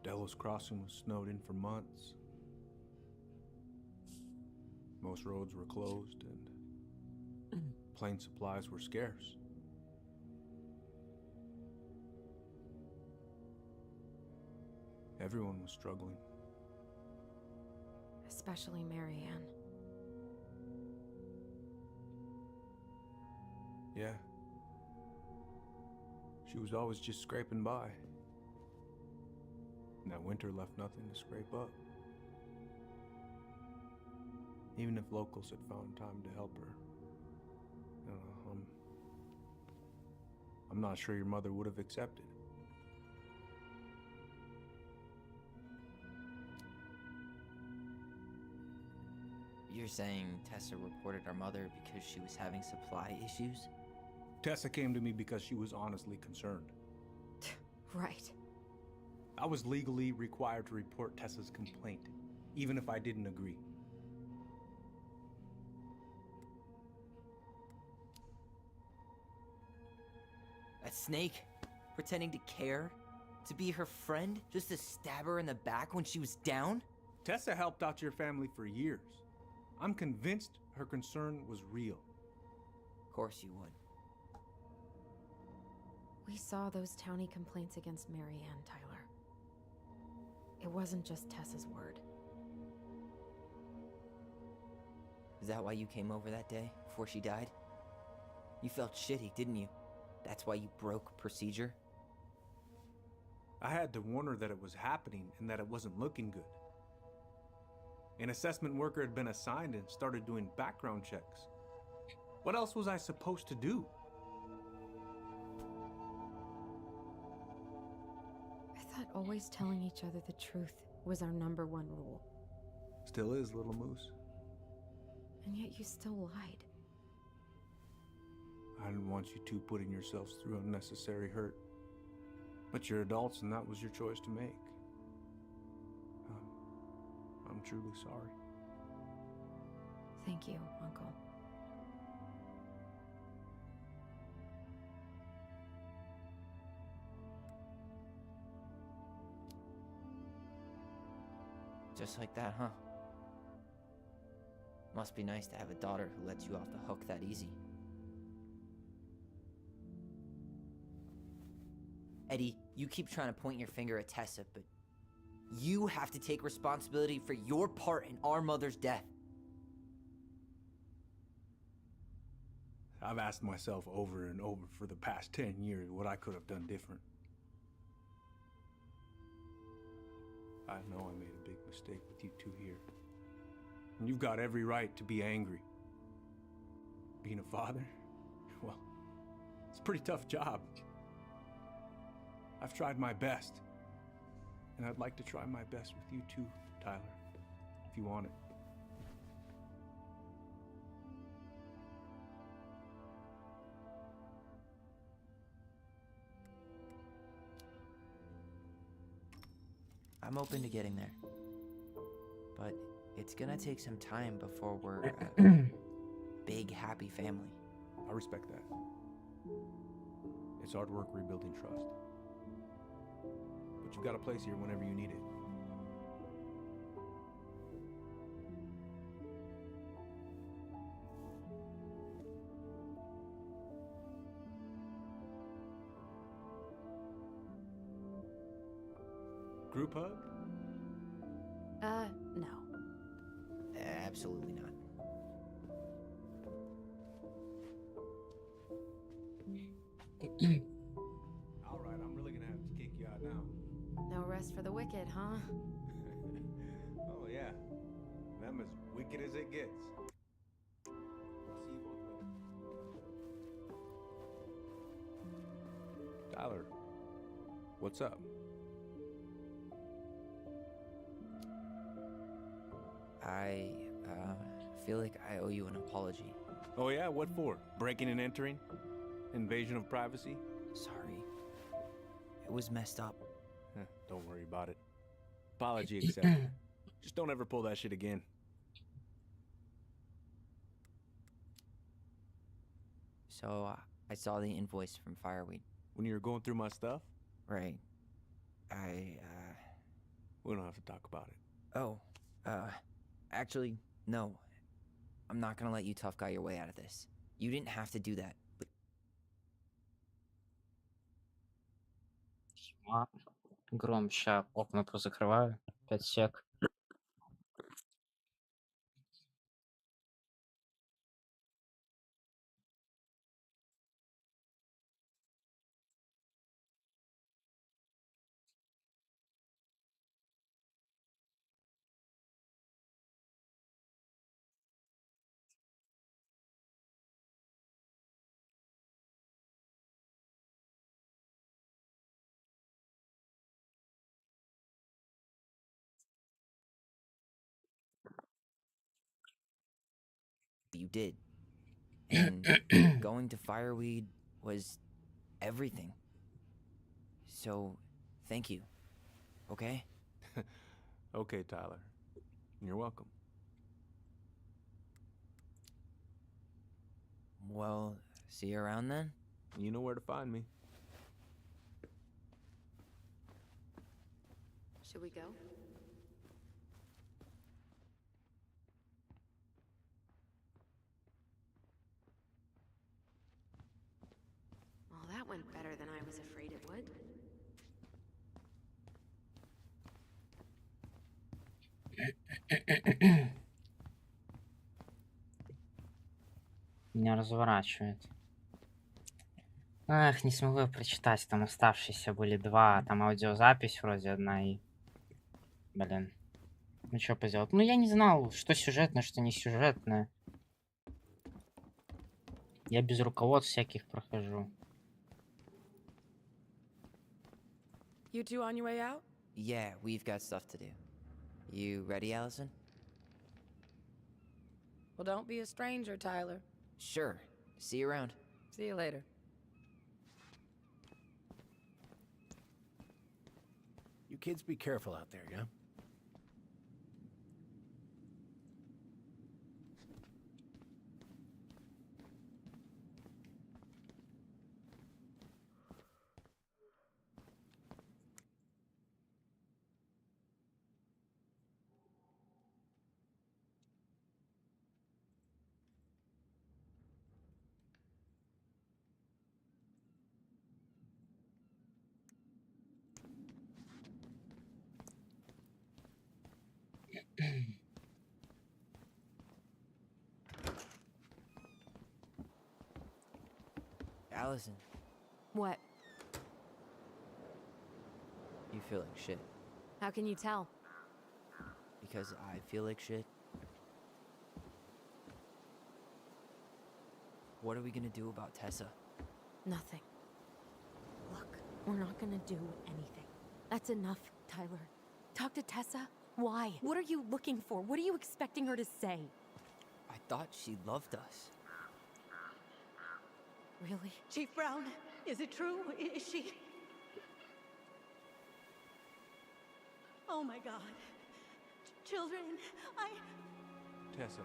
Delos Crossing was snowed in for months. Most roads were closed and plane supplies were scarce. Everyone was struggling. Especially Marianne. Yeah. She was always just scraping by. And that winter left nothing to scrape up. Even if locals had found time to help her. I'm not sure your mother would have accepted. You're saying Tessa reported our mother because she was having supply issues? Tessa came to me because she was honestly concerned. Right. I was legally required to report Tessa's complaint, even if I didn't agree. That snake? Pretending to care? To be her friend? Just to stab her in the back when she was down? Tessa helped out your family for years. I'm convinced her concern was real. Of course you would. We saw those townie complaints against Marianne, Tyler. It wasn't just Tessa's word. Is that why you came over that day, before she died? You felt shitty, didn't you? That's why you broke procedure? I had to warn her that it was happening and that it wasn't looking good. An assessment worker had been assigned and started doing background checks. What else was I supposed to do? I thought always telling each other the truth was our #1 rule. Still is, little moose. And yet you still lied. I didn't want you two putting yourselves through unnecessary hurt. But you're adults and that was your choice to make. I'm truly sorry. Thank you, Uncle. Just like that, huh? Must be nice to have a daughter who lets you off the hook that easy. Eddie, you keep trying to point your finger at Tessa, but you have to take responsibility for your part in our mother's death. I've asked myself over and over for the past 10 years what I could have done different. I know I made a big mistake with you two here. And you've got every right to be angry. Being a father? Well, it's a pretty tough job. I've tried my best. And I'd like to try my best with you too, Tyler, if you want it. I'm open to getting there. But it's gonna take some time before we're a big, happy family. I respect that. It's hard work rebuilding trust. But you've got a place here whenever you need it. Group hug? No. Absolutely not. All right, I'm really gonna have to kick you out now. No rest for the wicked, huh? Oh yeah, them as wicked as it gets. I'll see you both later. Tyler, what's up? I feel like I owe you an apology. Oh yeah, what for? Breaking and entering? Invasion of privacy? Sorry. It was messed up. Don't worry about it. Apology accepted. Just don't ever pull that shit again. So, I saw the invoice from Fireweed. When you were going through my stuff? Right. We don't have to talk about it. Oh, actually, no. I'm not gonna let you tough guy your way out of this. You didn't have to do that, but... Громче окна позакрываю. 5 сек. You did. And going to Fireweed was everything. So, thank you. Okay? Okay, Tyler. You're welcome. Well, see you around then? You know where to find me. Should we go? Well, that went better than I was afraid it would. Меня разворачивает. Эх, не смогу я прочитать. Там оставшиеся были 2. Там аудиозапись вроде одна и... Блин. Ну что поделать? Ну я не знал, что сюжетное, что не сюжетное. Я без руководств всяких прохожу. You two on your way out? Yeah, we've got stuff to do. You ready, Allison? Well, don't be a stranger, Tyler. Sure. See you around. See you later. You kids be careful out there, yeah? Allison, What? you feel like shit. How can you tell? Because I feel like shit. What are we gonna do about Tessa? Nothing. Look, we're not gonna do anything. That's enough, Tyler. Talk to Tessa? Why? What are you looking for? What are you expecting her to say? I thought she loved us. Really? Chief Brown, is it true? Is she... Oh my god. Children, Tessa.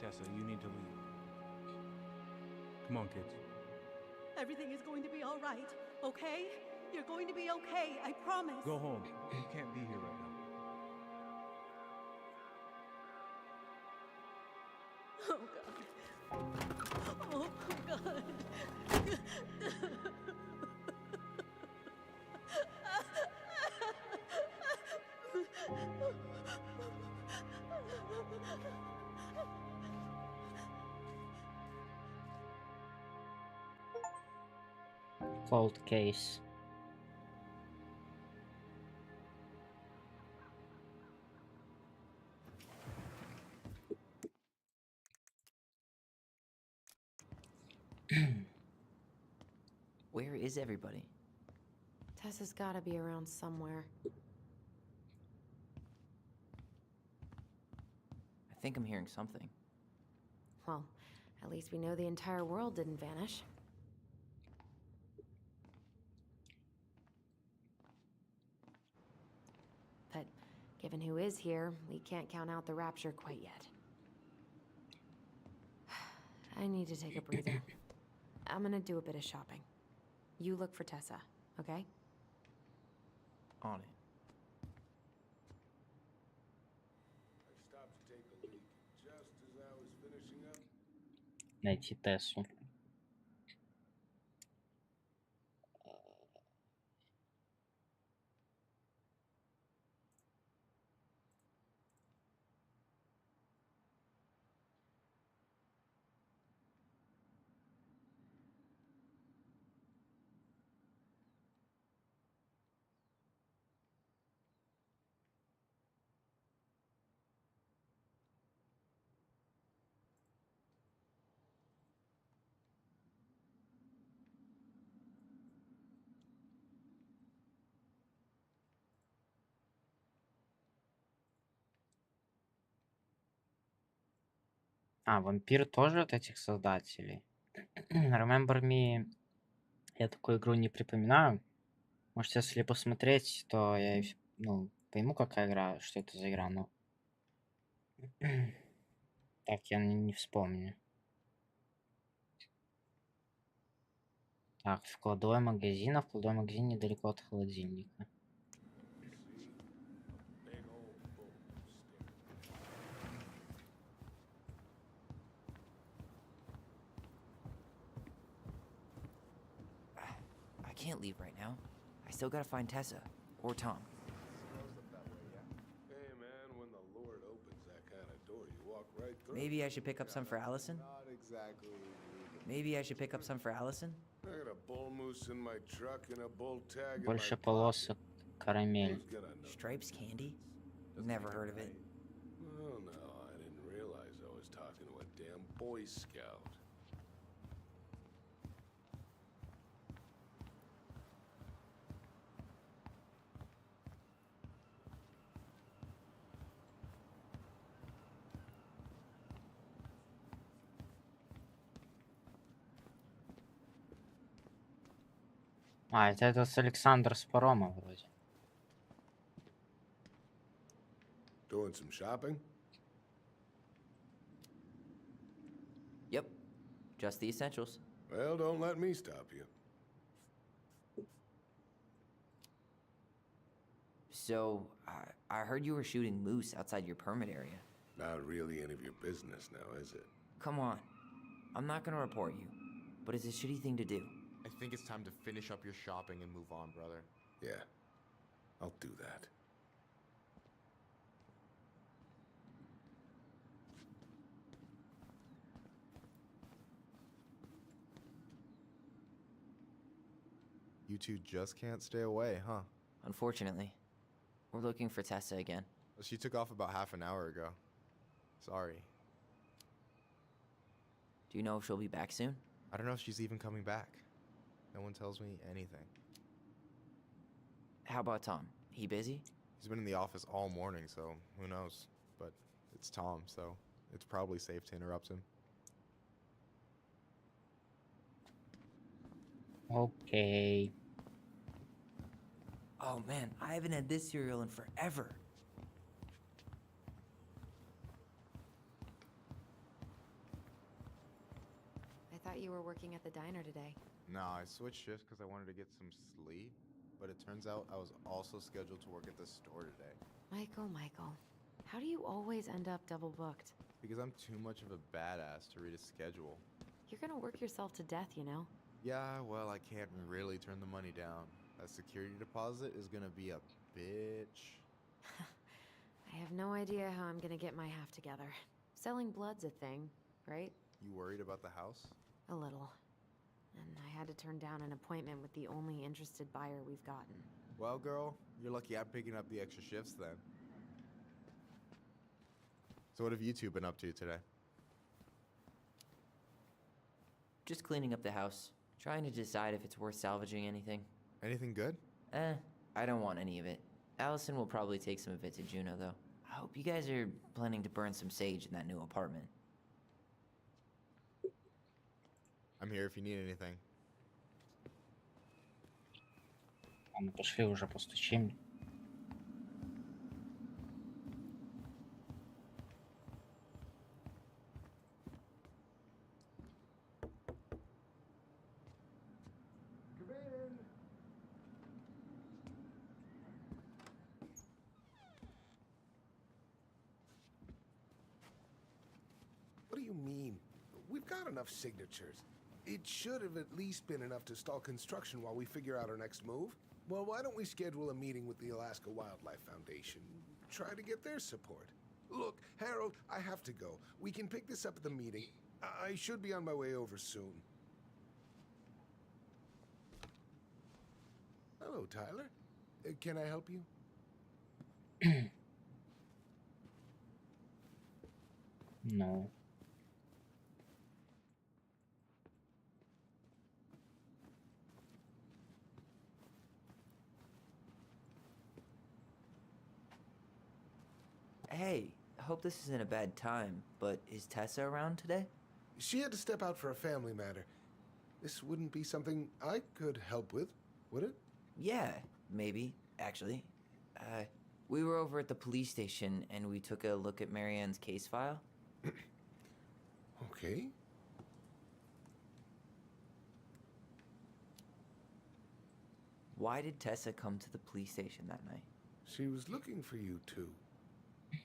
Tessa, you need to leave. Come on, kids. everything is going to be all right, okay? You're going to be okay, I promise. Go home. You can't be here right now. Oh god. Cold case. Where is everybody? Tessa's gotta be around somewhere. I think I'm hearing something. Well, at least we know the entire world didn't vanish. But given who is here, we can't count out the rapture quite yet. I need to take a breather. I'm gonna do a bit of shopping. You look for Tessa, okay? On it. I stopped to take a leak just as I was finishing up. Найти Тессу. А, вампир тоже от этих создателей. Remember Me. Я такую игру не припоминаю. Может, если посмотреть, то я пойму, какая игра, что это за игра, но так я не вспомню. Так, в кладовой магазина. В кладовой магазине недалеко от холодильника. I can't leave right now. I still gotta find Tessa. Or Tom. Hey man, when the Lord opens that kind of door, you walk right through. Maybe I should pick up some for Allison? Not exactly legal. Maybe I should pick up some for Allison? I got a bull moose in my truck and a bull tag in Больше my полосок, карамель. Who's gonna know? Stripes candy? Never heard of it. Well, no, I didn't realize I was talking to a damn Boy Scout. А, это этот Александр с парома вроде. Doing some shopping? Yep. Just the essentials. Well, don't let me stop you. So, I heard you were shooting moose outside your permit area. Not really any of your business now, is it? Come on. I'm not gonna report you, but it's a shitty thing to do. I think it's time to finish up your shopping and move on, brother. Yeah, I'll do that. You two just can't stay away, huh? Unfortunately. We're looking for Tessa again. She took off about half an hour ago. Sorry. Do you know if she'll be back soon? I don't know if she's even coming back. No one tells me anything. How about Tom? He busy? He's been in the office all morning, so who knows? But it's Tom, so it's probably safe to interrupt him. Okay. Oh man, I haven't had this cereal in forever. I thought you were working at the diner today. No, I switched shifts because I wanted to get some sleep, but it turns out I was also scheduled to work at the store today. Michael, how do you always end up double booked? Because I'm too much of a badass to read a schedule. You're gonna work yourself to death, you know? Yeah, well, I can't really turn the money down. That security deposit is gonna be a bitch. I have no idea how I'm gonna get my half together. Selling blood's a thing, right? You worried about the house? A little. And I had to turn down an appointment with the only interested buyer we've gotten. Well, girl, you're lucky I'm picking up the extra shifts then. So what have you two been up to today? Just cleaning up the house. Trying to decide if it's worth salvaging anything. Anything good? I don't want any of it. Allison will probably take some of it to Juno, though. I hope you guys are planning to burn some sage in that new apartment. I'm here if you need anything. Мы пошли уже постучим. What do you mean? We've got enough signatures. It should have at least been enough to stall construction while we figure out our next move. Well, why don't we schedule a meeting with the Alaska Wildlife Foundation? Try to get their support. Look, Harold, I have to go. We can pick this up at the meeting. I should be on my way over soon. Hello, Tyler. Can I help you? No. Hey, I hope this isn't a bad time, but is Tessa around today? She had to step out for a family matter. This wouldn't be something I could help with, would it? Yeah, maybe, actually. We were over at the police station and we took a look at Marianne's case file. Okay. Why did Tessa come to the police station that night? She was looking for you two.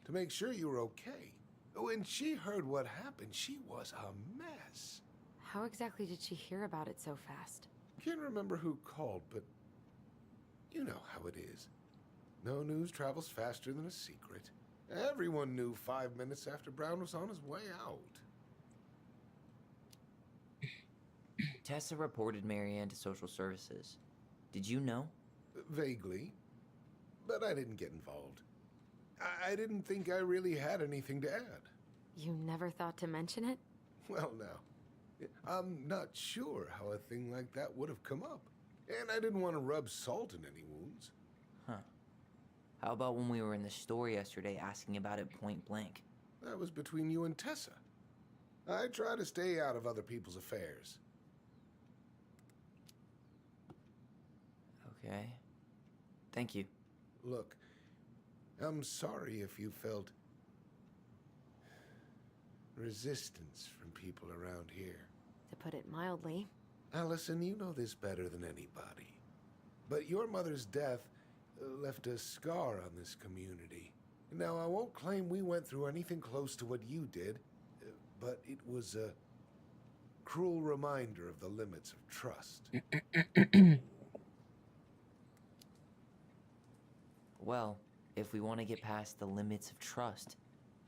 To make sure you were okay. When she heard what happened, she was a mess. How exactly did she hear about it so fast? Can't remember who called, but you know how it is. No news travels faster than a secret. Everyone knew 5 minutes after Brown was on his way out. Tessa reported Marianne to social services. Did you know? Vaguely, but I didn't get involved. I didn't think I really had anything to add. You never thought to mention it? Well, now, I'm not sure how a thing like that would have come up. And I didn't want to rub salt in any wounds. Huh. How about when we were in the store yesterday asking about it point blank? That was between you and Tessa. I try to stay out of other people's affairs. Okay. Thank you. Look, I'm sorry if you felt resistance from people around here. To put it mildly. Allison, you know this better than anybody. But your mother's death left a scar on this community. Now, I won't claim we went through anything close to what you did, but it was a cruel reminder of the limits of trust. Well, if we want to get past the limits of trust,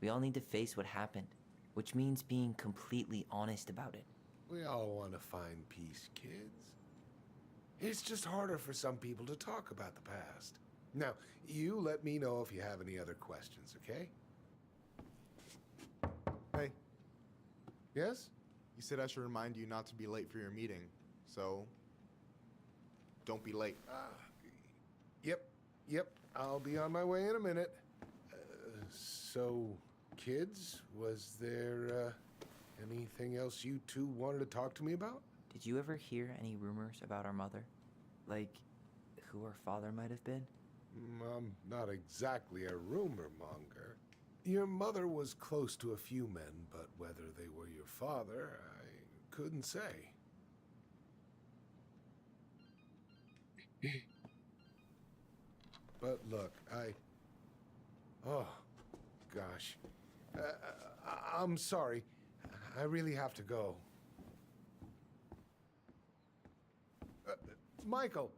we all need to face what happened, which means being completely honest about it. We all want to find peace, kids. It's just harder for some people to talk about the past. Now, you let me know if you have any other questions, okay? Hey. Yes? You said I should remind you not to be late for your meeting, so don't be late. Yep. I'll be on my way in a minute. So, kids, was there anything else you two wanted to talk to me about? Did you ever hear any rumors about our mother? Like, who her father might have been? I'm not exactly a rumor monger. Your mother was close to a few men, but whether they were your father, I couldn't say. But look, oh, gosh. I'm sorry. I really have to go. Michael,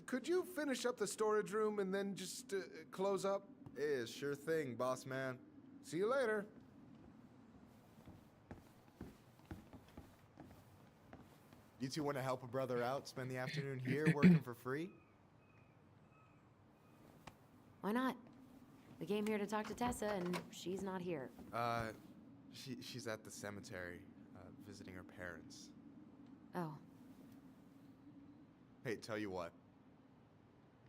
could you finish up the storage room and then just close up? Yeah, sure thing, boss man. See you later. You two want to help a brother out, spend the afternoon here working for free? Why not? We came here to talk to Tessa, and she's not here. She's at the cemetery, visiting her parents. Oh. Hey, tell you what.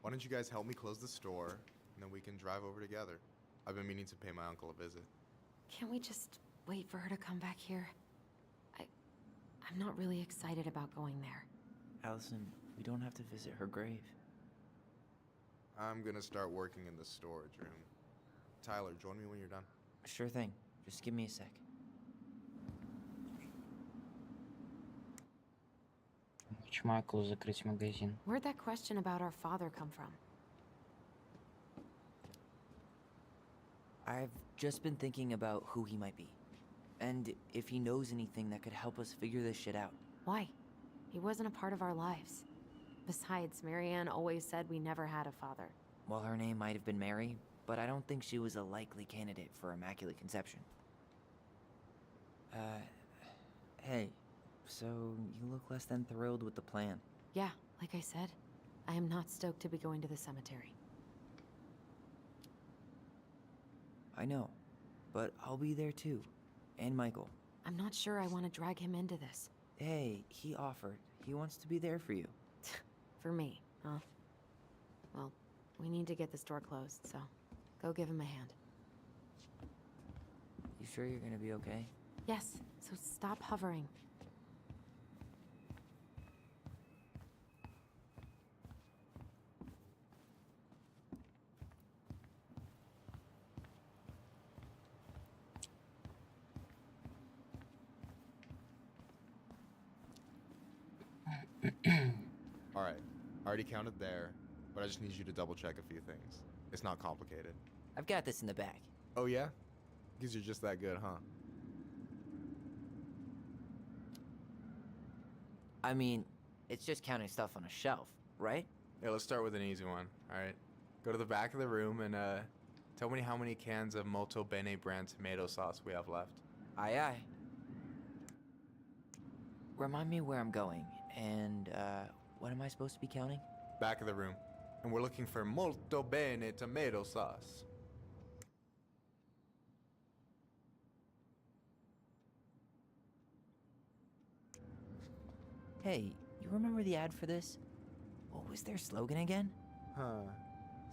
Why don't you guys help me close the store, and then we can drive over together? I've been meaning to pay my uncle a visit. Can't we just wait for her to come back here? I'm not really excited about going there. Allison, we don't have to visit her grave. I'm gonna start working in the storage room. Tyler, join me when you're done. Sure thing. Just give me a sec. Майклу закрыть магазин. Where'd that question about our father come from? I've just been thinking about who he might be. And if he knows anything that could help us figure this shit out. Why? He wasn't a part of our lives. Besides, Marianne always said we never had a father. Well, her name might have been Mary, but I don't think she was a likely candidate for Immaculate Conception. Hey, so you look less than thrilled with the plan. Yeah, like I said, I am not stoked to be going to the cemetery. I know, but I'll be there too. And Michael. I'm not sure I want to drag him into this. Hey, he offered. He wants to be there for you. For me, huh? Well, we need to get the store closed, so go give him a hand. You sure you're gonna be okay? Yes, so stop hovering. Alright, I already counted there, but I just need you to double check a few things. It's not complicated. I've got this in the bag. Oh yeah? Because you're just that good, huh? I mean, it's just counting stuff on a shelf, right? Yeah, let's start with an easy one, alright? Go to the back of the room and tell me how many cans of Molto Bene brand tomato sauce we have left. Aye aye. Remind me where I'm going, and what am I supposed to be counting? Back of the room. And we're looking for Molto Bene tomato sauce. Hey, you remember the ad for this? What was their slogan again? Huh.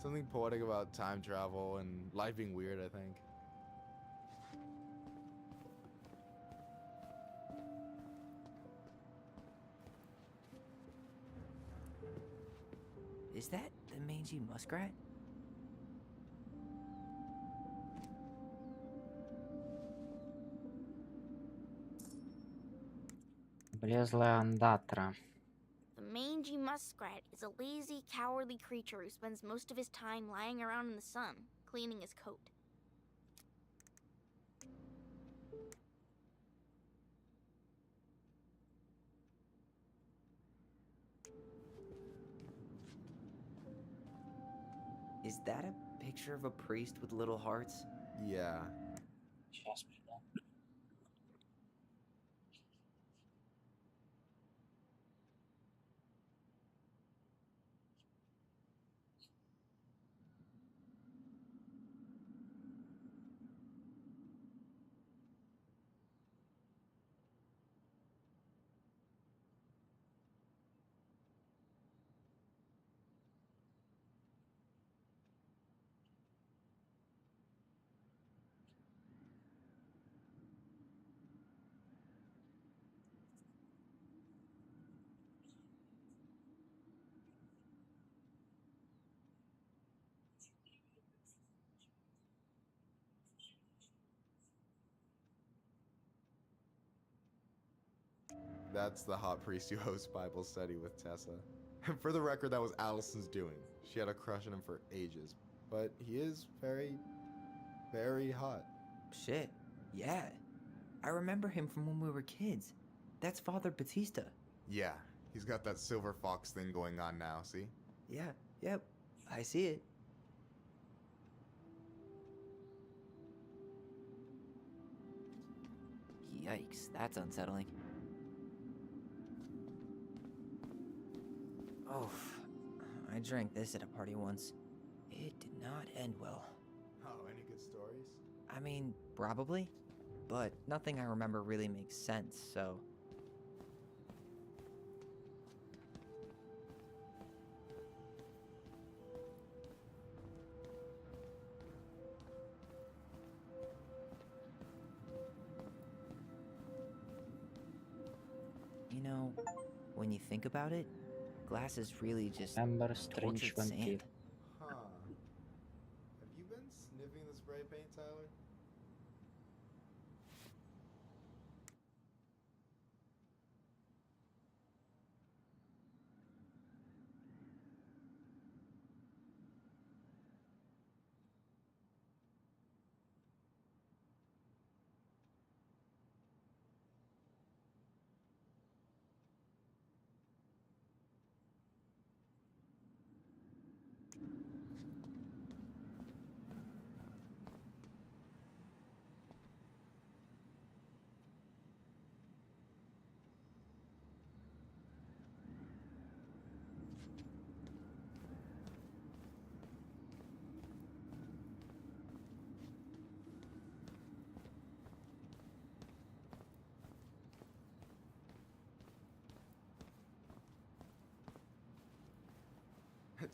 Something poetic about time travel and life being weird, I think. Is that the mangy muskrat? Облезлая андатра. The mangy muskrat is a lazy, cowardly creature who spends most of his time lying around in the sun, cleaning his coat. Is that a picture of a priest with little hearts? Yeah. Сейчас приду. That's the hot priest who hosts Bible study with Tessa. For the record, that was Allison's doing. She had a crush on him for ages. But he is very, very hot. Shit, yeah. I remember him from when we were kids. That's Father Batista. Yeah, he's got that silver fox thing going on now, see? Yeah, yep, I see it. Yikes, that's unsettling. Oh, I drank this at a party once. It did not end well. Oh, any good stories? I mean, probably. But nothing I remember really makes sense, so... You know, when you think about it, glass is really just Amber Strange tortured Vampire. sand. Huh. Have you been sniffing the spray paint, Tyler?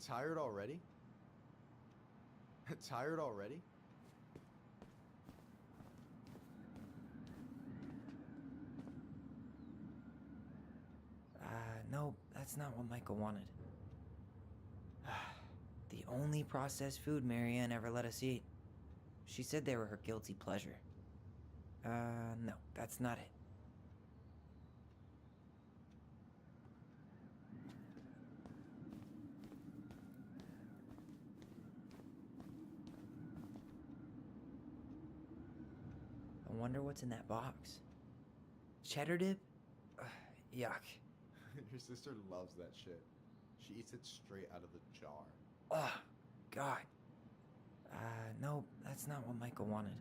Tired already? Tired already? No, that's not what Michael wanted. The only processed food Marianne ever let us eat. She said they were her guilty pleasure. No, that's not it. I wonder what's in that box. Cheddar dip? Yuck. Your sister loves that shit. She eats it straight out of the jar. Ugh, God. No, that's not what Michael wanted.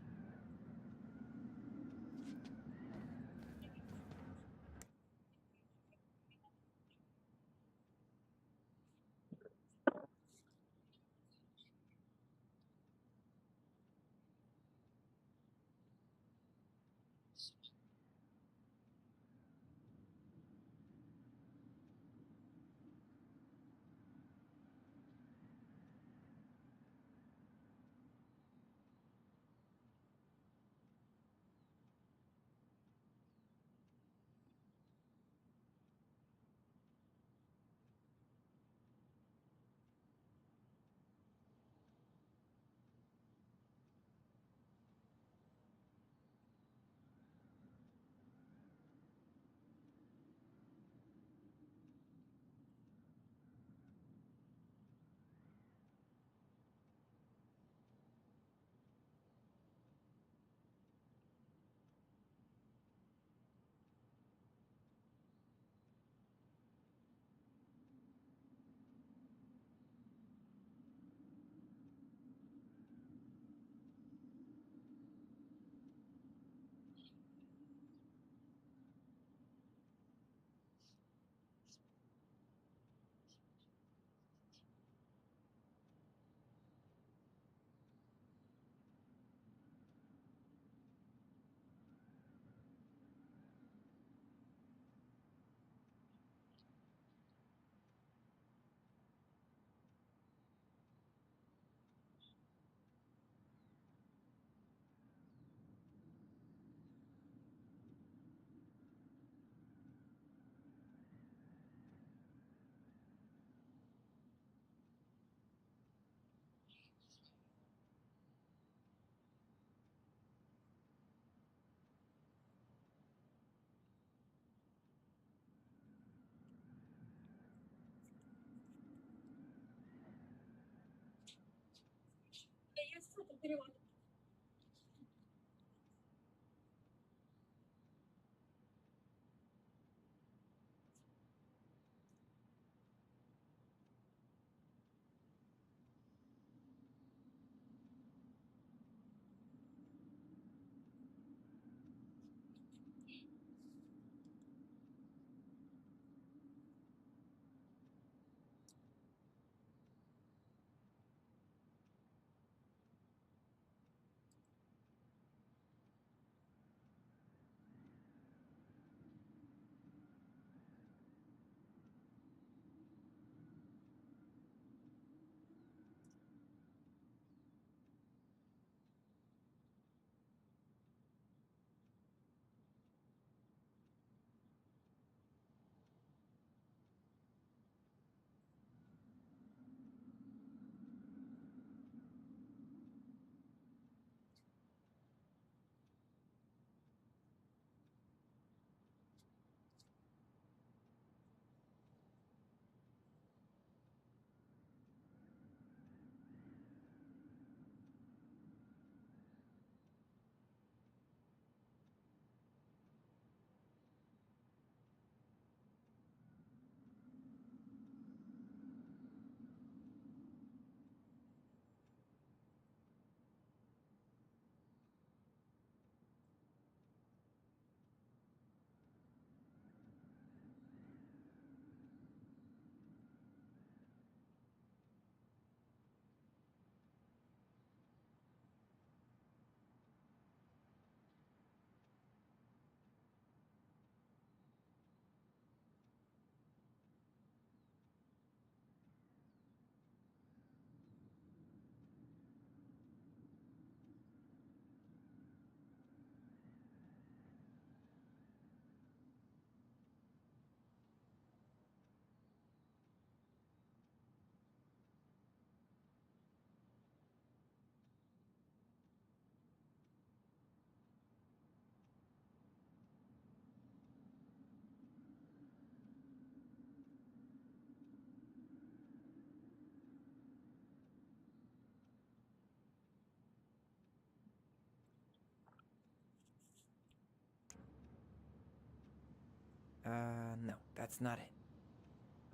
No, that's not it.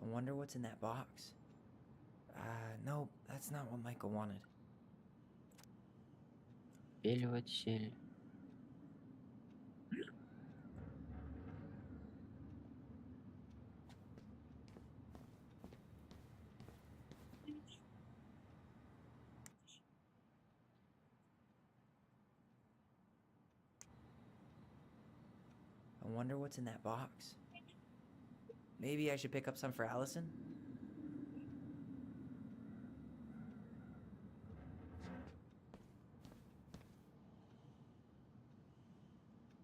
I wonder what's in that box. No, that's not what Michael wanted. Пельватель. I wonder what's in that box. Maybe I should pick up some for Allison?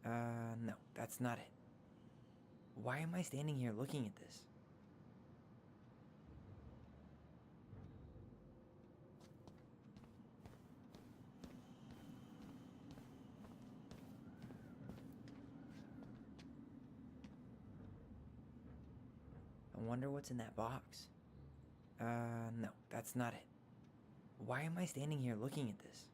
No, that's not it. Why am I standing here looking at this? I wonder what's in that box. No, that's not it. Why am I standing here looking at this?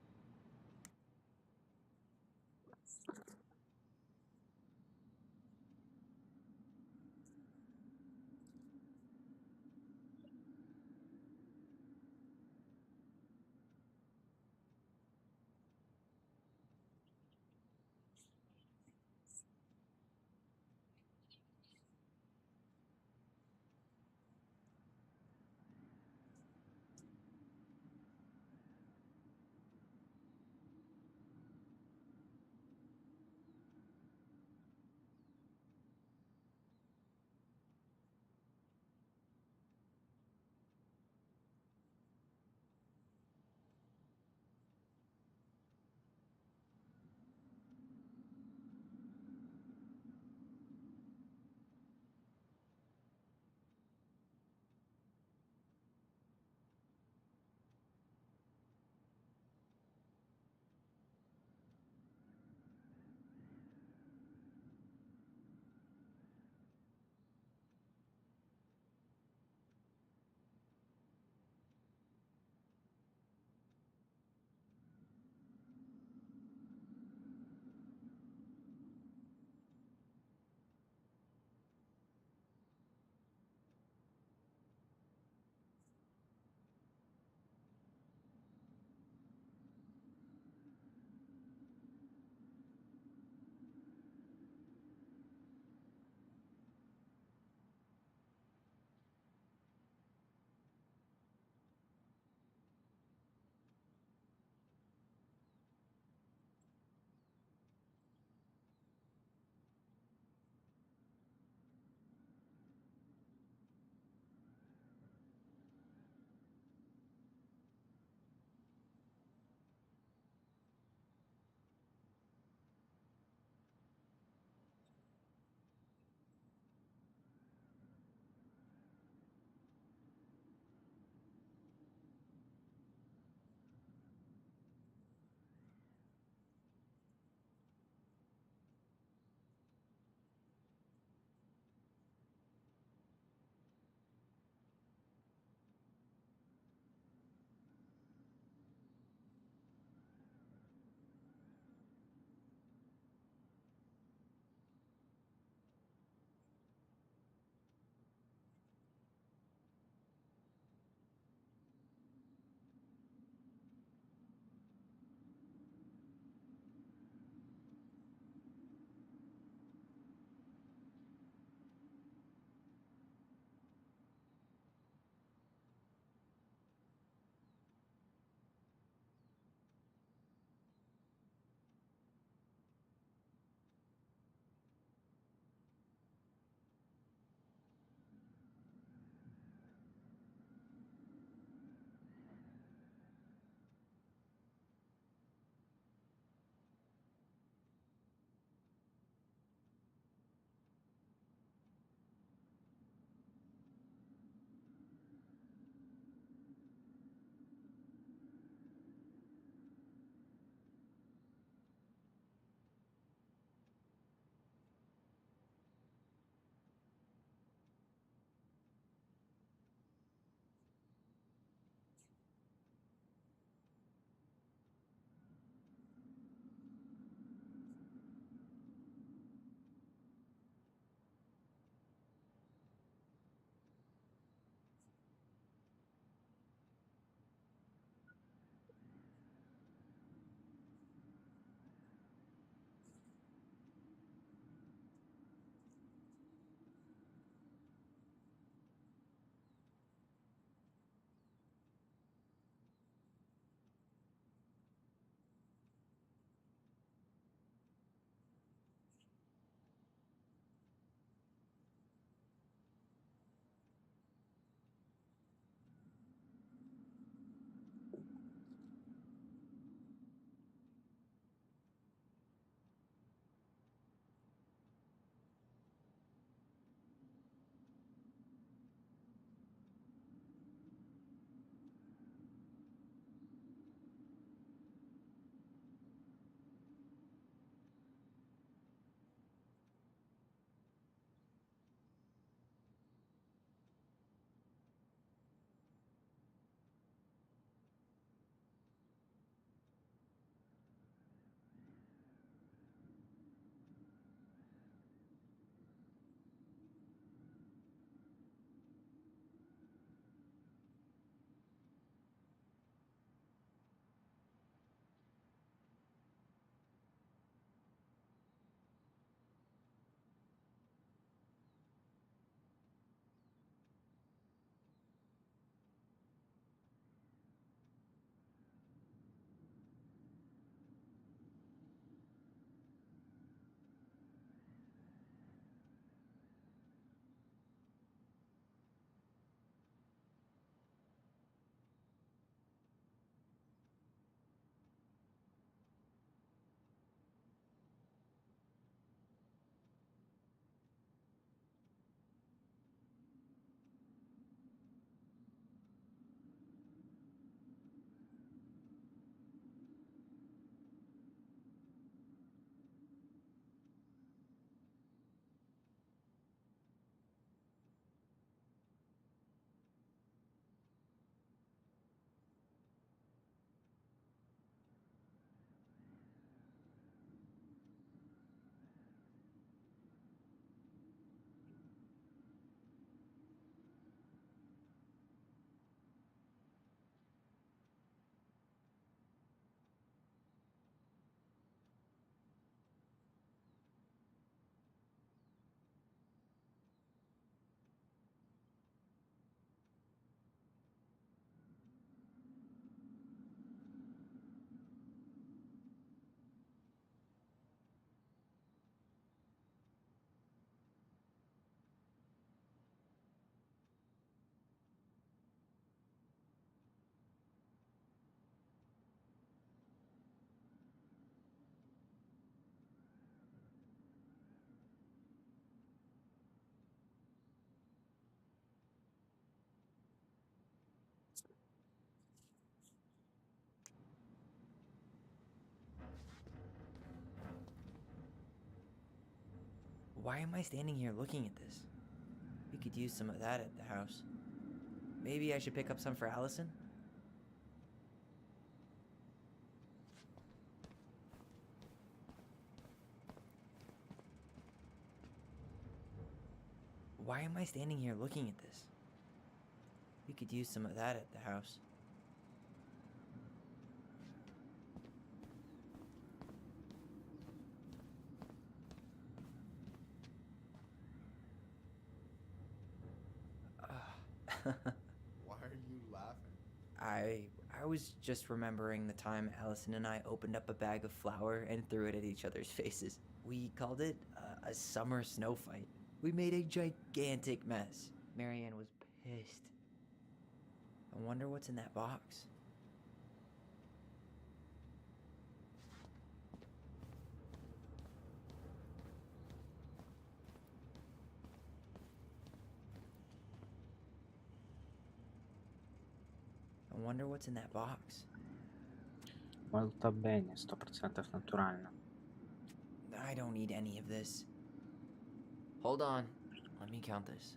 Why am I standing here looking at this? We could use some of that at the house. Maybe I should pick up some for Allison? Why am I standing here looking at this? We could use some of that at the house. Why are you laughing? I was just remembering the time Allison and I opened up a bag of flour and threw it at each other's faces. We called it a summer snow fight. We made a gigantic mess. Marianne was pissed. I wonder what's in that box. I wonder what's in that box. Molto bene, 100% натурально. I don't need any of this. Hold on. Let me count this.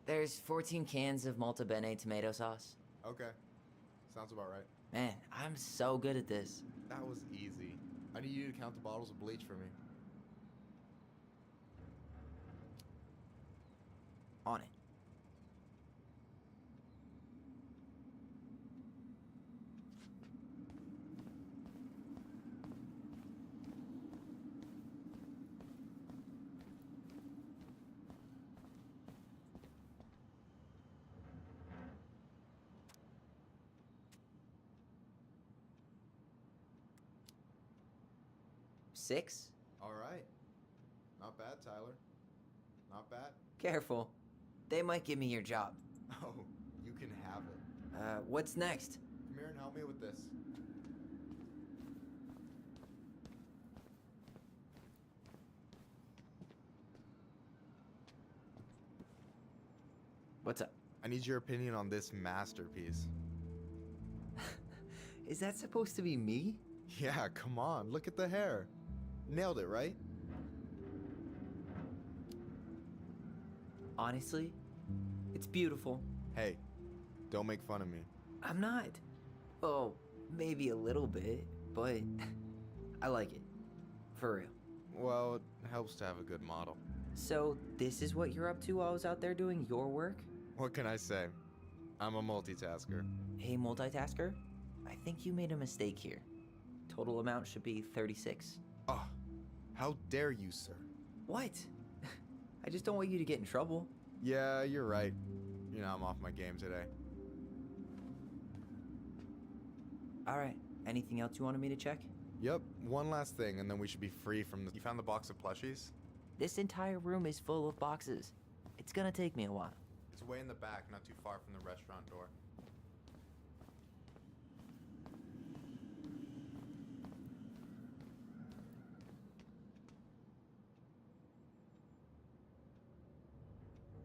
There's 14 cans of Malta Bene tomato sauce. Okay. Sounds about right. Man, I'm so good at this. That was easy. I need you to count the bottles of bleach for me. On it. Six? All right. Not bad, Tyler. Not bad. Careful. They might give me your job. Oh, you can have it. What's next? Come here and help me with this. What's up? I need your opinion on this masterpiece. Is that supposed to be me? Yeah, come on. Look at the hair. Nailed it, right? Honestly, it's beautiful. Hey, don't make fun of me. I'm not. Oh, maybe a little bit, but I like it. For real. Well, it helps to have a good model. So, this is what you're up to while I was out there doing your work? What can I say? I'm a multitasker. Hey, multitasker. I think you made a mistake here. Total amount should be 36. Oh, how dare you, sir? What? I just don't want you to get in trouble. Yeah, you're right. You know, I'm off my game today. Alright, anything else you wanted me to check? Yep, one last thing, and then we should be free from the... You found the box of plushies? This entire room is full of boxes. It's gonna take me a while. It's way in the back, not too far from the restaurant door.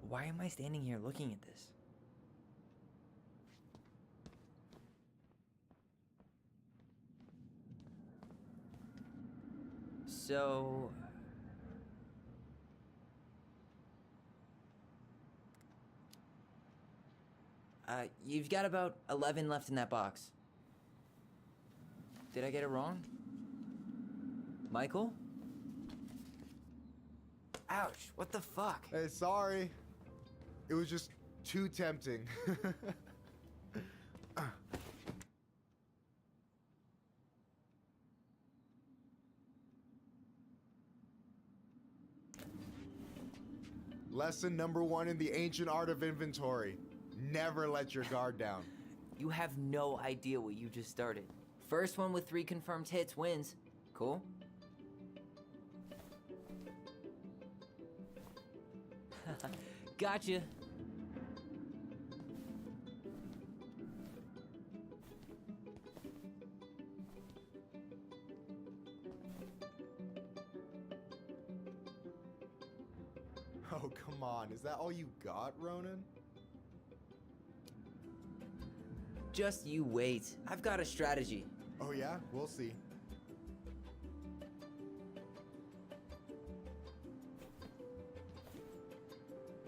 Why am I standing here looking at this? So... you've got about 11 left in that box. Did I get it wrong? Michael? Ouch, what the fuck? Hey, sorry. It was just too tempting. Lesson number 1 in the ancient art of inventory. Never let your guard down. You have no idea what you just started. First one with 3 confirmed hits wins. Cool? Gotcha. Oh, come on. Is that all you got, Ronan? Just you wait. I've got a strategy. Oh yeah? We'll see.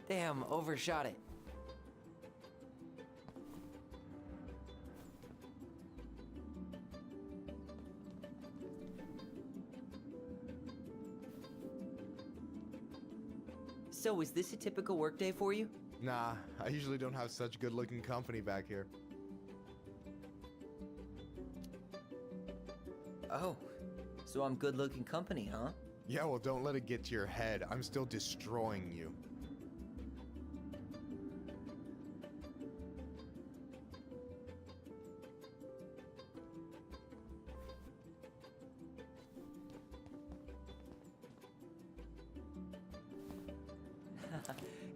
Damn, overshot it. So, is this a typical workday for you? Nah, I usually don't have such good-looking company back here. Oh, so I'm good-looking company, huh? Yeah, well, don't let it get to your head. I'm still destroying you.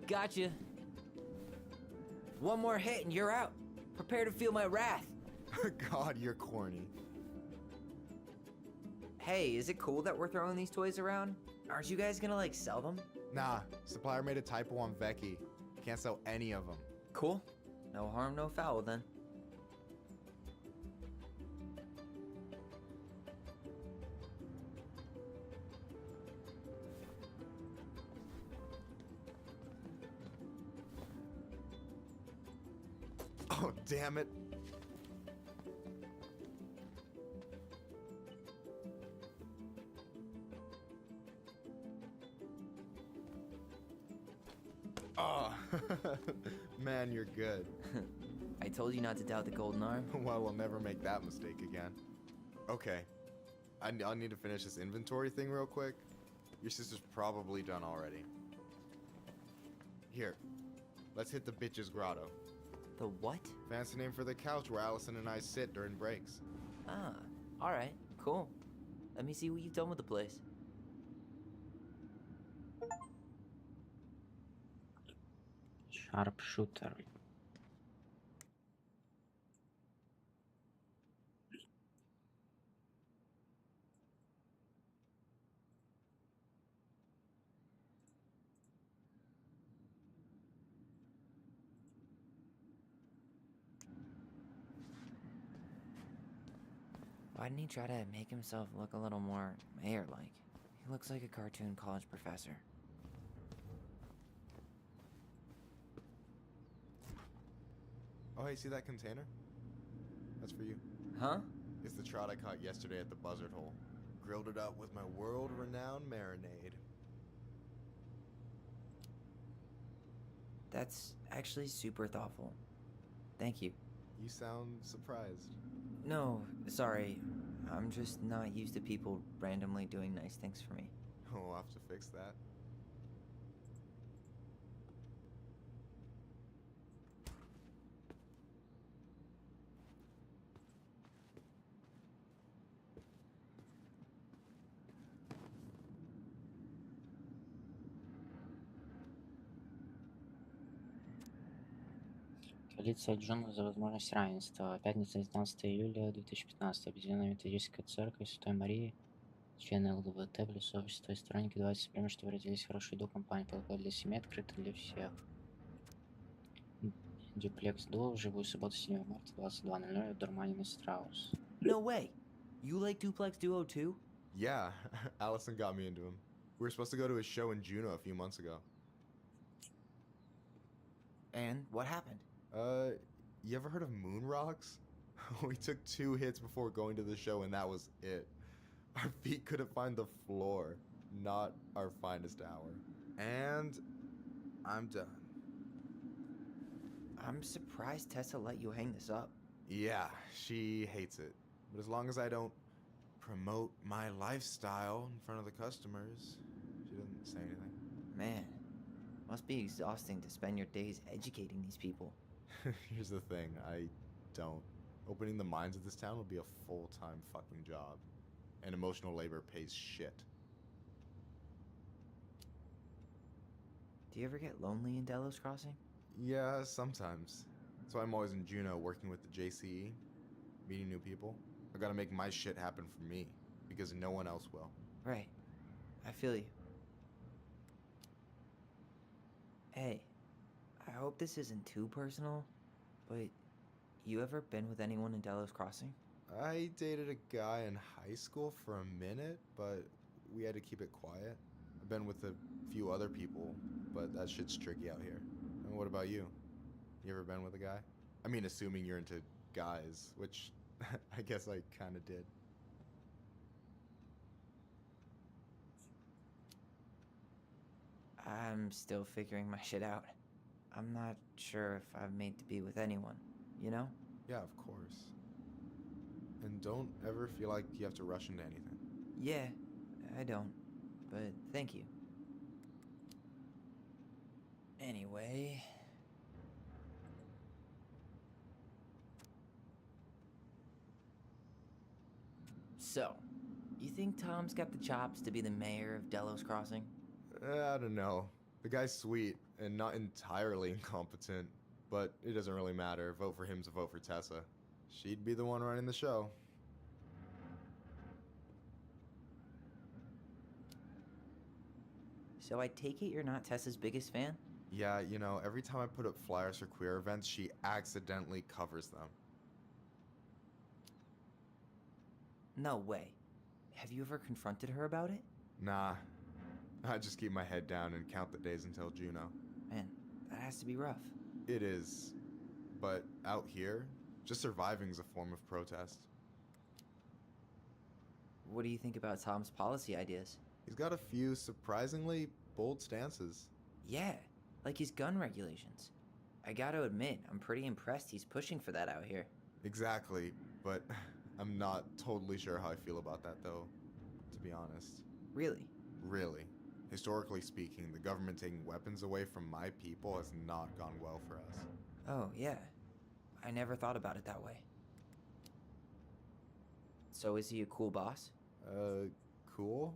Gotcha. One more hit and you're out. Prepare to feel my wrath. God, you're corny. Hey, is it cool that we're throwing these toys around? Aren't you guys gonna, like, sell them? Nah, supplier made a typo on Vecchi. Can't sell any of them. Cool. No harm, no foul, then. Oh, damn it. Oh, man, you're good. I told you not to doubt the golden arm. Well, we'll never make that mistake again. Okay, I'll need to finish this inventory thing real quick. Your sister's probably done already. Here, let's hit the bitch's grotto. The what? Fancy name for the couch where Allison and I sit during breaks. Ah, alright, cool. Let me see what you've done with the place. Sharpshooter. Why didn't he try to make himself look a little more mayor-like? He looks like a cartoon college professor. Oh, hey, see that container? That's for you. Huh? It's the trout I caught yesterday at the buzzard hole. Grilled it up with my world-renowned marinade. That's actually super thoughtful. Thank you. You sound surprised. No, sorry. I'm just not used to people randomly doing nice things for me. We'll have to fix that. Коалиция Джуна за возможность равенства. Пятница, 19 июля 2015. Объединенная методистская церковь Святой Марии, члены ЛГБТ плюс сообщества и сторонники давайте время, чтобы родились в хорошую еду, компания полагает для семьи, открыта для всех. Дюплекс дуо, вживую, суббота, 7 марта, 22:00 в Дурмане на Страус. No way! You like Duplex Duo too? Yeah, Allison got me into him. We were supposed to go to his show in Juneau a few months ago. And what happened? You ever heard of moon rocks? We took 2 hits before going to the show and that was it. Our feet couldn't find the floor. Not our finest hour. And I'm done. I'm surprised Tessa let you hang this up. Yeah, she hates it. But as long as I don't promote my lifestyle in front of the customers, she doesn't say anything. Man, must be exhausting to spend your days educating these people. Here's the thing, I don't. Opening the mines of this town will be a full-time fucking job. And emotional labor pays shit. Do you ever get lonely in Delos Crossing? Yeah, sometimes. That's why I'm always in Juneau working with the JCE, meeting new people. I gotta make my shit happen for me, because no one else will. Right. I feel you. Hey, I hope this isn't too personal, but you ever been with anyone in Delos Crossing? I dated a guy in high school for a minute, but we had to keep it quiet. I've been with a few other people, but that shit's tricky out here. And what about you? You ever been with a guy? I mean, assuming you're into guys, which I guess I kind of did. I'm still figuring my shit out. I'm not sure if I'm made to be with anyone, you know? Yeah, of course. And don't ever feel like you have to rush into anything. Yeah, I don't. But thank you. Anyway... So, you think Tom's got the chops to be the mayor of Delos Crossing? I don't know. The guy's sweet and not entirely incompetent, but it doesn't really matter. Vote for him's a vote for Tessa. She'd be the one running the show. So I take it you're not Tessa's biggest fan? Yeah, you know, every time I put up flyers for queer events, she accidentally covers them. No way. Have you ever confronted her about it? Nah. I just keep my head down and count the days until Juno. Man, that has to be rough. It is. But out here, just surviving is a form of protest. What do you think about Tom's policy ideas? He's got a few surprisingly bold stances. Yeah, like his gun regulations. I gotta admit, I'm pretty impressed he's pushing for that out here. Exactly, but I'm not totally sure how I feel about that though, to be honest. Really? Really. Historically speaking, the government taking weapons away from my people has not gone well for us. Oh, yeah. I never thought about it that way. So is he a cool boss? Cool?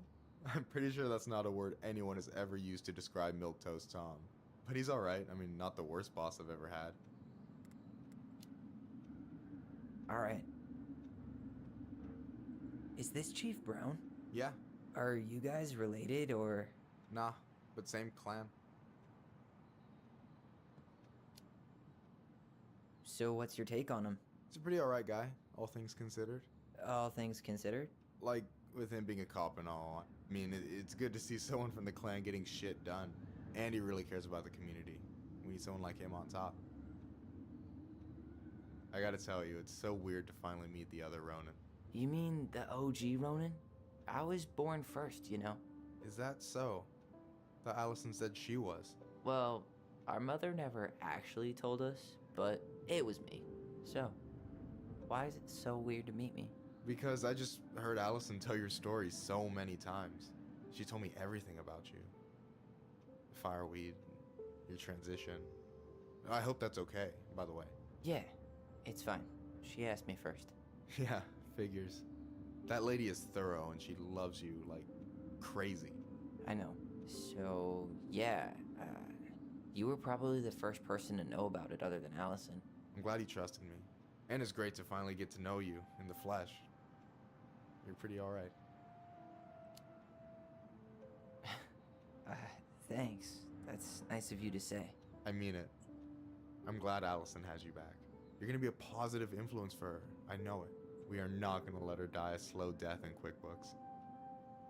I'm pretty sure that's not a word anyone has ever used to describe Milquetoast Tom. But he's alright. I mean, not the worst boss I've ever had. Alright. Is this Chief Brown? Yeah. Are you guys related, or...? Nah, but same clan. So what's your take on him? He's a pretty alright guy, all things considered. All things considered? Like, with him being a cop and all. I mean, it's good to see someone from the clan getting shit done. And he really cares about the community. We need someone like him on top. I gotta tell you, it's so weird to finally meet the other Ronan. You mean the OG Ronan? I was born first, you know. Is that so? Thought Allison said she was. Well, our mother never actually told us, but it was me. So, why is it so weird to meet me? Because I just heard Allison tell your story so many times. She told me everything about you. Fireweed, your transition. I hope that's okay, by the way. Yeah, it's fine. She asked me first. Yeah, figures. That lady is thorough and she loves you like crazy. I know. So, yeah, you were probably the first person to know about it other than Allison. I'm glad he trusted me. And it's great to finally get to know you in the flesh. You're pretty alright. Thanks. That's nice of you to say. I mean it. I'm glad Allison has you back. You're gonna be a positive influence for her. I know it. We are not gonna let her die a slow death in QuickBooks.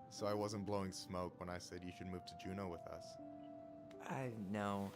So I wasn't blowing smoke when I said you should move to Juneau with us. I know.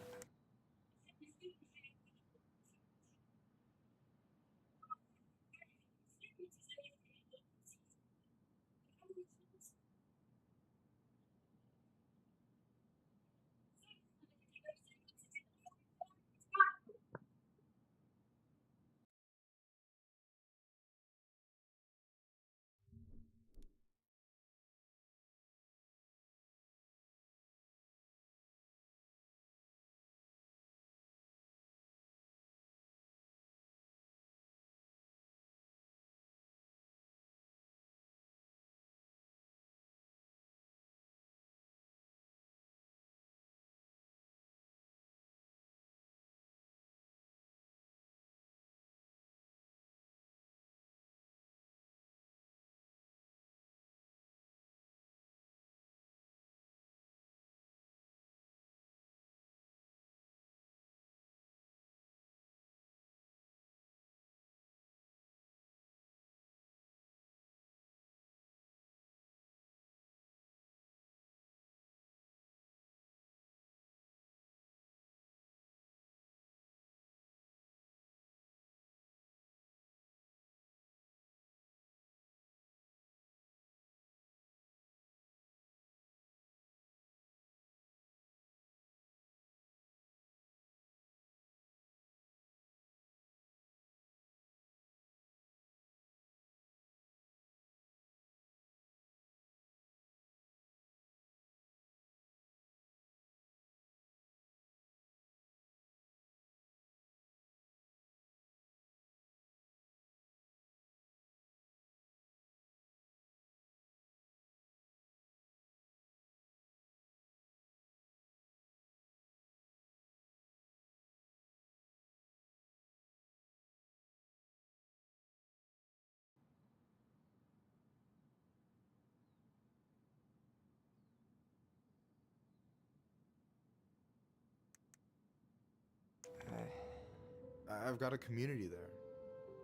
I've got a community there.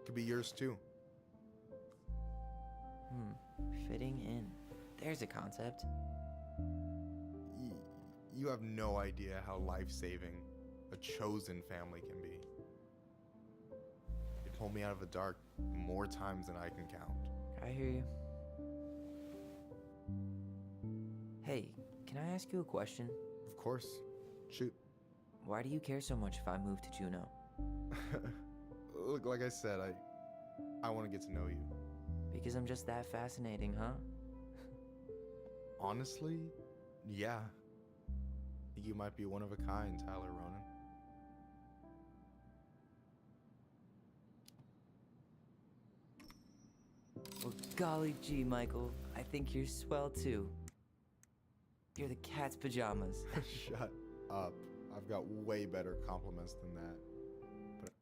Could be yours too. Fitting in. There's a concept. You have no idea how life-saving a chosen family can be. It pulled me out of the dark more times than I can count. I hear you. Hey, can I ask you a question? Of course. Shoot. Why do you care so much if I move to Juneau? Look, like I said, I want to get to know you. Because I'm just that fascinating, huh? Honestly, yeah. I think you might be one of a kind, Tylor Ronan. Well, golly gee, Michael. I think you're swell too. You're the cat's pajamas. Shut up. I've got way better compliments than that. But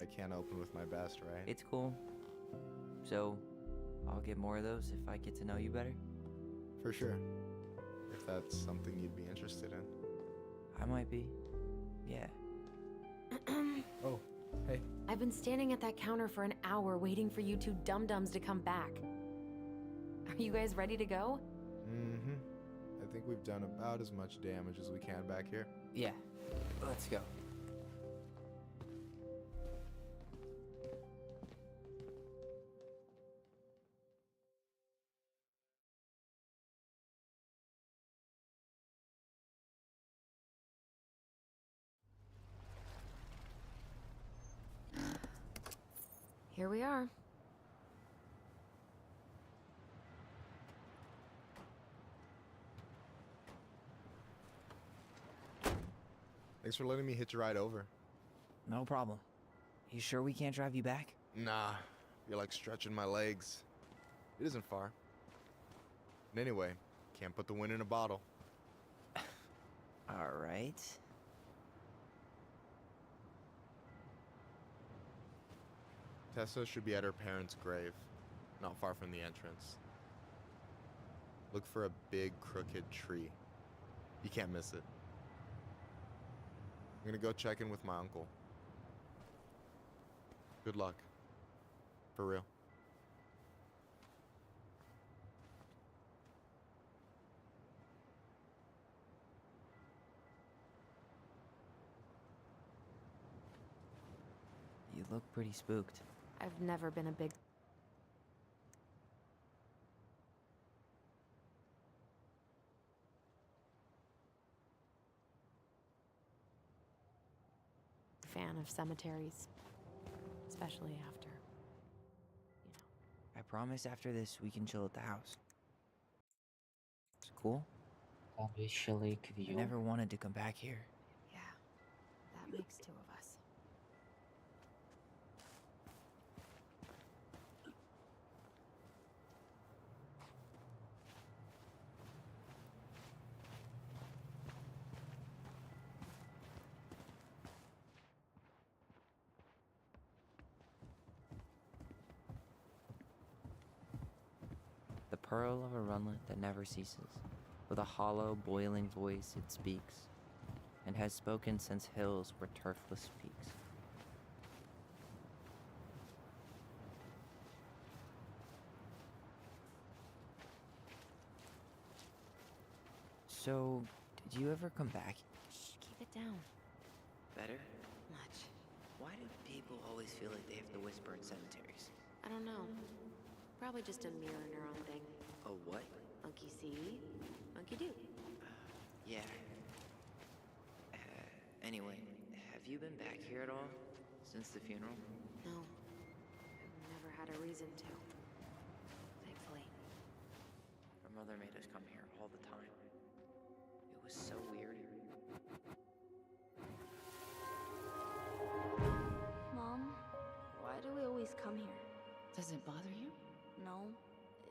I can't open with my best, right? It's cool. So, I'll get more of those if I get to know you better? For sure. If that's something you'd be interested in. I might be. Yeah. Oh, hey. I've been standing at that counter for an hour waiting for you two dum-dums to come back. Are you guys ready to go? Mm-hmm. I think we've done about as much damage as we can back here. Yeah. Let's go. Here we are. Thanks for letting me hitch a ride over. No problem. You sure we can't drive you back? Nah, you're like stretching my legs. It isn't far. And anyway, can't put the wind in a bottle. All right. Tessa should be at her parents' grave, not far from the entrance. Look for a big crooked tree. You can't miss it. I'm gonna go check in with my uncle. Good luck. For real. You look pretty spooked. I've never been a big fan of cemeteries, especially after, I promise after this we can chill at the house. It's cool? Obviously, Lake I View. never wanted to come back here. Yeah, that makes two of us. The pearl of a runlet that never ceases. With a hollow, boiling voice it speaks, and has spoken since hills were turfless peaks. So, did you ever come back? Shh, keep it down. Better? Much. Why do people always feel like they have to whisper in cemeteries? I don't know. Probably just a mirror neuron thing. A what? Monkey see, monkey do. Yeah. Anyway, have Have you been back here at all since the funeral? No. I've never had a reason to. Thankfully. Our mother made us come here all the time. It was so weird. Mom, why do we always come here? Does it bother you? No.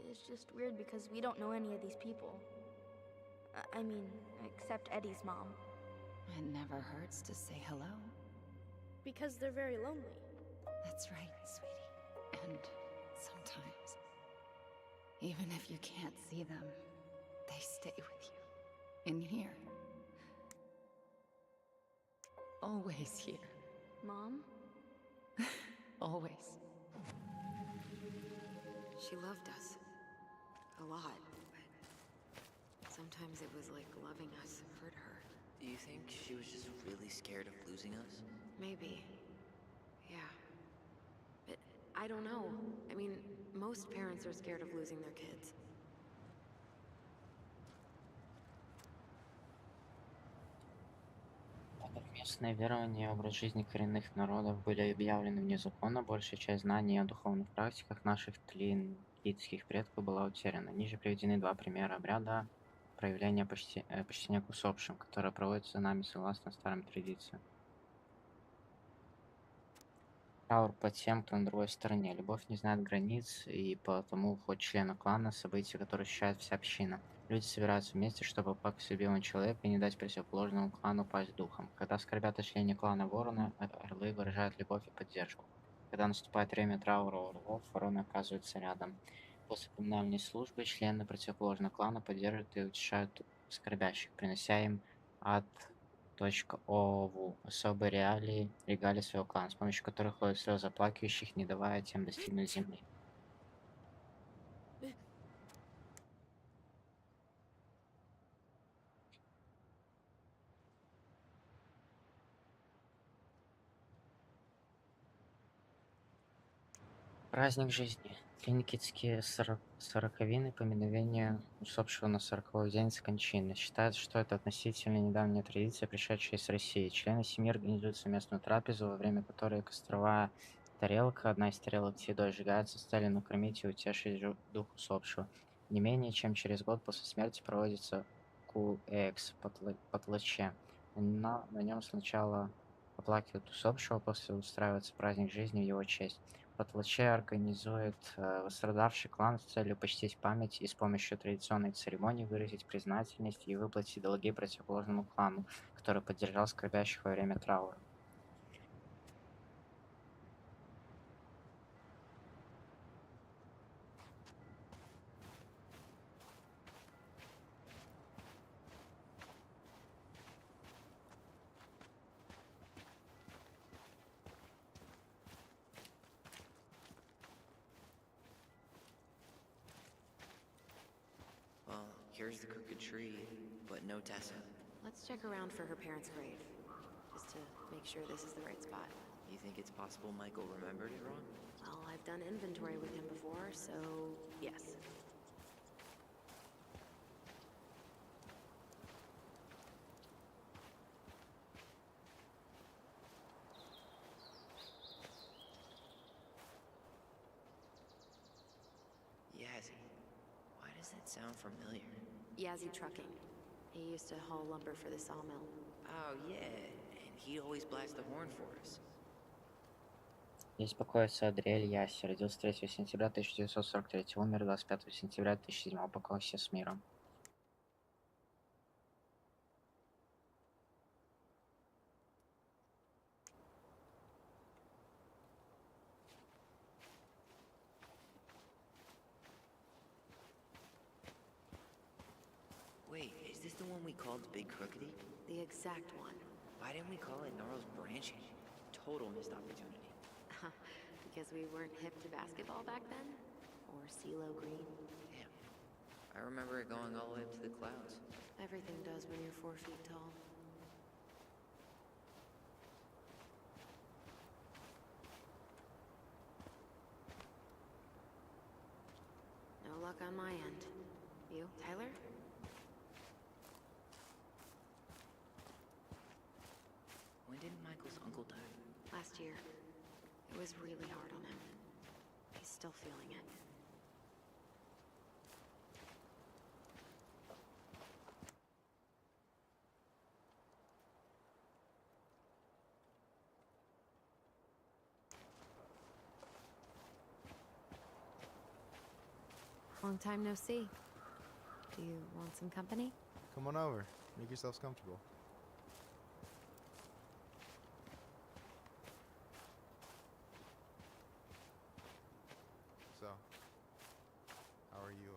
It's just weird because we don't know any of these people. I mean, except Eddie's mom. It never hurts to say hello. Because they're very lonely. That's right, sweetie. And sometimes, even if you can't see them, they stay with you. In here. Always here. Mom? Always. She loved us. A lot. But sometimes it was like loving us hurt her. Do you think she was just really scared of losing us? Maybe. Yeah. But I don't know. I mean, most parents are scared of losing their kids. Так как местные верования и образ жизни коренных народов были объявлены вне закона, большая часть знаний о духовных практиках наших тлинкитских предков была утеряна. Ниже приведены два примера обряда проявления почтения к усопшим, которые проводятся нами согласно старым традициям. Траур по тем, кто на другой стороне. Любовь не знает границ, и потому уход члена клана — событие, которое ощущает вся община. Люди собираются вместе, чтобы оплакать любимого человека и не дать противоположному клану пасть духом. Когда скорбят о члене клана ворона, орлы выражают любовь и поддержку. Когда наступает время траура у орлов, вороны оказываются рядом. После поминальной службы члены противоположного клана поддерживают и утешают скорбящих, принося им @ову особые регалии своего клана, с помощью которых ходят слезы оплакивающих, не давая тем достигнуть земли. Праздник жизни. Тлинкитские сороковины, поминовение усопшего на 40-й день с кончины. Считается, что это относительно недавняя традиция, пришедшая из России. Члены семьи организуют совместную трапезу, во время которой костровая тарелка, одна из тарелок с едой, сжигается с целью накормить и утешить дух усопшего. Не менее чем через год после смерти проводится куэкс потлаче. На нем сначала оплакивают усопшего, после устраивается праздник жизни в его честь. Потлаче организует пострадавший клан с целью почтить память и с помощью традиционной церемонии выразить признательность и выплатить долги противоположному клану, который поддержал скорбящих во время траура. Well, here's the crooked tree, but no Tessa. Let's check around for her parents' grave, just to make sure this is the right spot. You think it's possible Michael remembered it wrong? Well, I've done inventory with him before, so yes. Yazzie. Why does that sound familiar? Yazzie Trucking. He used to haul lumber for the sawmill. Oh, yeah. And he always blast the horn for us. Здесь покоится Адриэль Ясси. Родился 3 сентября 1943, умер 25 сентября 2007, покойся с миром. Wait, is this the one we called Big Crookedy? The exact one. Why didn't we call it Gnarl's Branching? Total missed opportunity. Because we weren't hip to basketball back then? Or CeeLo Green? Damn. I remember it going all the way up to the clouds. Everything does when you're 4 feet tall. No luck on my end. You, Tyler? When did Michael's uncle past year. It was really hard on him. He's still feeling it. Long time no see. Do you want some company? Come on over. Make yourselves comfortable. So, how are you,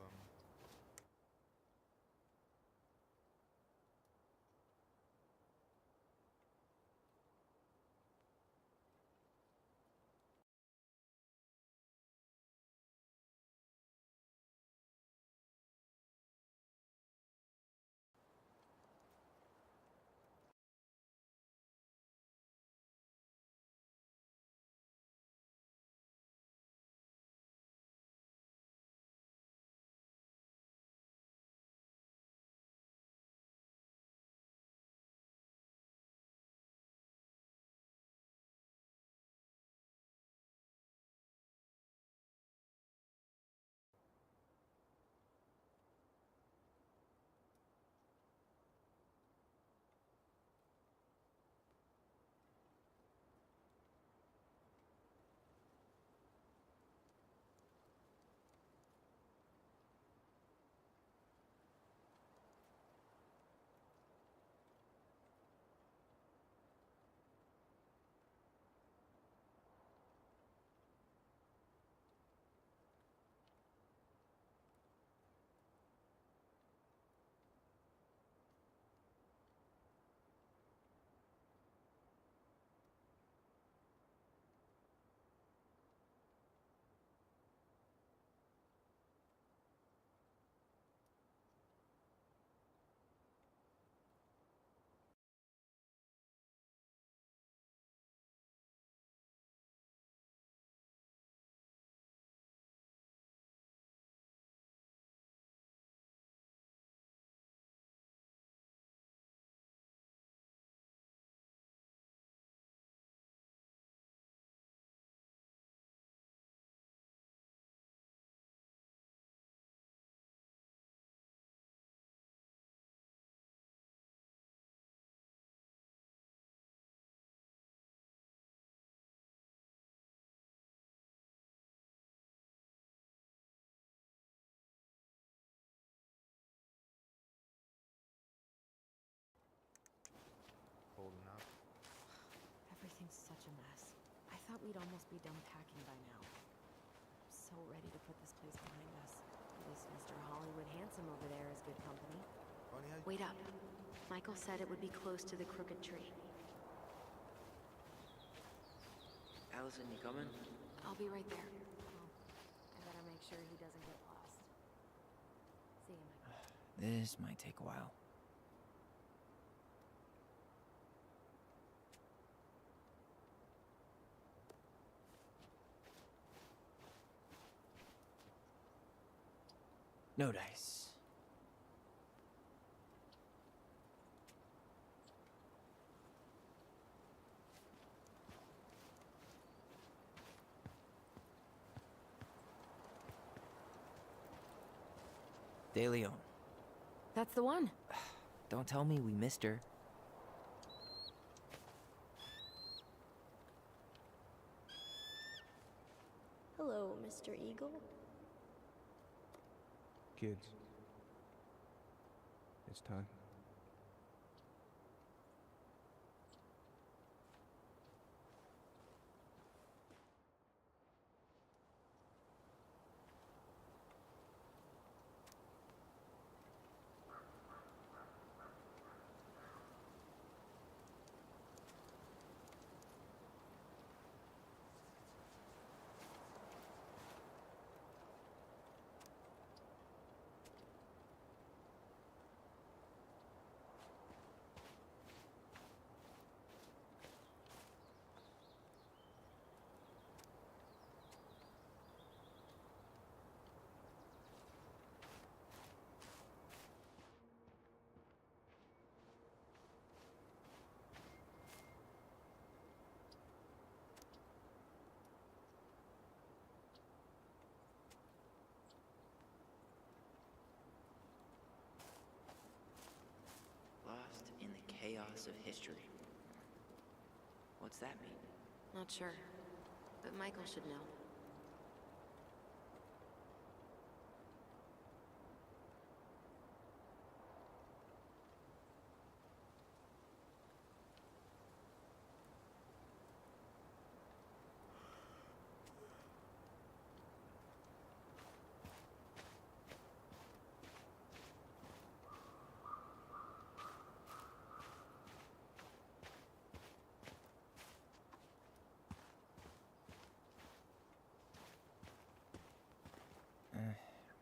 holding up? Everything's such a mess. I thought we'd almost be done packing by now. I'm so ready to put this place behind us. At least Mr. Hollywood Handsome over there is good company. Funny how Wait up. Michael said it would be close to the crooked tree. Allison, you coming? I'll be right there. I better make sure he doesn't get lost. See you, Michael. This might take a while. No dice. De Leon. That's the one. Don't tell me we missed her. Hello, Mr. Eagle. Kids. It's time. chaos of history. What's that mean? Not sure, but Michael should know.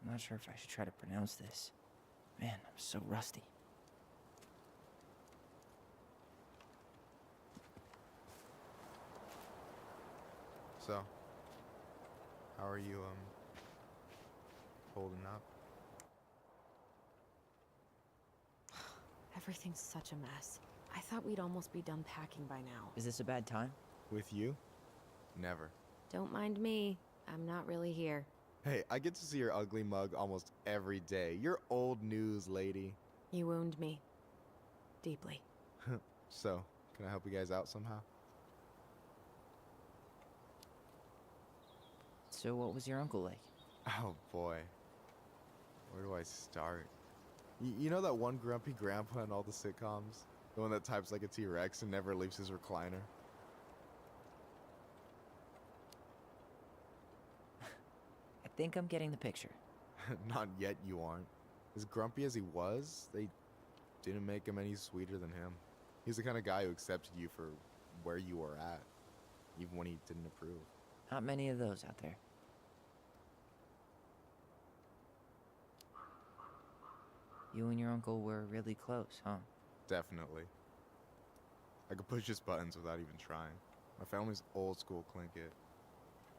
I'm not sure if I should try to pronounce this. Man, I'm so rusty. So, how are you, holding up? Everything's such a mess. I thought we'd almost be done packing by now. Is this a bad time? With you? Never. Don't mind me. I'm not really here. Hey, I get to see your ugly mug almost every day. You're old news, lady. You wound me. Deeply. So, can I help you guys out somehow? So what was your uncle like? Oh boy. Where do I start? You know that one grumpy grandpa in all the sitcoms? The one that types like a T-Rex and never leaves his recliner? I think I'm getting the picture. Not yet, you aren't. As grumpy as he was, they didn't make him any sweeter than him. He's the kind of guy who accepted you for where you were at, even when he didn't approve. Not many of those out there. You and your uncle were really close, huh? Definitely. I could push his buttons without even trying. My family's old school Clinkit.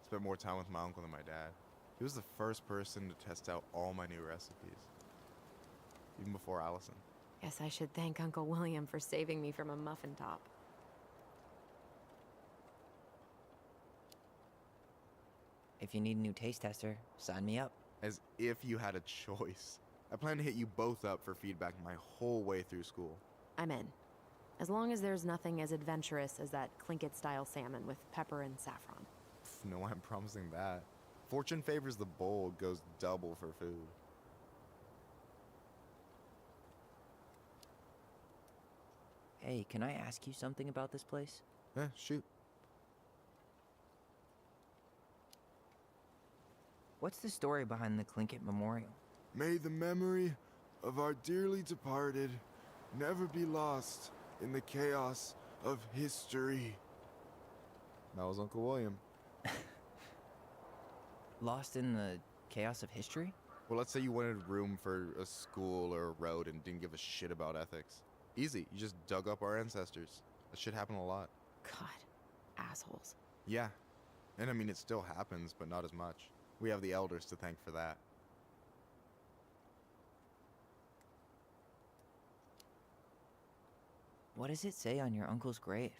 Spent more time with my uncle than my dad. He was the first person to test out all my new recipes. Even before Allison. Guess I should thank Uncle William for saving me from a muffin top. If you need a new taste tester, sign me up. As if you had a choice. I plan to hit you both up for feedback my whole way through school. I'm in. As long as there's nothing as adventurous as that Clinkit-style salmon with pepper and saffron. No, I'm promising that. Fortune favors the bold, goes double for food. Hey, can I ask you something about this place? Shoot. What's the story behind the Clinkit Memorial? May the memory of our dearly departed never be lost in the chaos of history. That was Uncle William. Lost in the chaos of history? Well, let's say you wanted room for a school or a road and didn't give a shit about ethics. Easy, you just dug up our ancestors. That shit happened a lot. God, assholes. Yeah, and I mean it still happens, but not as much. We have the elders to thank for that. What does it say on your uncle's grave?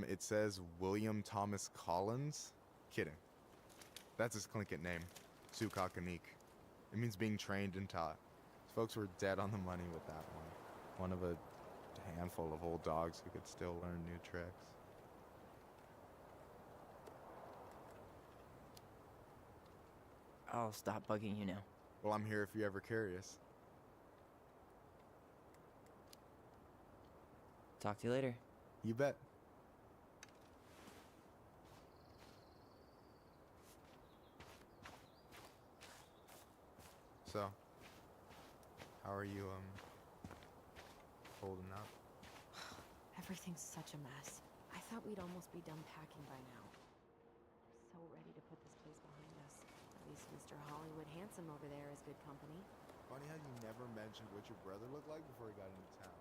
It says William Thomas Collins. Kidding. That's his Clinkit name, Sukakanik. It means being trained and taught. Folks were dead on the money with that one. One of a handful of old dogs who could still learn new tricks. I'll stop bugging you now. Well, I'm here if you're ever curious. Talk to you later. You bet. So, how are you, holding up? Everything's such a mess. I thought we'd almost be done packing by now. I'm so ready to put this place behind us. At least Mr. Hollywood Handsome over there is good company. Funny how you never mentioned what your brother looked like before he got into town.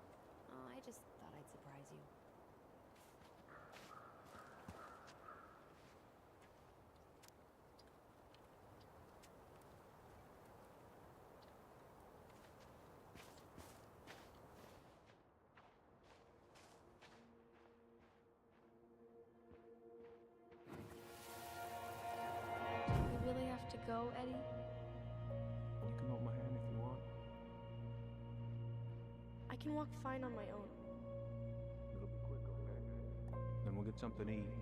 Oh, I just thought I'd surprise you. We really have to go, Eddie? You can hold my hand if you want. I can walk fine on my own. something to eat.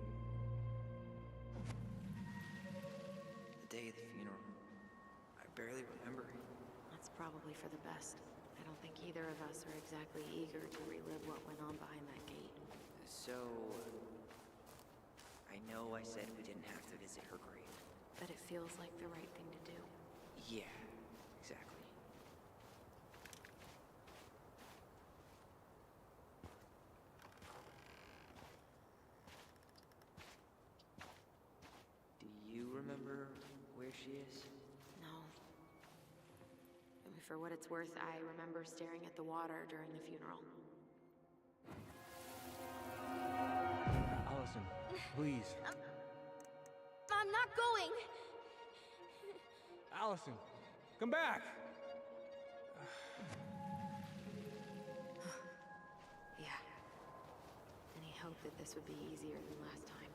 The day of the funeral. I barely remember it. That's probably for the best. I don't think either of us are exactly eager to relive what went on behind that gate. So, I know I said we didn't have to visit her grave. But it feels like the right thing to do. Yeah, exactly. Do you remember where she is? No. I mean, for what it's worth, I remember staring at the water during the funeral. Allison, please. I'm not going. Allison, come back! Yeah. Any hope that this would be easier than last time?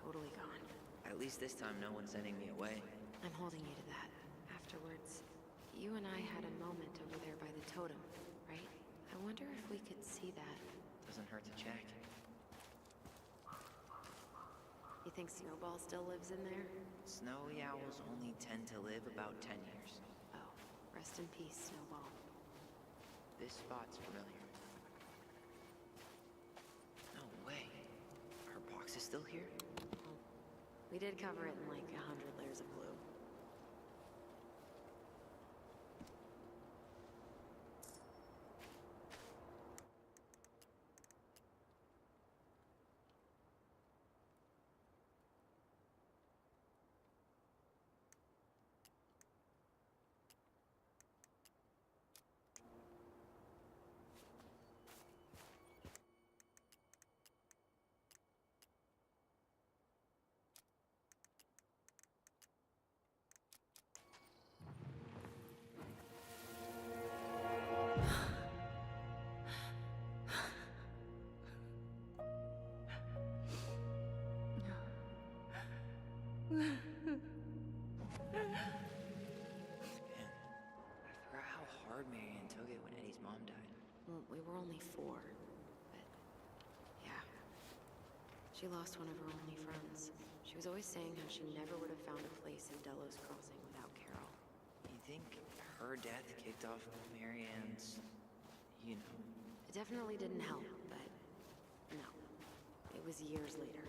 Totally gone. At least this time no one's sending me away. I'm holding you to that. Afterwards, you and I had a moment over there by the totem, right? I wonder if we could see that. Doesn't hurt to check. You think Snowball still lives in there? Snowy owls only tend to live about 10 years. Oh, rest in peace, Snowball. This spot's familiar. No way. Her box is still here? We did cover it in like 100 layers of glue. I forgot how hard Marianne took it when Eddie's mom died. Well, we were only 4, but yeah. She lost one of her only friends. She was always saying how she never would have found a place in Delos Crossing without Carol. You think her death kicked off Marianne's, you know? It definitely didn't help, but no. It was years later.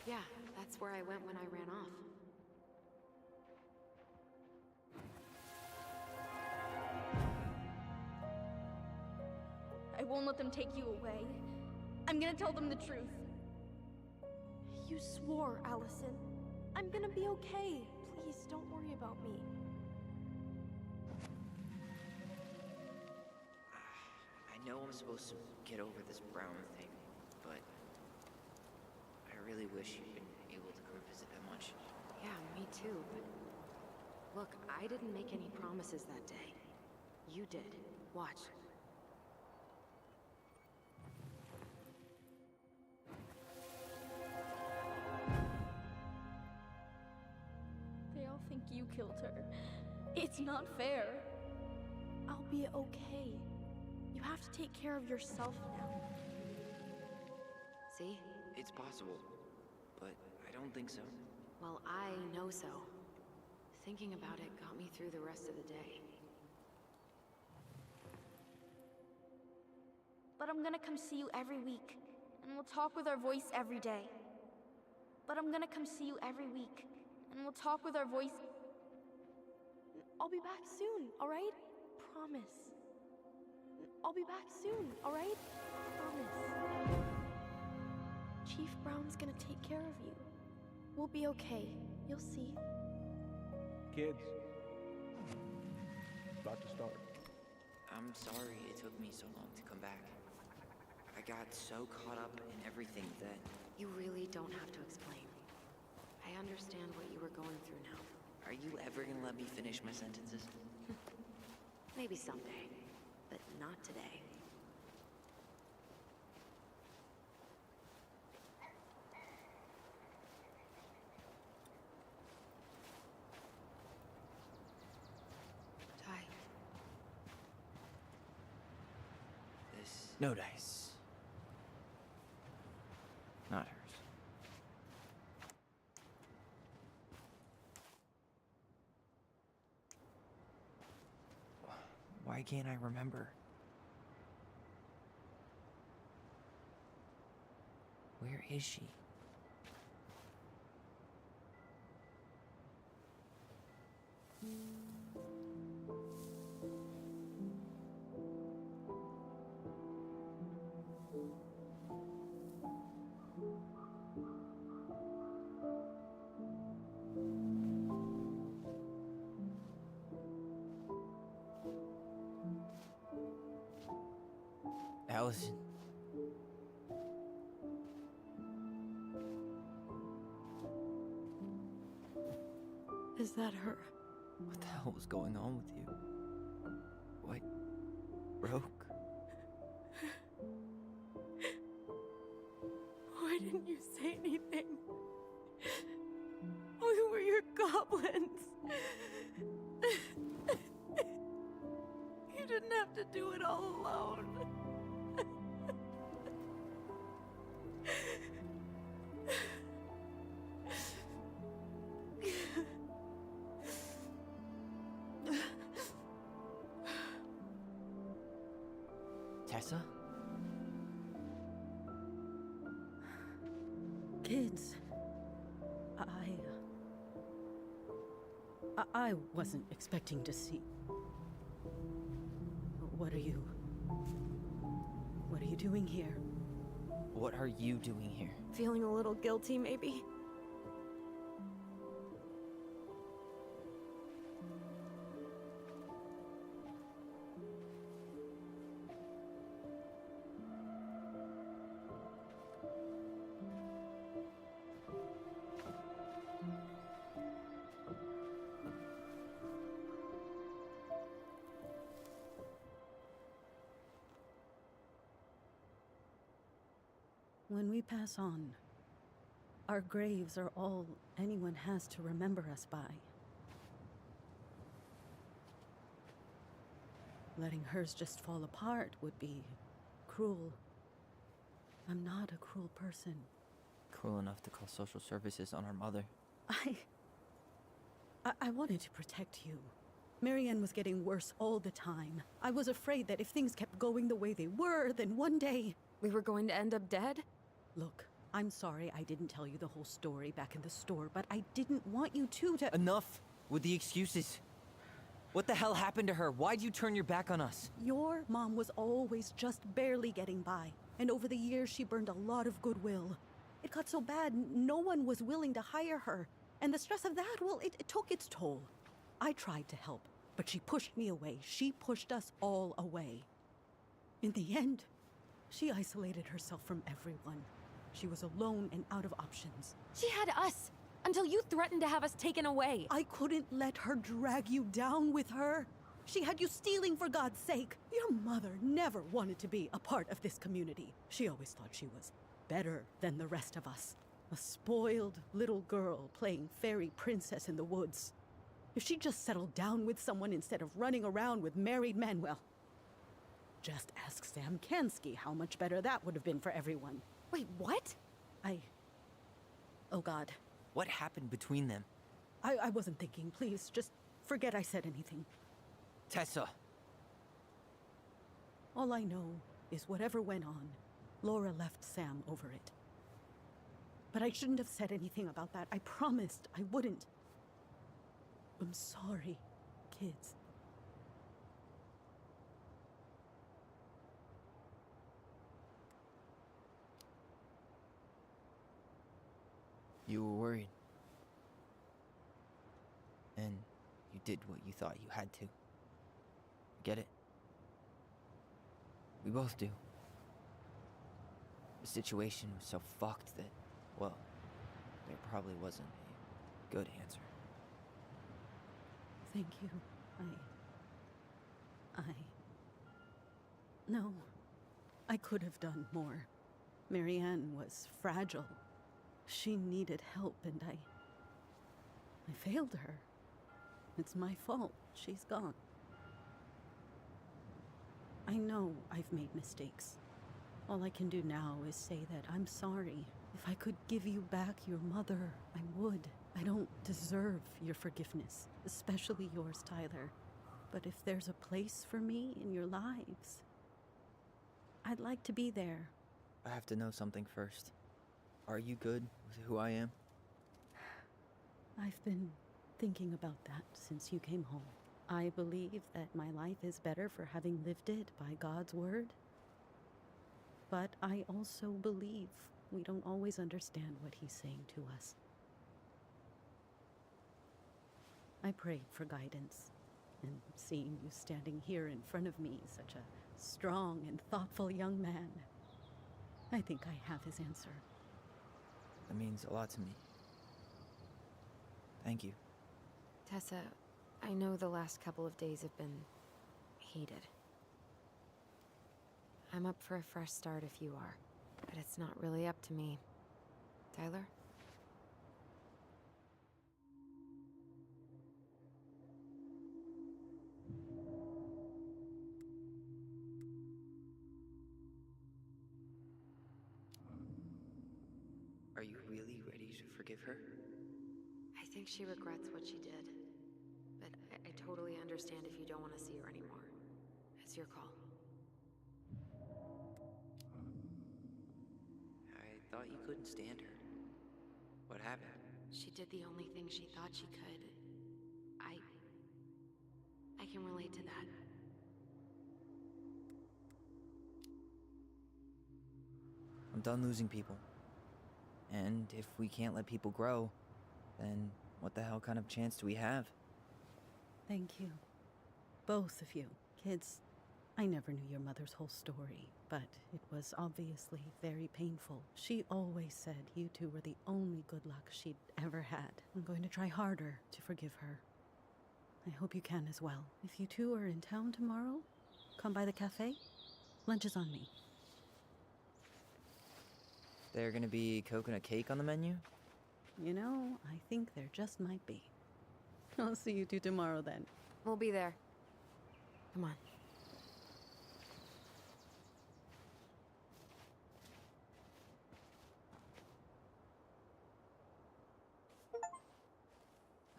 Yeah, that's where I went when I ran off. I won't let them take you away. I'm gonna tell them the truth. You swore, Allison. I'm gonna be okay. Please, don't worry about me. I know I'm supposed to get over this Brown thing, but I really wish you'd been able to come visit that much. Yeah, me too, but look, I didn't make any promises that day. You did. Watch. They all think you killed her. It's not fair. I'll be okay. You have to take care of yourself now. See? It's possible, but I don't think so. Well, I know so. Thinking about it got me through the rest of the day. But I'm gonna come see you every week, and we'll talk with our voice every day. But I'm gonna come see you every week, and we'll talk with our voice. I'll be back soon, alright? Promise. I'll be back soon, alright? Promise. Chief Brown's gonna take care of you. We'll be okay. You'll see. Kids. About to start. I'm sorry it took me so long to come back. I got so caught up in everything that... You really don't have to explain. I understand what you were going through Are you ever gonna let me finish my sentences? Maybe someday, but not today. Ty. This... No dice. Not hers. Why can't I remember? Where is she? Allison. Is that her? What the hell was going on with you? What broke? Why didn't you say anything? We were your goblins. You didn't have to do it all alone. Tessa? Kids, I wasn't expecting to see. What are you doing here? What are you doing here? Feeling a little guilty, maybe? When we pass on, our graves are all anyone has to remember us by. Letting hers just fall apart would be cruel. I'm not a cruel person. Cruel enough to call social services on our mother. I wanted to protect you. Marianne was getting worse all the time. I was afraid that if things kept going the way they were, then one day... We were going to end up dead? Look, I'm sorry I didn't tell you the whole story back in the store, but I didn't want you to Enough with the excuses. What the hell happened to her? Why'd you turn your back on us? Your mom was always just barely getting by, and over the years she burned a lot of goodwill. It got so bad, no one was willing to hire her, and the stress of that, well, it took its toll. I tried to help, but she pushed me away. She pushed us all away. In the end, she isolated herself from everyone. She was alone and out of options. She had us, until you threatened to have us taken away. I couldn't let her drag you down with her. She had you stealing for God's sake. Your mother never wanted to be a part of this community. She always thought she was better than the rest of us. A spoiled little girl playing fairy princess in the woods. If she just settled down with someone instead of running around with married men, well, just ask Sam Kansky how much better that would have been for everyone. Wait, what? Oh God. What happened between them? I wasn't thinking. Please, just forget I said anything. Tessa! All I know is whatever went on, Laura left Sam over it. But I shouldn't have said anything about that. I promised I wouldn't. I'm sorry, kids. You were worried. And you did what you thought you had to. Get it? We both do. The situation was so fucked that, well, there probably wasn't a good answer. Thank you. No. I could have done more. Marianne was fragile. She needed help, and I failed her. It's my fault. She's gone. I know I've made mistakes. All I can do now is say that I'm sorry. If I could give you back your mother, I would. I don't deserve your forgiveness, especially yours, Tyler. But if there's a place for me in your lives, I'd like to be there. I have to know something first. Are you good with who I am? I've been thinking about that since you came home. I believe that my life is better for having lived it by God's word. But I also believe we don't always understand what he's saying to us. I prayed for guidance, and seeing you standing here in front of me, such a strong and thoughtful young man, I think I have his answer. That means a lot to me. Thank you. Tessa, I know the last couple of days have been heated. I'm up for a fresh start if you are, but it's not really up to me. Tyler? Are you really ready to forgive her? I think she regrets what she did, but I totally understand if you don't want to see her anymore. It's your call. I thought you couldn't stand her. What happened? She did the only thing she thought she could. I can relate to that. I'm done losing people. And if we can't let people grow, then what the hell kind of chance do we have? Thank you. Both of you. Kids, I never knew your mother's whole story, but it was obviously very painful. She always said you two were the only good luck she'd ever had. I'm going to try harder to forgive her. I hope you can as well. If you two are in town tomorrow, come by the cafe. Lunch is on me. There gonna be coconut cake on the menu? You know, I think there just might be. I'll see you two tomorrow then. We'll be there. Come on.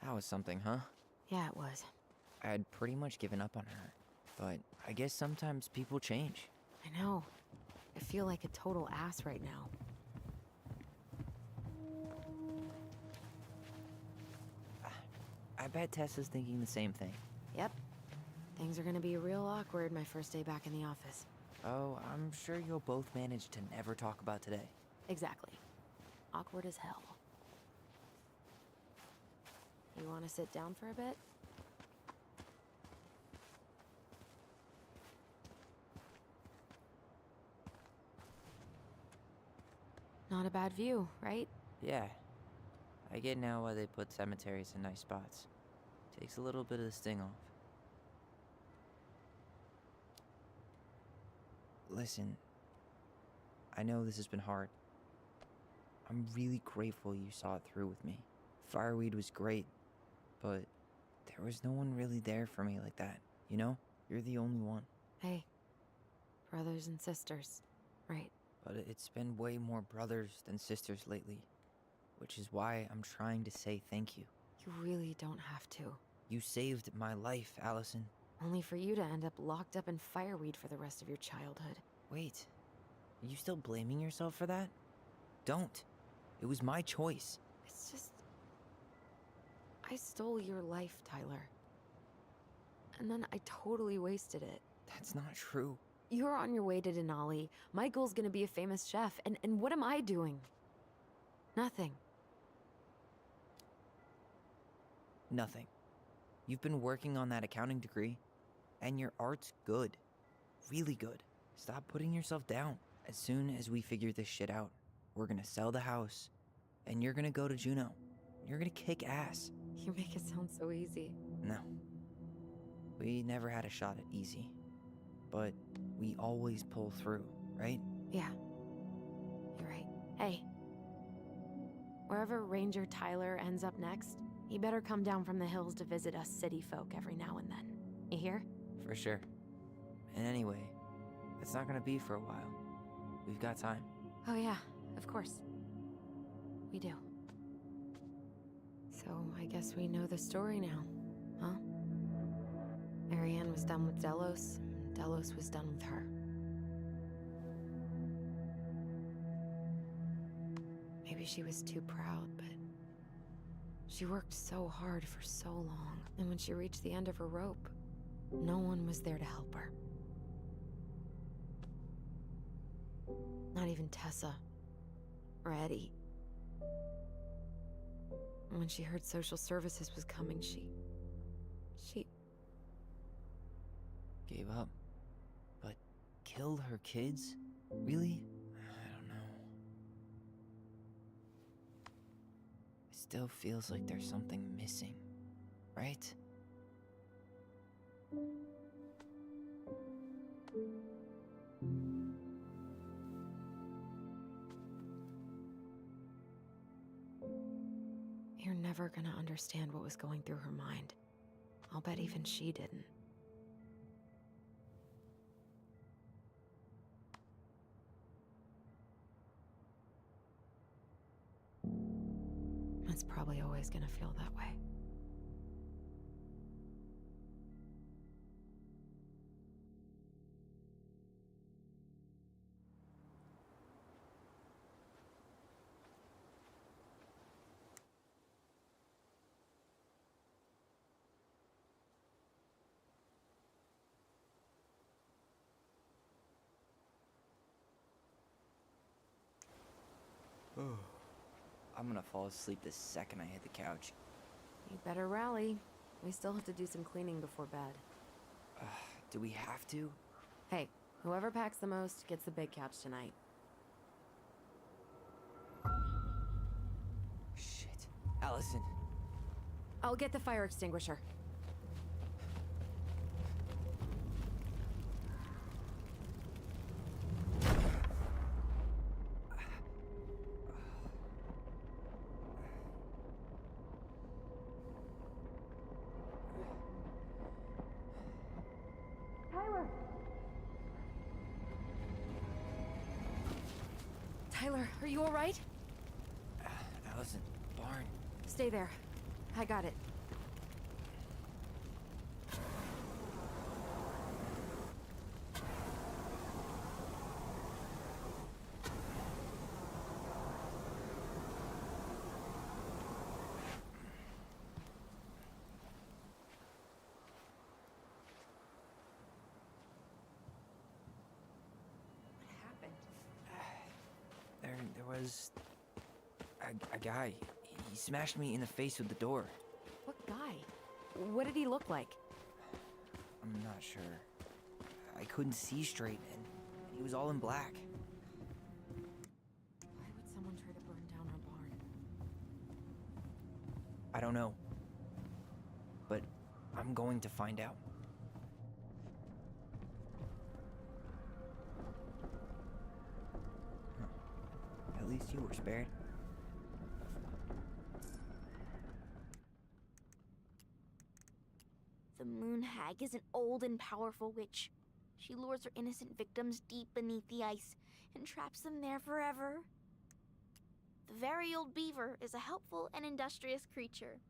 That was something, huh? Yeah, it was. I had pretty much given up on her, but I guess sometimes people change. I know. I feel like a total ass right now. I bet Tessa's thinking the same thing. Yep. Things are gonna be real awkward my first day back in the office. Oh, I'm sure you'll both manage to never talk about today. Exactly. Awkward as hell. You want to sit down for a bit? Not a bad view, right? Yeah. I get now why they put cemeteries in nice spots. Takes a little bit of the sting off. Listen, I know this has been hard. I'm really grateful you saw it through with me. Fireweed was great, but there was no one really there for me like that, you know? You're the only one. Hey, brothers and sisters, right? But it's been way more brothers than sisters lately, which is why I'm trying to say thank you. You really don't have to. You saved my life, Allison. Only for you to end up locked up in fireweed for the rest of your childhood. Wait, are you still blaming yourself for that? Don't. It was my choice. It's just... I stole your life, Tyler. And then I totally wasted it. That's not true. You're on your way to Denali. Michael's gonna be a famous chef, and what am I doing? Nothing. Nothing. You've been working on that accounting degree, and your art's good. Really good. Stop putting yourself down. As soon as we figure this shit out, we're gonna sell the house, and you're gonna go to Juneau. You're gonna kick ass. You make it sound so easy. No. We never had a shot at easy. But we always pull through, right? Yeah. You're right. Hey. Wherever Ranger Tyler ends up next, he better come down from the hills to visit us city folk every now and then. You hear? For sure. And anyway, it's not gonna be for a while. We've got time. Oh yeah, of course. We do. So I guess we know the story now, huh? Marianne was done with Delos, and Delos was done with her. Maybe she was too proud, but she worked so hard for so long, and when she reached the end of her rope, no one was there to help her. Not even Tessa or Eddie. When she heard social services was coming, she gave up. But killed her kids? Really? I don't know. It still feels like there's something missing, right? You're never gonna understand what was going through her mind. I'll bet even she didn't. It's probably always gonna feel that way. I'm gonna fall asleep the second I hit the couch. You better rally. We still have to do some cleaning before bed. Do we have to? Hey, whoever packs the most gets the big couch tonight. Shit. Allison. I'll get the fire extinguisher. Tyler, are you all right? Allison, barn. Stay there. I got it. There was a guy. He smashed me in the face with the door. What guy? What did he look like? I'm not sure. I couldn't see straight, and he was all in black. Why would someone try to burn down our barn? I don't know. But I'm going to find out. At least you were spared. The Moon Hag is an old and powerful witch. She lures her innocent victims deep beneath the ice and traps them there forever. The very old beaver is a helpful and industrious creature.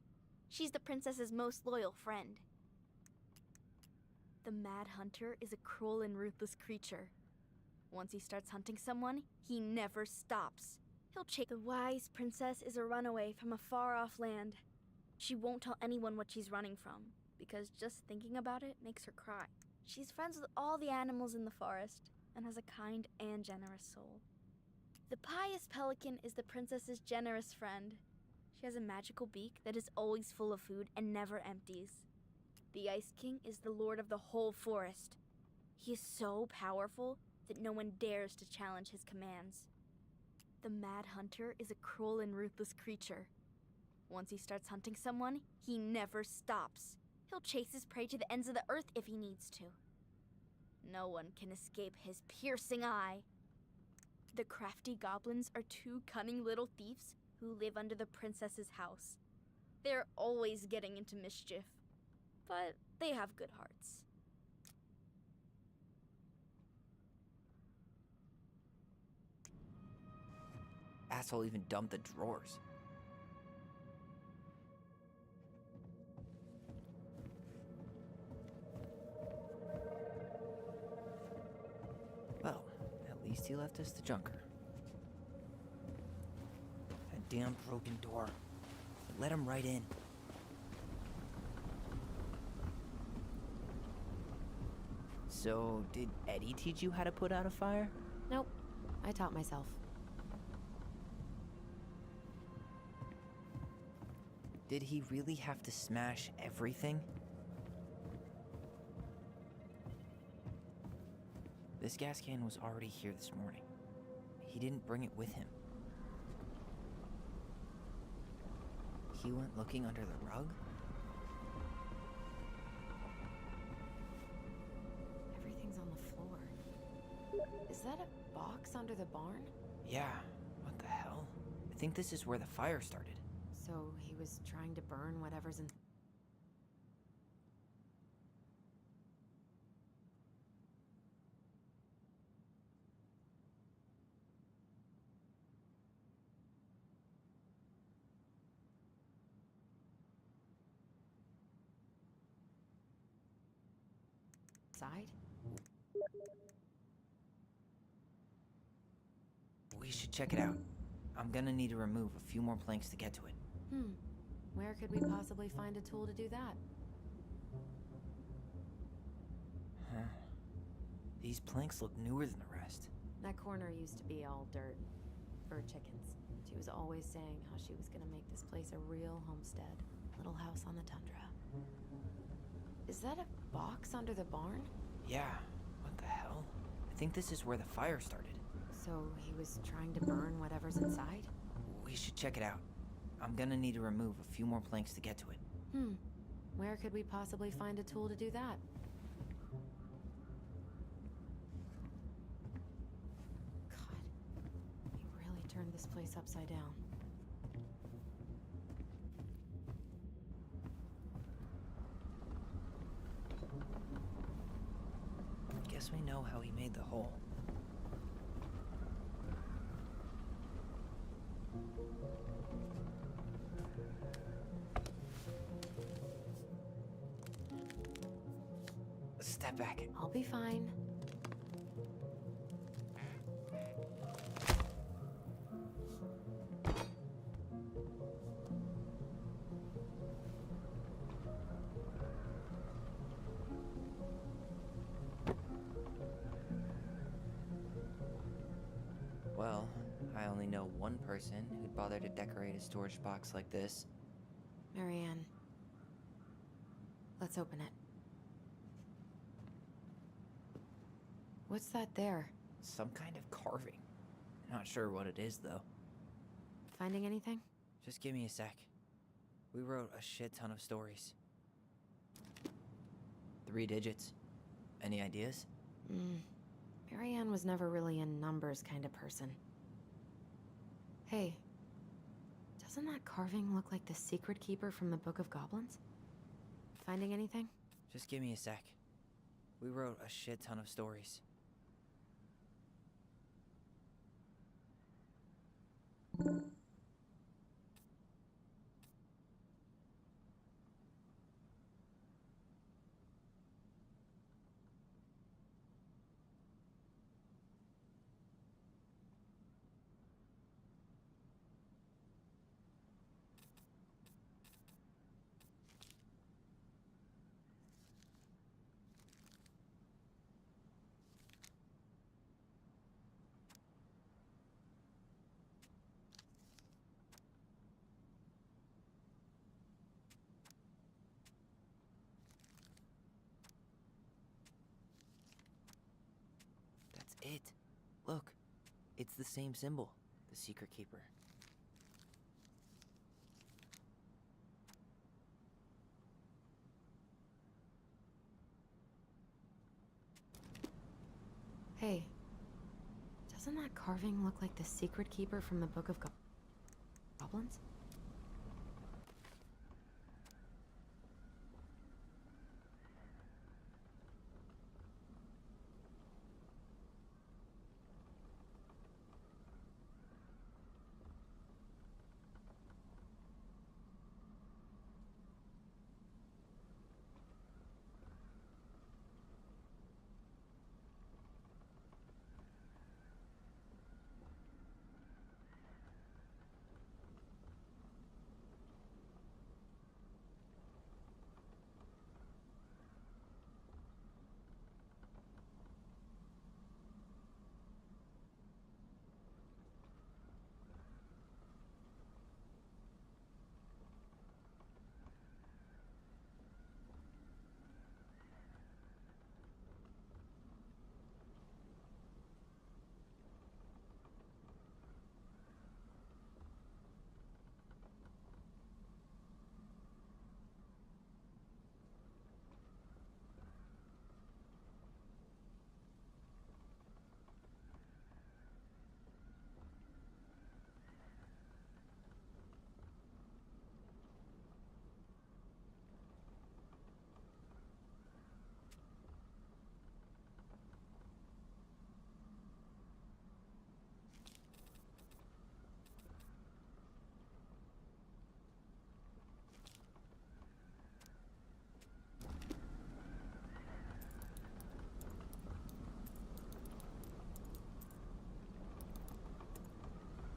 She's the princess's most loyal friend. The Mad Hunter is a cruel and ruthless creature. Once he starts hunting someone, he never stops. He'll chase. The wise princess is a runaway from a far-off land. She won't tell anyone what she's running from, because just thinking about it makes her cry. She's friends with all the animals in the forest, and has a kind and generous soul. The pious pelican is the princess's generous friend. She has a magical beak that is always full of food and never empties. The Ice King is the lord of the whole forest. He is so powerful that no one dares to challenge his commands. The Mad Hunter is a cruel and ruthless creature. Once he starts hunting someone, he never stops. He'll chase his prey to the ends of the earth if he needs to. No one can escape his piercing eye. The crafty goblins are two cunning little thieves who live under the princess's house. They're always getting into mischief, but they have good hearts. Asshole even dumped the drawers. Well, at least he left us the junker. That damn broken door. It let him right in. So, did Eddie teach you how to put out a fire? Nope. I taught myself. Did he really have to smash everything? This gas can was already here this morning. He didn't bring it with him. He went looking under the rug? Everything's on the floor. Is that a box under the barn? Yeah, what the hell? I think this is where the fire started. So he was trying to burn whatever's in... Side? We should check it out. I'm gonna need to remove a few more planks to get to it. Where could we possibly find a tool to do that? Huh. These planks look newer than the rest. That corner used to be all dirt. For chickens. She was always saying how she was gonna make this place a real homestead. Little house on the tundra. Is that a box under the barn? Yeah, what the hell? I think this is where the fire started. So he was trying to burn whatever's inside? We should check it out. I'm gonna need to remove a few more planks to get to it. Where could we possibly find a tool to do that? God, he really turned this place upside down. Guess we know how he made the hole. Step back. I'll be fine. Well, I only know one person who'd bother to decorate a storage box like this. Marianne. Let's open it. What's that there? Some kind of carving. Not sure what it is, though. Finding anything? Just give me a sec. We wrote a shit ton of stories. 3 digits. Any ideas? Marianne was never really a numbers kind of person. Hey, doesn't that carving look like the secret keeper from the Book of Goblins? Finding anything? Just give me a sec. We wrote a shit ton of stories. It. Look, it's the same symbol, the Secret Keeper. Hey, doesn't that carving look like the secret keeper from the Book of Goblins?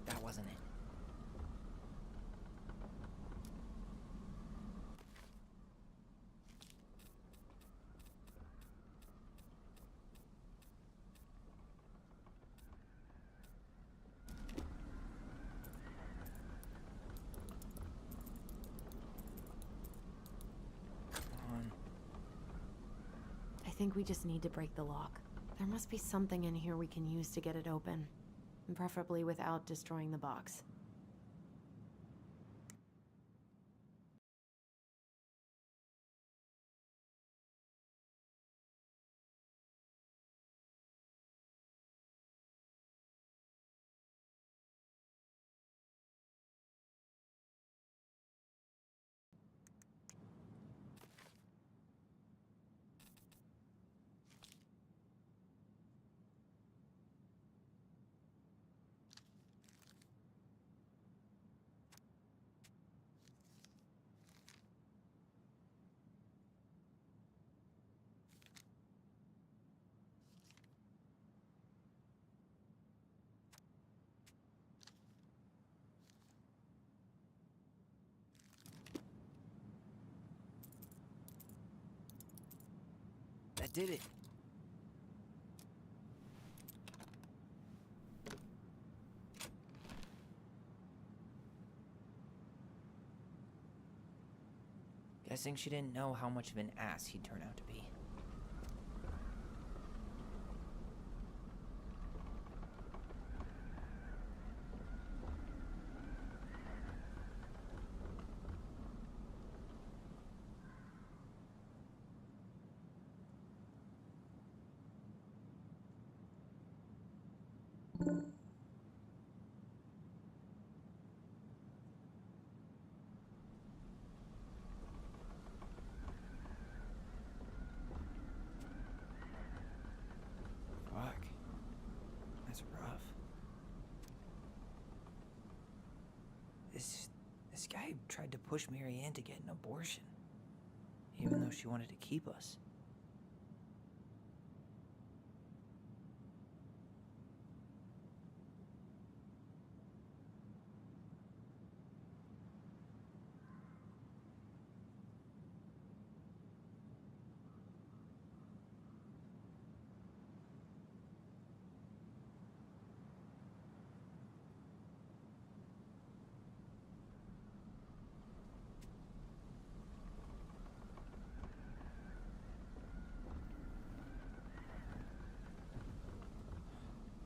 That wasn't it. I think we just need to break the lock. There must be something in here we can use to get it open. And preferably without destroying the box. That did it. Guessing she didn't know how much of an ass he'd turn out to be. Fuck. That's rough. This guy tried to push Marianne to get an abortion, even though she wanted to keep us.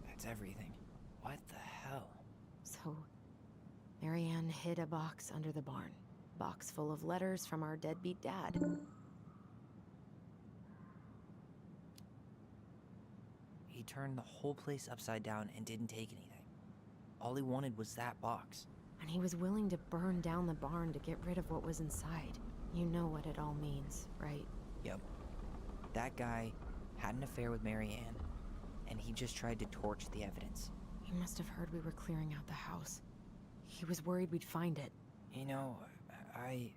That's everything. What the hell? So, Marianne hid a box under the barn. Box full of letters from our deadbeat dad. He turned the whole place upside down and didn't take anything. All he wanted was that box. And he was willing to burn down the barn to get rid of what was inside. You know what it all means, right? Yep. That guy had an affair with Marianne, and he just tried to torch the evidence. He must have heard we were clearing out the house. He was worried we'd find it. You know, I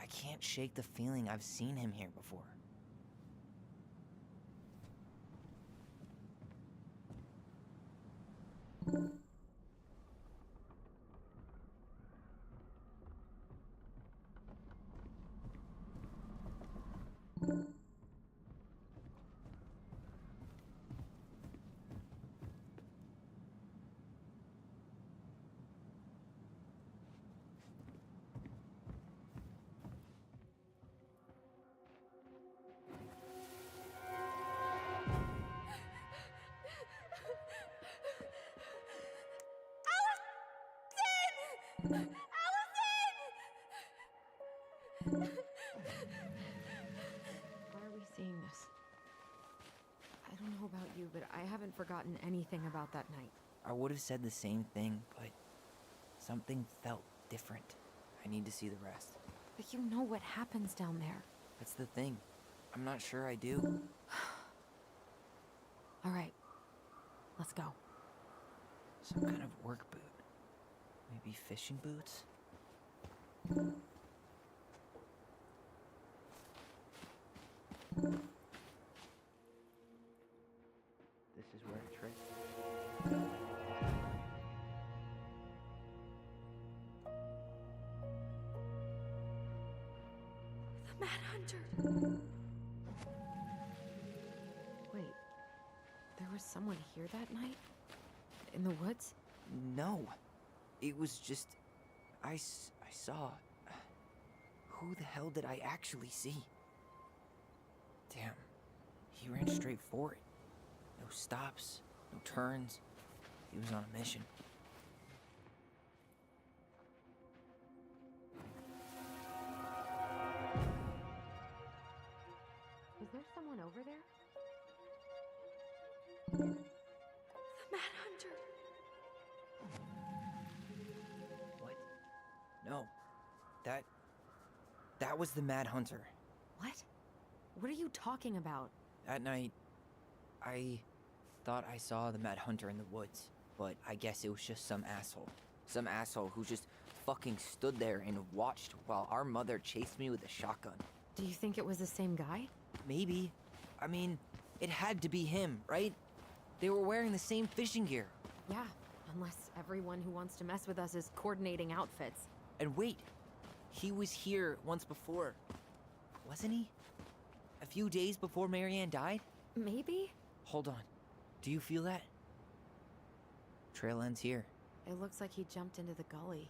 can't shake the feeling I've seen him here before. Why are we seeing this? I don't know about you, but I haven't forgotten anything about that night. I would have said the same thing, but something felt different. I need to see the rest. But you know what happens down there. That's the thing. I'm not sure I do. All right, let's go. Some kind of work boot. Maybe fishing boots? This is where it trips. The Mad Hunter. Wait, there was someone here that night? In the woods? No. It was just... I saw... Who the hell did I actually see? Damn. He ran straight for it. No stops, no turns. He was on a mission. Is there someone over there? The Mad Hunter. What? No. That was the Mad Hunter. What? What are you talking about? That night, I thought I saw the Mad Hunter in the woods, but I guess it was just some asshole. Some asshole who just fucking stood there and watched while our mother chased me with a shotgun. Do you think it was the same guy? Maybe. I mean, it had to be him, right? They were wearing the same fishing gear. Yeah, unless everyone who wants to mess with us is coordinating outfits. And wait, he was here once before, wasn't he? A few days before Marianne died? Maybe? Hold on. Do you feel that? Trail ends here. It looks like he jumped into the gully.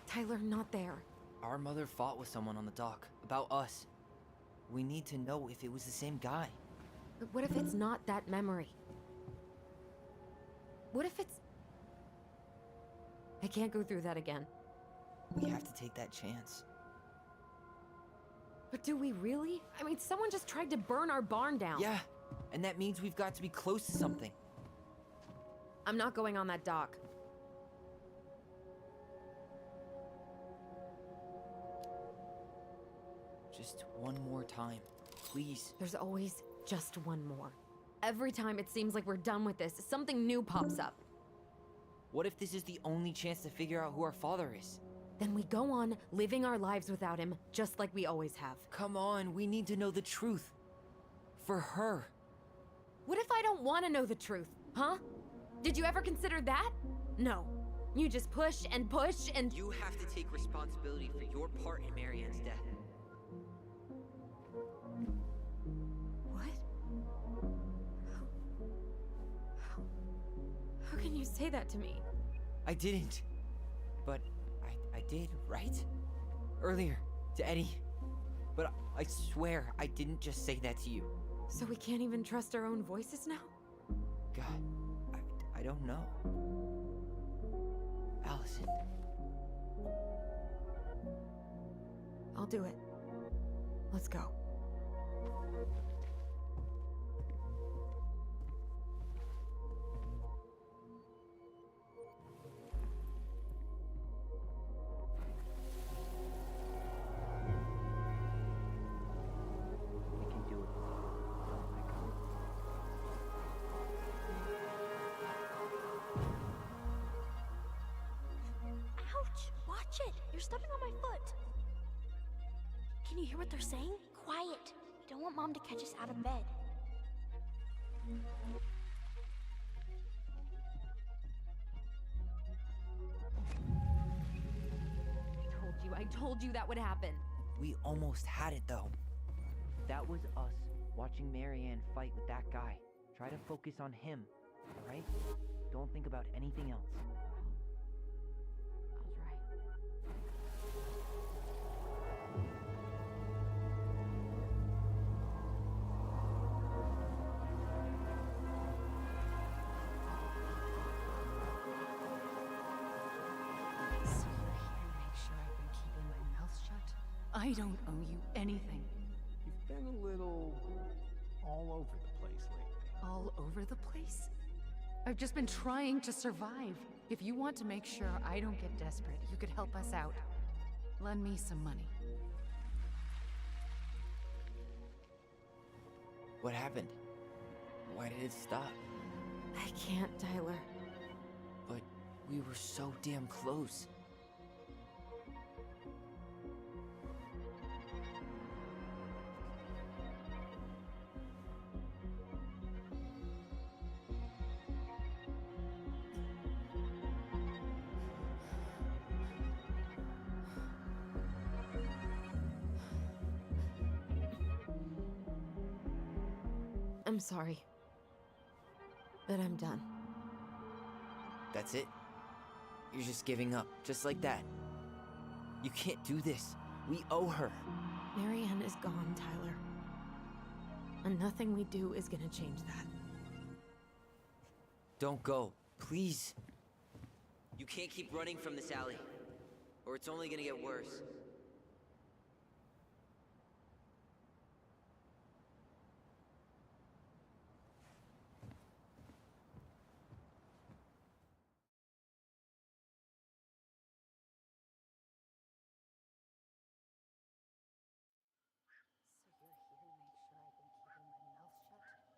Tyler, not there. Our mother fought with someone on the dock about us. We need to know if it was the same guy. But what if it's not that memory? What if it's... I can't go through that again. We have to take that chance. But do we really? I mean, someone just tried to burn our barn down. Yeah, and that means we've got to be close to something. I'm not going on that dock. Just one more time, please. There's always just one more. Every time it seems like we're done with this, something new pops up. What if this is the only chance to figure out who our father is? Then we go on living our lives without him, just like we always have. Come on, we need to know the truth. For her. What if I don't want to know the truth, huh? Did you ever consider that? No. You just push and push and... You have to take responsibility for your part in Marianne's death. What? say that to me. I didn't. But I did, right? Earlier, to Eddie. But I swear I didn't just say that to you. So we can't even trust our own voices now? God, I don't know. Allison. I'll do it. Let's go. We can do it. Don't let go. Ouch! Watch it! You're stepping on my foot. Can you hear what they're saying? Quiet. We don't want Mom to catch us out of bed. I told you that would happen. We almost had it, though. That was us watching Marianne fight with that guy. Try to focus on him, alright? Don't think about anything else. I'll try. So you're here to make sure I've been keeping my mouth shut? I don't owe you anything. You've been a little all over the place lately. All over the place? I've just been trying to survive. If you want to make sure I don't get desperate, you could help us out. Lend me some money. What happened? Why did it stop? I can't, Tyler. But we were so damn close. I'm sorry. But I'm done. That's it? You're just giving up, just like that. You can't do this. We owe her. Marianne is gone, Tyler. And nothing we do is gonna change that. Don't go, please. You can't keep running from this alley, or it's only gonna get worse.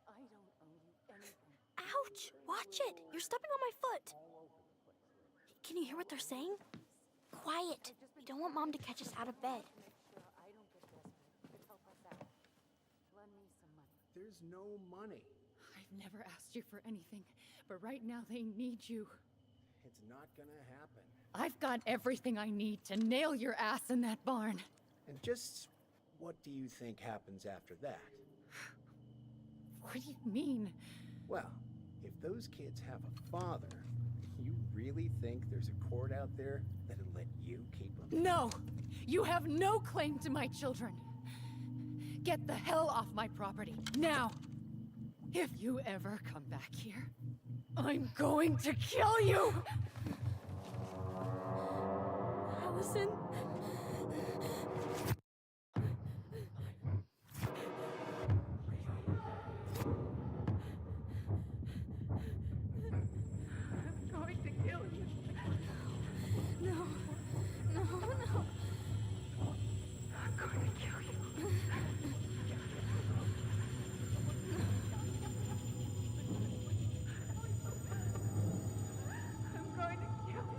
I don't owe you anything. Ouch! Watch it! You're stepping on my foot. Can you hear what they're saying? Quiet. We don't want Mom to catch us out of bed. There's no money. I've never asked you for anything, but right now they need you. It's not gonna happen. I've got everything I need to nail your ass in that barn. And just what do you think happens after that? What do you mean? Well, if those kids have a father, you really think there's a court out there that'll let you keep them? No! You have no claim to my children. Get the hell off my property, now! If you ever come back here, I'm going to kill you! Allison? I'm going to kill you. No. No, no. I'm going to kill you. I'm going to kill you.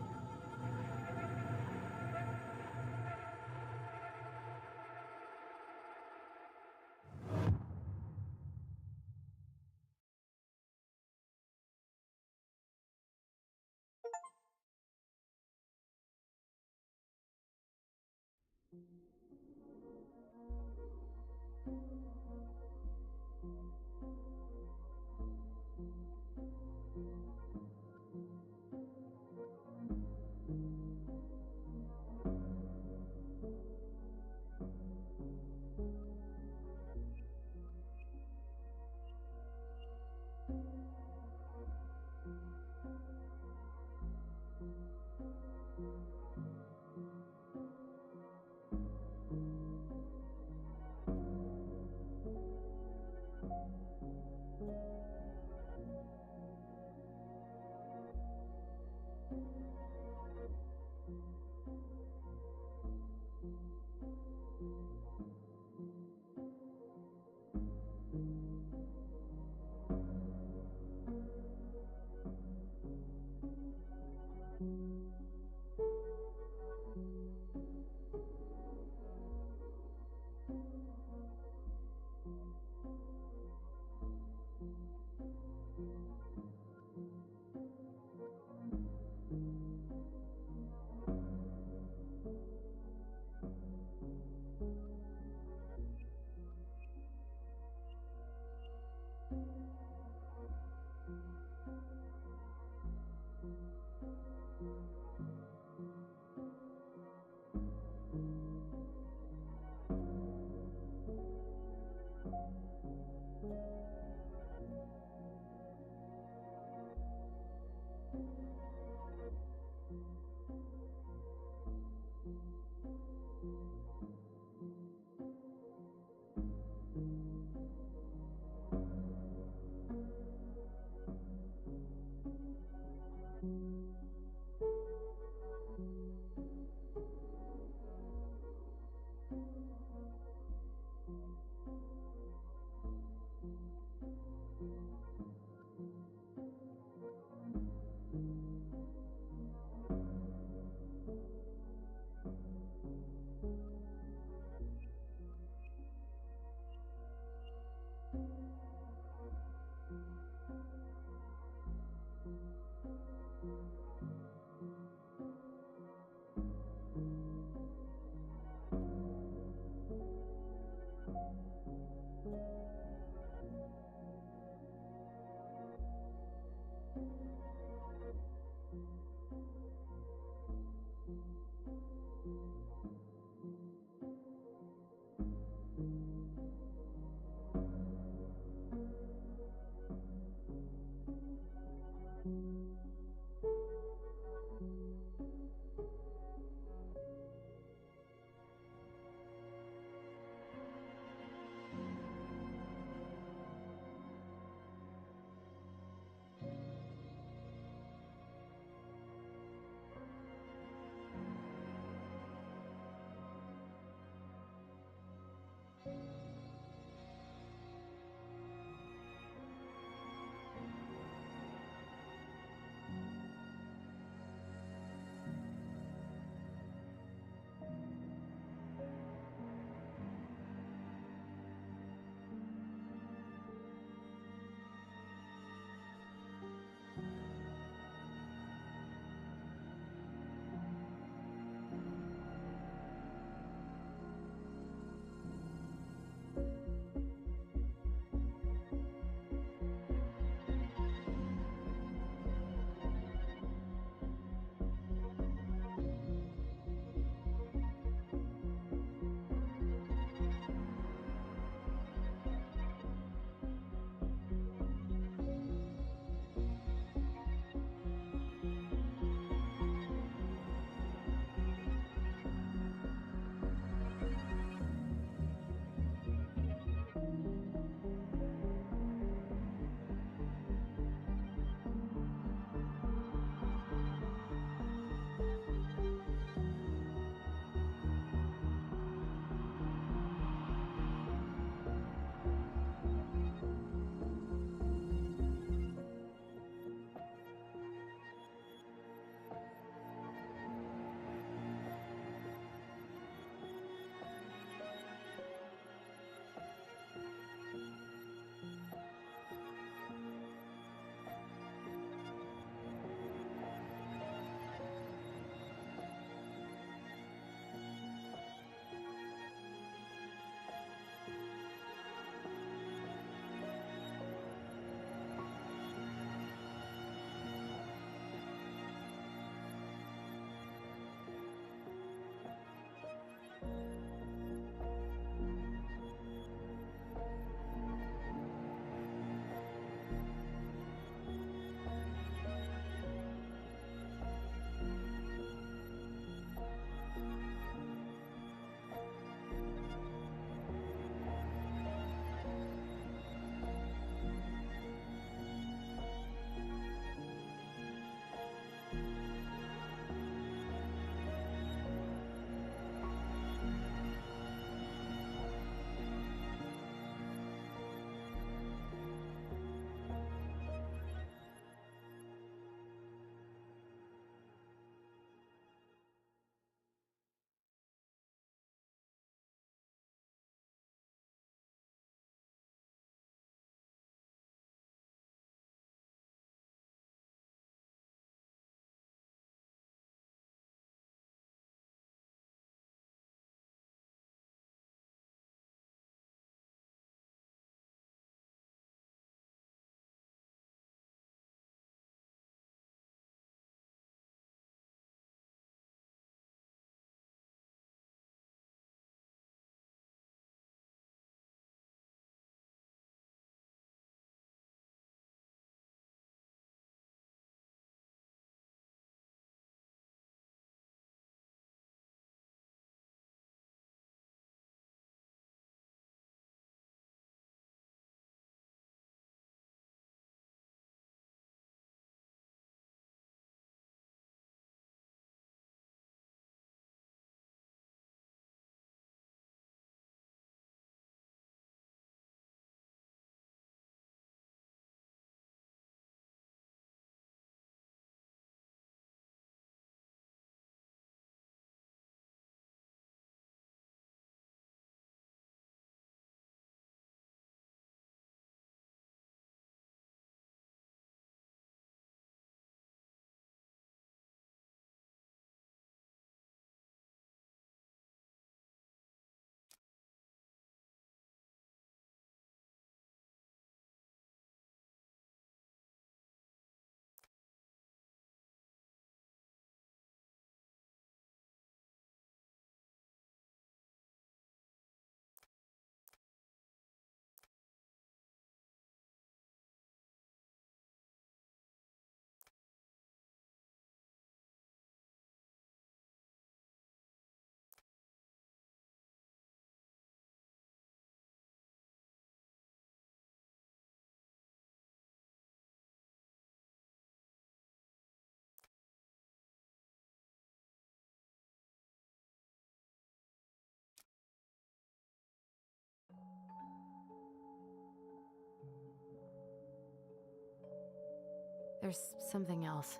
There's something else.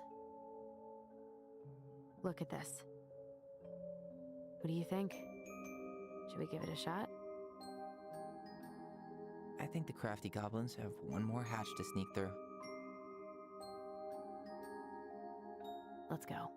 Look at this. What do you think? Should we give it a shot? I think the crafty goblins have one more hatch to sneak through. Let's go.